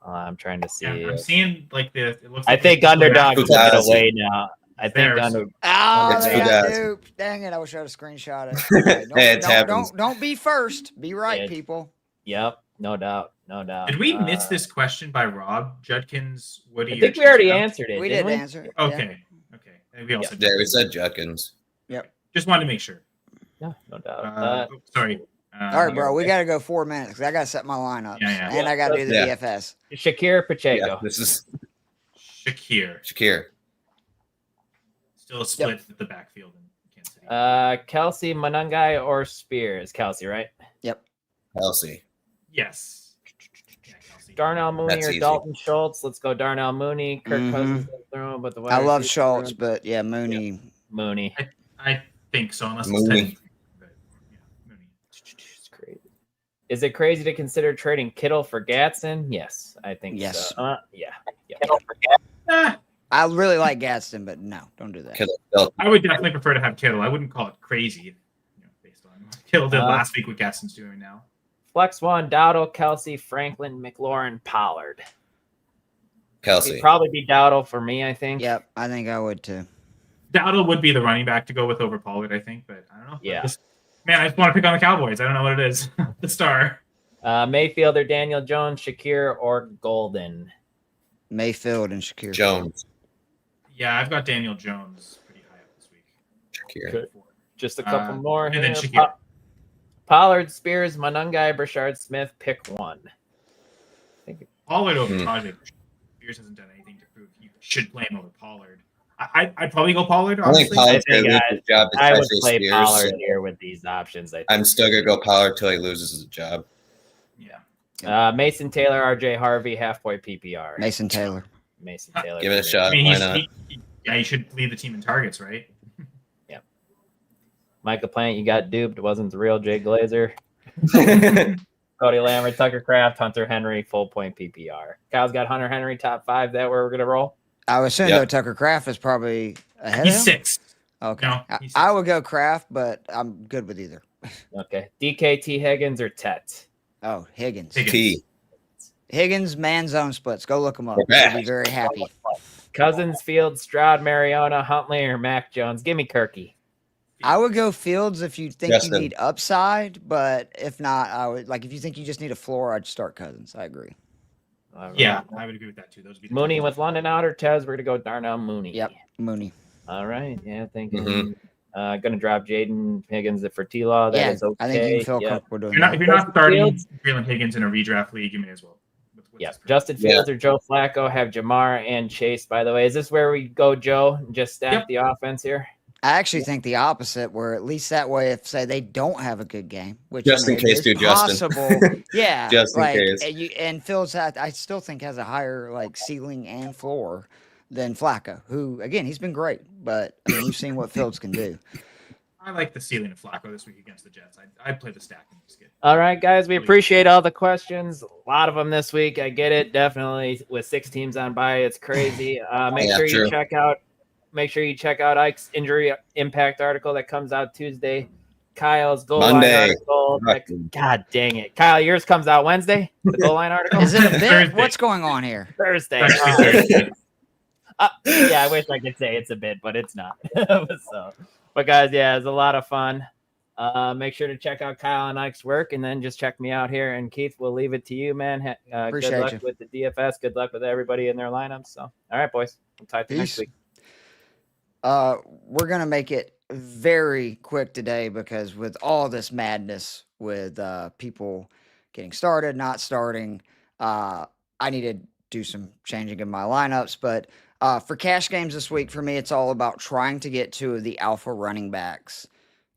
S1: I'm trying to see.
S5: Yeah, I'm seeing like the. It looks
S1: I
S5: like
S1: think
S5: the-
S1: underdog took it
S6: Fugazi.
S1: away now. I think
S5: Theirs.
S1: under.
S4: Oh,
S6: It's
S4: they got
S6: Fugazi.
S4: duped. Dang it! I wish I would have screenshot it. Okay,
S6: Hey, it happens.
S4: don't be first. Be right,
S1: Yeah.
S4: people.
S1: Yep, no doubt, no doubt.
S5: Did we miss this question by Rob Judkins? Woody?
S1: I think
S5: or
S1: we already
S5: Chico?
S1: answered it.
S4: We
S1: didn't
S4: did answer. It.
S5: Okay. Okay. And we all
S1: Yeah.
S5: said
S6: Yeah, we said Judkins.
S5: Just wanted to make sure.
S1: Yeah, no doubt.
S5: Sorry.
S4: All right, bro. We got to go 4 minutes because I got to set my lineup.
S5: Yeah.
S4: And I got to do the
S6: Yeah.
S4: DFS.
S1: Shakir Pacheco.
S6: Yeah, this is
S5: Shakir.
S6: Shakir.
S5: Still a split at the backfield in Kansas City.
S1: Kelsey, Monungai, or Spears? Kelsey, right?
S6: Kelsey.
S5: Yes. Yeah, Kelsey.
S1: Darnell Mooney
S6: That's
S1: or
S6: easy.
S1: Dalton Schultz? Let's go Darnell Mooney. Kirk
S4: Mhm.
S1: Cousins is thrown, but the wide
S4: I love
S1: receivers
S4: Schultz,
S1: are-
S4: but yeah, Mooney.
S1: Mooney.
S5: I think so, unless
S6: Mooney.
S5: it's 10. But, yeah, Mooney.
S1: It's crazy. Is it crazy to consider trading Kittle for Gatson? Yes, I think
S4: Yes.
S1: so. Yeah.
S4: I really like Gadsden, but no, don't do that.
S6: Kittle.
S5: I would definitely prefer to have Kittle. I wouldn't call it crazy, based on what Kittle did last week, what Gadsden's doing now.
S1: Flex one, Dowdle, Kelsey, Franklin, McLaurin, Pollard.
S6: Kelsey.
S1: It'd probably be Dowdle for me, I think.
S4: Yep, I think I would too.
S5: Dowdle would be the running back to go with over Pollard, I think, but I don't know.
S1: Yeah.
S5: Man, I just want to pick on the Cowboys. I don't know what it is. The star.
S1: Mayfield or Daniel Jones, Shakir or Golden.
S4: Mayfield and Shakir.
S6: Jones.
S5: Yeah, I've got Daniel Jones pretty high up this week.
S6: Shakir.
S1: Good. Just a couple more.
S5: And then
S1: here.
S5: Shakir.
S1: Pollard, Spears, Monungai, Brashard Smith. Pick one. I think
S5: Pollard over Tajay. Spears hasn't done anything to prove you should play him over Pollard. I'd probably go Pollard,
S6: I think
S5: honestly.
S6: Pollard's
S1: I think
S6: going to lose his job to
S1: I would
S6: Tajay
S1: play
S6: Spears,
S1: Pollard
S6: so
S1: here with these options. I think.
S6: I'm still going to go Pollard till he loses his job.
S5: Yeah.
S1: Mason Taylor, RJ Harvey, half-point PPR.
S4: Mason Taylor.
S1: Mason Taylor.
S6: Give it a
S1: for me.
S6: shot.
S5: I mean,
S6: Why not?
S5: he should lead the team in targets, right?
S1: Michael Plant, you got duped. Wasn't the real Jay Glazer. Cody Lambert, Tucker Kraft, Hunter Henry, full point PPR. Kyle's got Hunter Henry top 5. That where we're gonna roll.
S4: I would assume
S6: Yep.
S4: though Tucker Kraft is probably ahead
S5: He's
S4: of him.
S5: 6.
S4: Okay.
S5: No,
S4: I-
S5: he's
S4: I would go Kraft, but I'm good with either.
S1: Okay. DKT Higgins or Tet.
S4: Oh, Higgins.
S5: Higgins.
S6: T.
S4: Higgins man zone splits. Go look him up.
S6: We're back.
S4: You'll be very happy.
S1: Cousins, Fields, Stroud, Mariota, Huntley, or Mac Jones. Give me Kirky.
S4: I would go Fields if you think
S6: Justin.
S4: you need upside, but if not, I would if you think you just need a floor, I'd start Cousins. I agree.
S1: All right.
S5: Yeah, I would agree with that too. Those would be the
S1: Mooney
S5: two.
S1: with London out or Tez. We're gonna go Darnell Mooney.
S4: Yep. Mooney.
S1: All right. Yeah, thinking.
S6: Mhm.
S1: Gonna drop Jaden Higgins for T-Law. That is okay.
S4: I think you can feel
S1: Yep.
S4: comfortable doing
S5: If you're not,
S4: that.
S5: if you're not starting
S1: Fields.
S5: Jalen Higgins in a redraft league, you may as well. With
S1: Yeah,
S5: this
S1: Justin
S6: Yeah.
S1: Fields or Joe Flacco have Jamar and Chase. By the way, is this where we go, Joe? And just stack
S5: Yep.
S1: the offense here.
S4: I actually think the opposite, where at least that way, if say they don't have a good game, which
S6: Just in case,
S4: is
S6: do Justin.
S4: possible, yeah,
S6: Just in
S4: like,
S6: case.
S4: And Fields, I still think has a higher ceiling and floor than Flacco, who again he's been great, but I mean, you've seen what Fields can do.
S5: I like the ceiling of Flacco this week against the Jets. I'd play the stack and just get.
S1: All right, guys, we appreciate all the questions. A lot of them this week. I get it. Definitely with 6 teams on bye, it's crazy. Make
S6: Yeah,
S1: sure you
S6: true.
S1: check out. Make sure you check out Ike's injury impact article that comes out Tuesday. Kyle's goal
S6: Monday.
S1: line article. God dang it, Kyle! Yours comes out Wednesday. The goal line article.
S4: Is it a bit?
S5: Thursday.
S4: What's going on here?
S1: Thursday?
S5: Actually, Thursday.
S1: Yeah, I wish I could say it's a bit, but it's not. But guys, yeah, it's a lot of fun. Make sure to check out Kyle and Ike's work, and then just check me out here. And Keith, we'll leave it to you, man. Good
S4: Appreciate
S1: luck
S4: you.
S1: with the DFS. Good luck with everybody in their lineups. So, all right, boys, we'll talk to you next
S4: Peace.
S1: week.
S4: We're going to make it very quick today because with all this madness with people getting started, not starting, I need to do some changing in my lineups. But for cash games this week, for me, it's all about trying to get two of the alpha running backs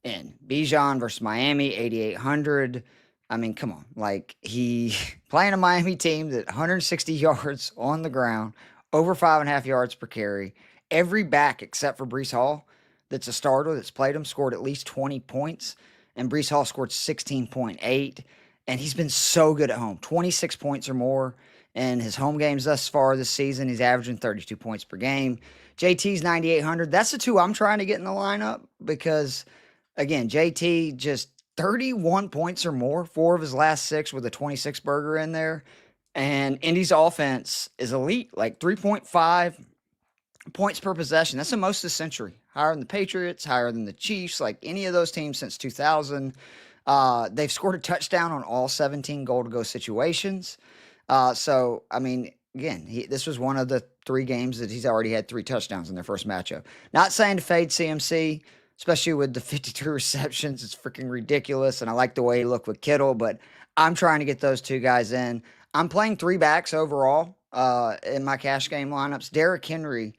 S4: in. Bijan versus Miami, 8,800. I mean, come on. Like, he playing a Miami team that 160 yards on the ground, over 5.5 yards per carry. Every back except for Breece Hall that's a starter that's played him scored at least 20 points, and Breece Hall scored 16.8, and he's been so good at home, 26 points or more in his home games thus far this season. He's averaging 32 points per game. JT's 9,800. That's the two I'm trying to get in the lineup because, again, JT just 31 points or more, 4 of his last 6 with a 26 burger in there, and Indy's offense is elite, like 3.5 points per possession. That's the most this century. Higher than the Patriots, higher than the Chiefs, like any of those teams since 2000. They've scored a touchdown on all 17 goal-to-go situations. So, I mean, again, this was one of the 3 games that he's already had 3 touchdowns in their first matchup. Not saying to fade CMC, especially with the 53 receptions. It's freaking ridiculous, and I like the way he looked with Kittle, but I'm trying to get those 2 guys in. I'm playing 3 backs overall in my cash game lineups. Derrick Henry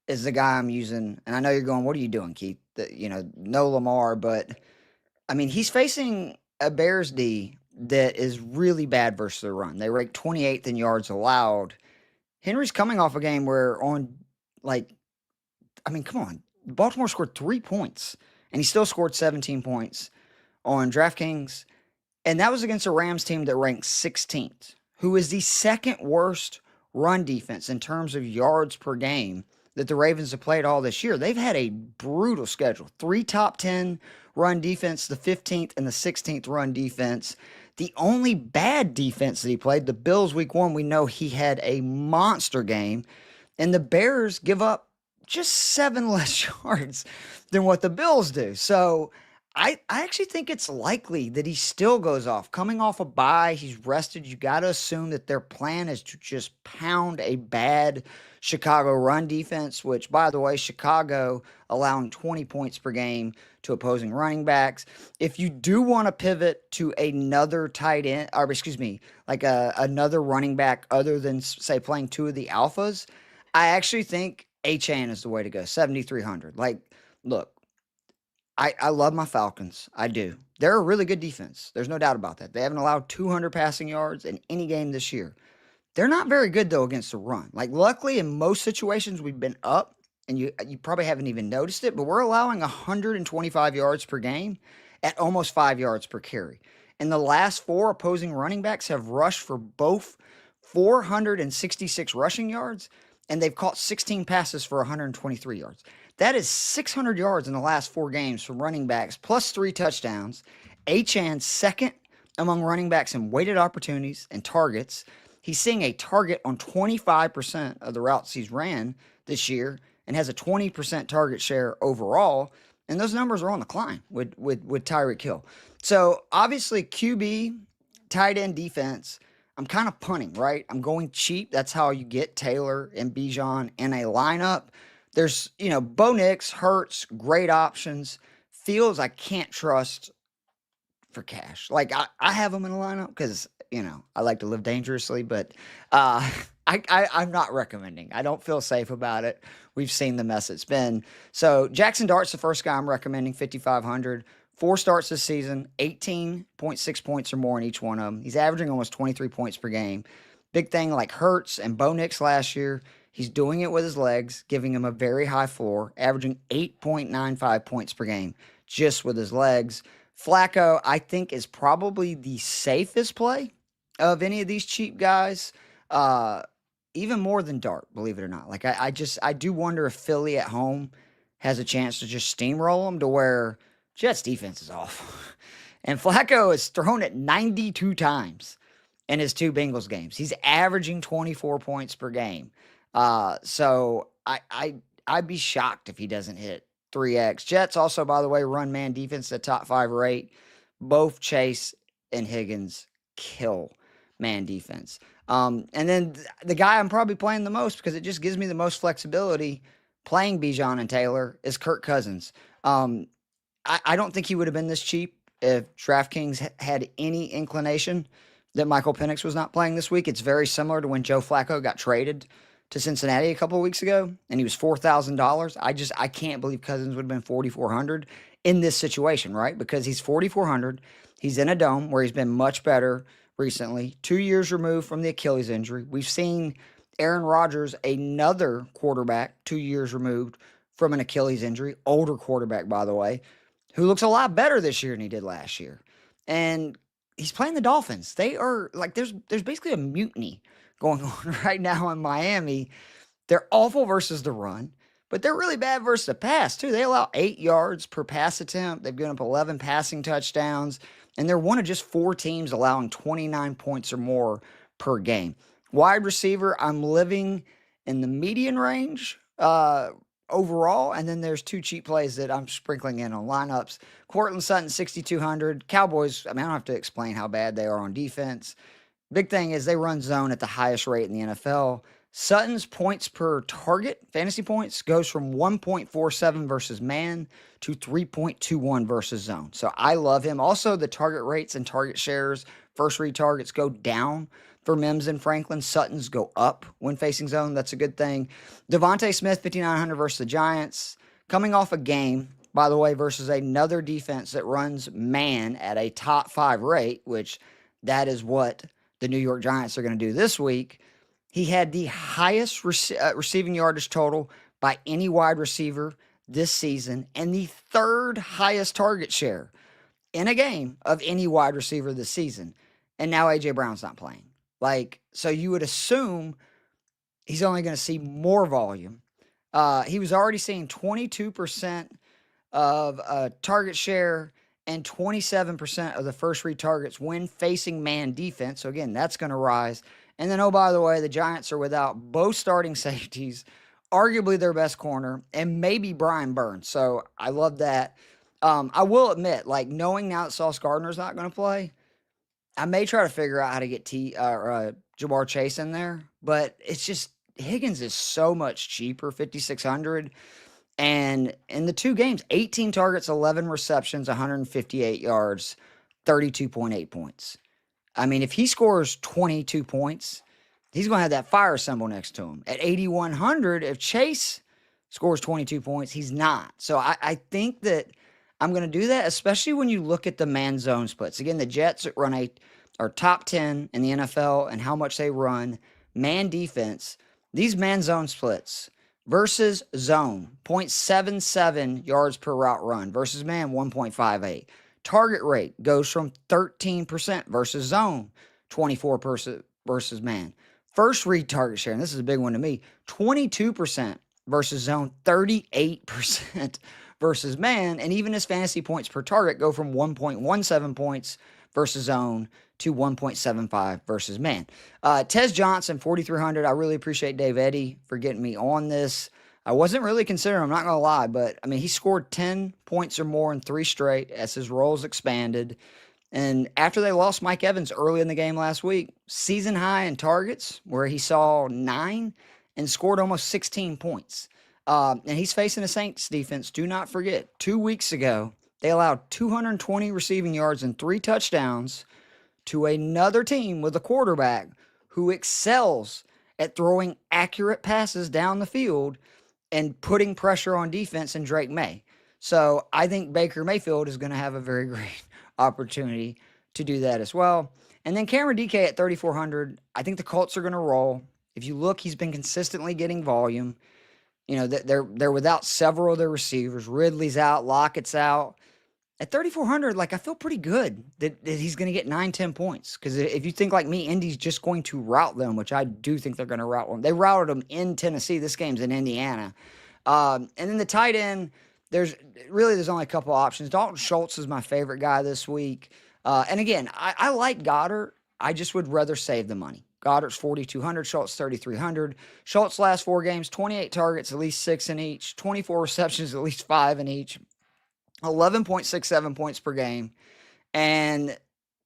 S4: is the guy I'm using. And I know you're going, what are you doing, Keith? No Lamar, but I mean, he's facing a Bears D that is really bad versus the run. They rank 28th in yards allowed. Henry's coming off a game where come on. Baltimore scored 3 points and he still scored 17 points on DraftKings. And that was against a Rams team that ranked 16th, who is the second worst run defense in terms of yards per game that the Ravens have played all this year. They've had a brutal schedule. 3 top 10 run defense, the 15th and the 16th run defense. The only bad defense that he played, the Bills week 1, we know he had a monster game. And the Bears give up just 7 less yards than what the Bills do. So I actually think it's likely that he still goes off. Coming off a bye, he's rested. You got to assume that their plan is to just pound a bad Chicago run defense, which, by the way, Chicago allowing 20 points per game to opposing running backs. If you do want to pivot to another tight end, or excuse me, like another running back other than, say, playing 2 of the alphas, I actually think Achane is the way to go, 7,300. Like, look, I love my Falcons. I do. They're a really good defense. There's no doubt about that. They haven't allowed 200 passing yards in any game this year. They're not very good, though, against the run. Like, luckily, in most situations, we've been up, and you probably haven't even noticed it, but we're allowing 125 yards per game at almost 5 yards per carry. And the last 4 opposing running backs have rushed for both 466 rushing yards, and they've caught 16 passes for 123 yards. That is 600 yards in the last 4 games from running backs, plus 3 touchdowns. Achane second among running backs in weighted opportunities and targets. He's seeing a target on 25% of the routes he's ran this year and has a 20% target share overall. And those numbers are on the climb with Tyreek Hill. So obviously QB, tight end defense, I'm kind of punting, right? I'm going cheap. That's how you get Taylor and Bijan in a lineup. There's, Bo Nix, Hurts, great options. Fields I can't trust for cash. Like, I have them in a lineup because, I like to live dangerously, but I'm not recommending. I don't feel safe about it. We've seen the mess it's been. So Jackson Dart's the first guy I'm recommending, 5,500. 4 starts this season, 18.6 points or more in each one of them. He's averaging almost 23 points per game. Big thing like Hurts and Bo Nix last year, he's doing it with his legs, giving him a very high floor, averaging 8.95 points per game just with his legs. Flacco, I think, is probably the safest play of any of these cheap guys, even more than Dart, believe it or not. Like, I do wonder if Philly at home has a chance to just steamroll them to where Jets defense is awful. And Flacco is thrown it 92 times in his 2 Bengals games. He's averaging 24 points per game. So I'd be shocked if he doesn't hit 3x. Jets also, by the way, run man defense at top 5 or 8. Both Chase and Higgins kill man defense. And then the guy I'm probably playing the most because it just gives me the most flexibility, playing Bijan and Taylor is Kirk Cousins. I don't think he would have been this cheap if DraftKings had any inclination that Michael Penix was not playing this week. It's very similar to when Joe Flacco got traded to Cincinnati a couple of weeks ago, and he was $4,000. I can't believe Cousins would have been $4,400 in this situation, right? Because he's $4,400. He's in a dome where he's been much better recently. 2 years removed from the Achilles injury. We've seen Aaron Rodgers, another quarterback, 2 years removed from an Achilles injury, older quarterback, by the way, who looks a lot better this year than he did last year. And he's playing the Dolphins. They are like, there's basically a mutiny going on right now in Miami. They're awful versus the run, but they're really bad versus the pass too. They allow 8 yards per pass attempt. They've given up 11 passing touchdowns, and they're one of just 4 teams allowing 29 points or more per game. Wide receiver, I'm living in the median range overall, and then there's 2 cheap plays that I'm sprinkling in on lineups. Courtland Sutton, 6,200. Cowboys, I mean, I don't have to explain how bad they are on defense. Big thing is they run zone at the highest rate in the NFL. Sutton's points per target, fantasy points, goes from 1.47 versus man to 3.21 versus zone. So I love him. Also, the target rates and target shares, first read targets go down for Mims and Franklin. Sutton's go up when facing zone. That's a good thing. Devontae Smith, 5,900 versus the Giants. Coming off a game, by the way, versus another defense that runs man at a top 5 rate, which that is what the New York Giants are going to do this week. He had the highest receiving yardage total by any wide receiver this season and the 3rd highest target share in a game of any wide receiver this season. And now A.J. Brown's not playing. So you would assume he's only going to see more volume. He was already seeing 22% of target share and 27% of the first read targets when facing man defense. So again, that's going to rise. And then, oh, by the way, the Giants are without both starting safeties, arguably their best corner, and maybe Brian Burns. So I love that. I will admit, knowing now that Sauce Gardner's not going to play, I may try to figure out how to get Jamar Chase in there, but it's just Higgins is so much cheaper, 5,600. And in the 2 games, 18 targets, 11 receptions, 158 yards, 32.8 points. I mean, if he scores 22 points, he's going to have that fire symbol next to him. At 8,100, if Chase scores 22 points, he's not. So I think that I'm going to do that, especially when you look at the man zone splits. Again, the Jets are top 10 in the NFL and how much they run man defense. These man zone splits versus zone, 0.77 yards per route run versus man, 1.58. Target rate goes from 13% versus zone, 24% versus man. First read target share, and this is a big one to me, 22% versus zone, 38% versus man. And even his fantasy points per target go from 1.17 points versus zone to 1.75 versus man. Tez Johnson, 4,300. I really appreciate Dave Eddy for getting me on this. I wasn't really considering, I'm not going to lie, but I mean, he scored 10 points or more in 3 straight as his roles expanded. And after they lost Mike Evans early in the game last week, season high in targets where he saw 9 and scored almost 16 points. And he's facing a Saints defense. Do not forget, 2 weeks ago, they allowed 220 receiving yards and 3 touchdowns to another team with a quarterback who excels at throwing accurate passes down the field and putting pressure on defense in Drake May. So I think Baker Mayfield is going to have a very great opportunity to do that as well. And then Cameron DK at 3,400. I think the Colts are going to roll. If you look, he's been consistently getting volume. You know, they're without several of their receivers. Ridley's out, Lockett's out. At 3,400, I feel pretty good that he's going to get 9-10 points. Because if you think like me, Indy's just going to route them, which I do think they're going to route them. They routed them in Tennessee. This game's in Indiana. And then the tight end, there's only a couple options. Dalton Schultz is my favorite guy this week. And again, I like Goddard. I just would rather save the money. Goddard's 4,200, Schultz 3,300. Schultz last 4 games, 28 targets, at least 6 in each, 24 receptions, at least 5 in each, 11.67 points per game. And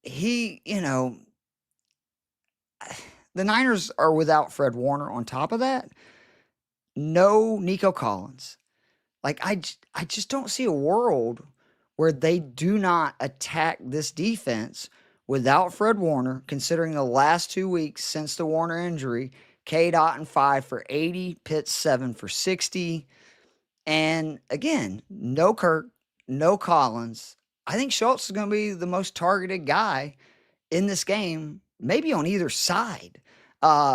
S4: he, the Niners are without Fred Warner on top of that. no Nico Collins. Like, I just don't see a world where they do not attack this defense without Fred Warner, considering the last 2 weeks since the Warner injury, K-Dot and 5 for 80, Pitts 7 for 60. And again, no Kirk, no Collins. I think Schultz is going to be the most targeted guy in this game, maybe on either side.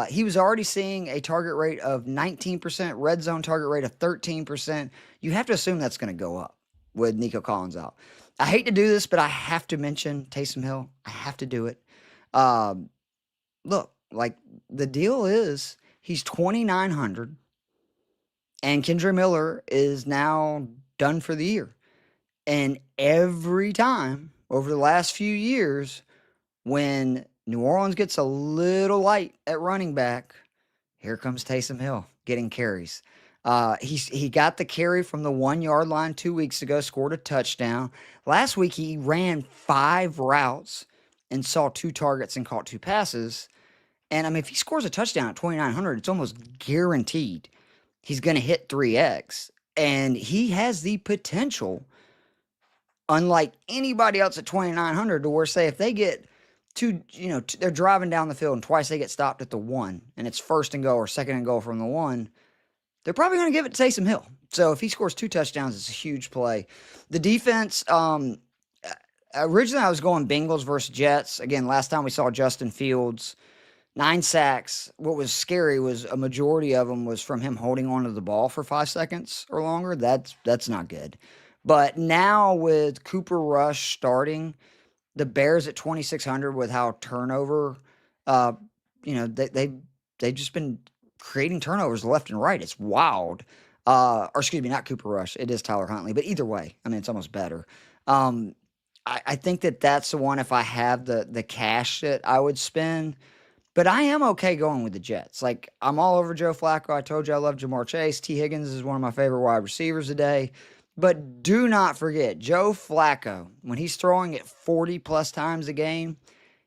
S4: He was already seeing a target rate of 19%, red zone target rate of 13%. You have to assume that's going to go up with Nico Collins out. I hate to do this, but I have to mention Taysom Hill. I have to do it. Look, like, the deal is he's 2,900, and Kendre Miller is now done for the year. And every time over the last few years, when New Orleans gets a little light at running back, here comes Taysom Hill getting carries. He got the carry from the 1 yard line 2 weeks ago, scored a touchdown. Last week, he ran 5 routes and saw 2 targets and caught 2 passes. And I mean, if he scores a touchdown at 2,900, it's almost guaranteed he's going to hit 3X. And he has the potential, unlike anybody else at 2,900, to where, say, if they get they're driving down the field and twice they get stopped at the 1, and it's first and goal or second and goal from the 1, they're probably going to give it to Taysom Hill. So if he scores 2 touchdowns, it's a huge play. The defense, originally I was going Bengals versus Jets. Again, last time we saw Justin Fields, 9 sacks. What was scary was a majority of them was from him holding onto the ball for 5 seconds or longer. That's not good. But now with Cooper Rush starting, the Bears at 2,600 with how turnover, they've just been creating turnovers left and right. It's wild. Or excuse me, not Cooper Rush. It is Tyler Huntley. But either way, I mean, it's almost better. I think that's the one, if I have the cash, that I would spend. But I am okay going with the Jets. Like, I'm all over Joe Flacco. I told you I love Jamar Chase. T. Higgins is one of my favorite wide receivers today. But do not forget, Joe Flacco, when he's throwing it 40-plus times a game,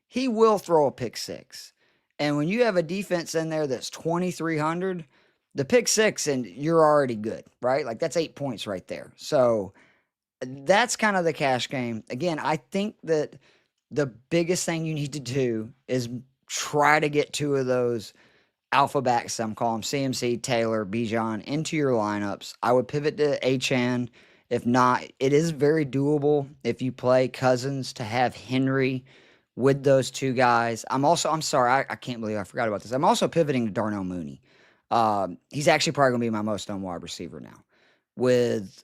S4: he will throw a pick six. And when you have a defense in there that's 2,300, the pick six, and you're already good, right? Like, that's 8 points right there. So that's kind of the cash game. Again, I think that the biggest thing you need to do is try to get 2 of those alpha backs, I'm calling them CMC, Taylor, Bijan, into your lineups. I would pivot to Achane. If not, it is very doable if you play Cousins to have Henry with those 2 guys. I'm sorry, I can't believe I forgot about this. I'm also pivoting to Darnell Mooney. He's actually probably going to be my most owned wide receiver now. With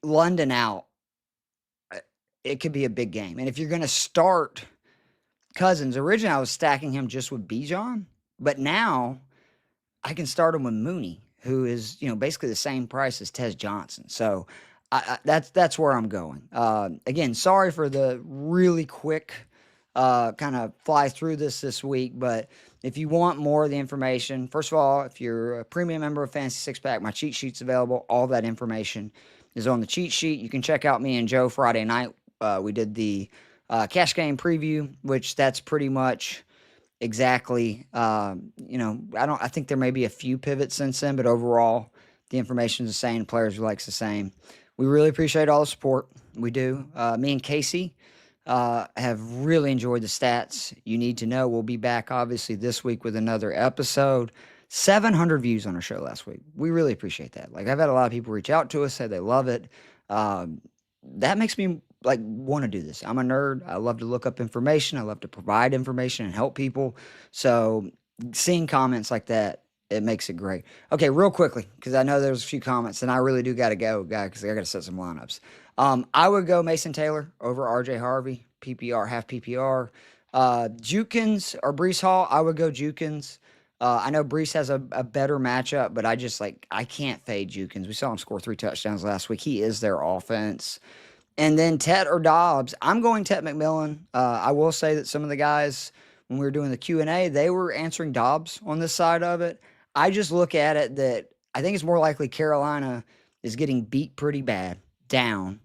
S4: London out, it could be a big game. And if you're going to start Cousins, originally I was stacking him just with Bijan, but now I can start him with Mooney, who is, basically the same price as Tez Johnson. So that's where I'm going. Again, sorry for the really quick kind of fly through this week, but if you want more of the information, first of all, if you're a premium member of Fantasy Six Pack, my cheat sheet's available. All that information is on the cheat sheet. You can check out me and Joe Friday night. We did the cash game preview, which that's pretty much exactly, I think there may be a few pivots since then, but overall the information is the same. Players who likes the same. We really appreciate all the support. We do. Me and Casey have really enjoyed the stats you need to know. We'll be back obviously this week with another episode. 700 views on our show last week. We really appreciate that. Like, I've had a lot of people reach out to us, say they love it. That makes me want to do this. I'm a nerd. I love to look up information. I love to provide information and help people. So seeing comments like that, it makes it great. Okay, real quickly, because I know there's a few comments, and I really do got to go, guys, because I got to set some lineups. I would go Mason Taylor over RJ Harvey, PPR, half PPR. Jukins or Breece Hall, I would go Jukins. I know Breece has a better matchup, but I can't fade Jukins. We saw him score 3 touchdowns last week. He is their offense. And then Tet or Dobbs, I'm going Tet McMillan. I will say that some of the guys, when we were doing the Q&A, they were answering Dobbs on this side of it. I just look at it that I think it's more likely Carolina is getting beat pretty bad, down,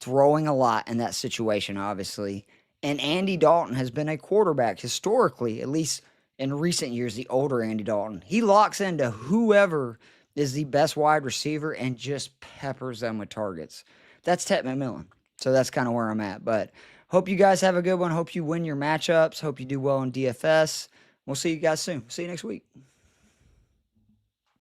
S4: throwing a lot in that situation, obviously. And Andy Dalton has been a quarterback historically, at least in recent years, the older Andy Dalton. He locks into whoever is the best wide receiver and just peppers them with targets. That's Tet McMillan. So that's kind of where I'm at. But hope you guys have a good one. Hope you win your matchups. Hope you do well in DFS. We'll see you guys soon. See you next week.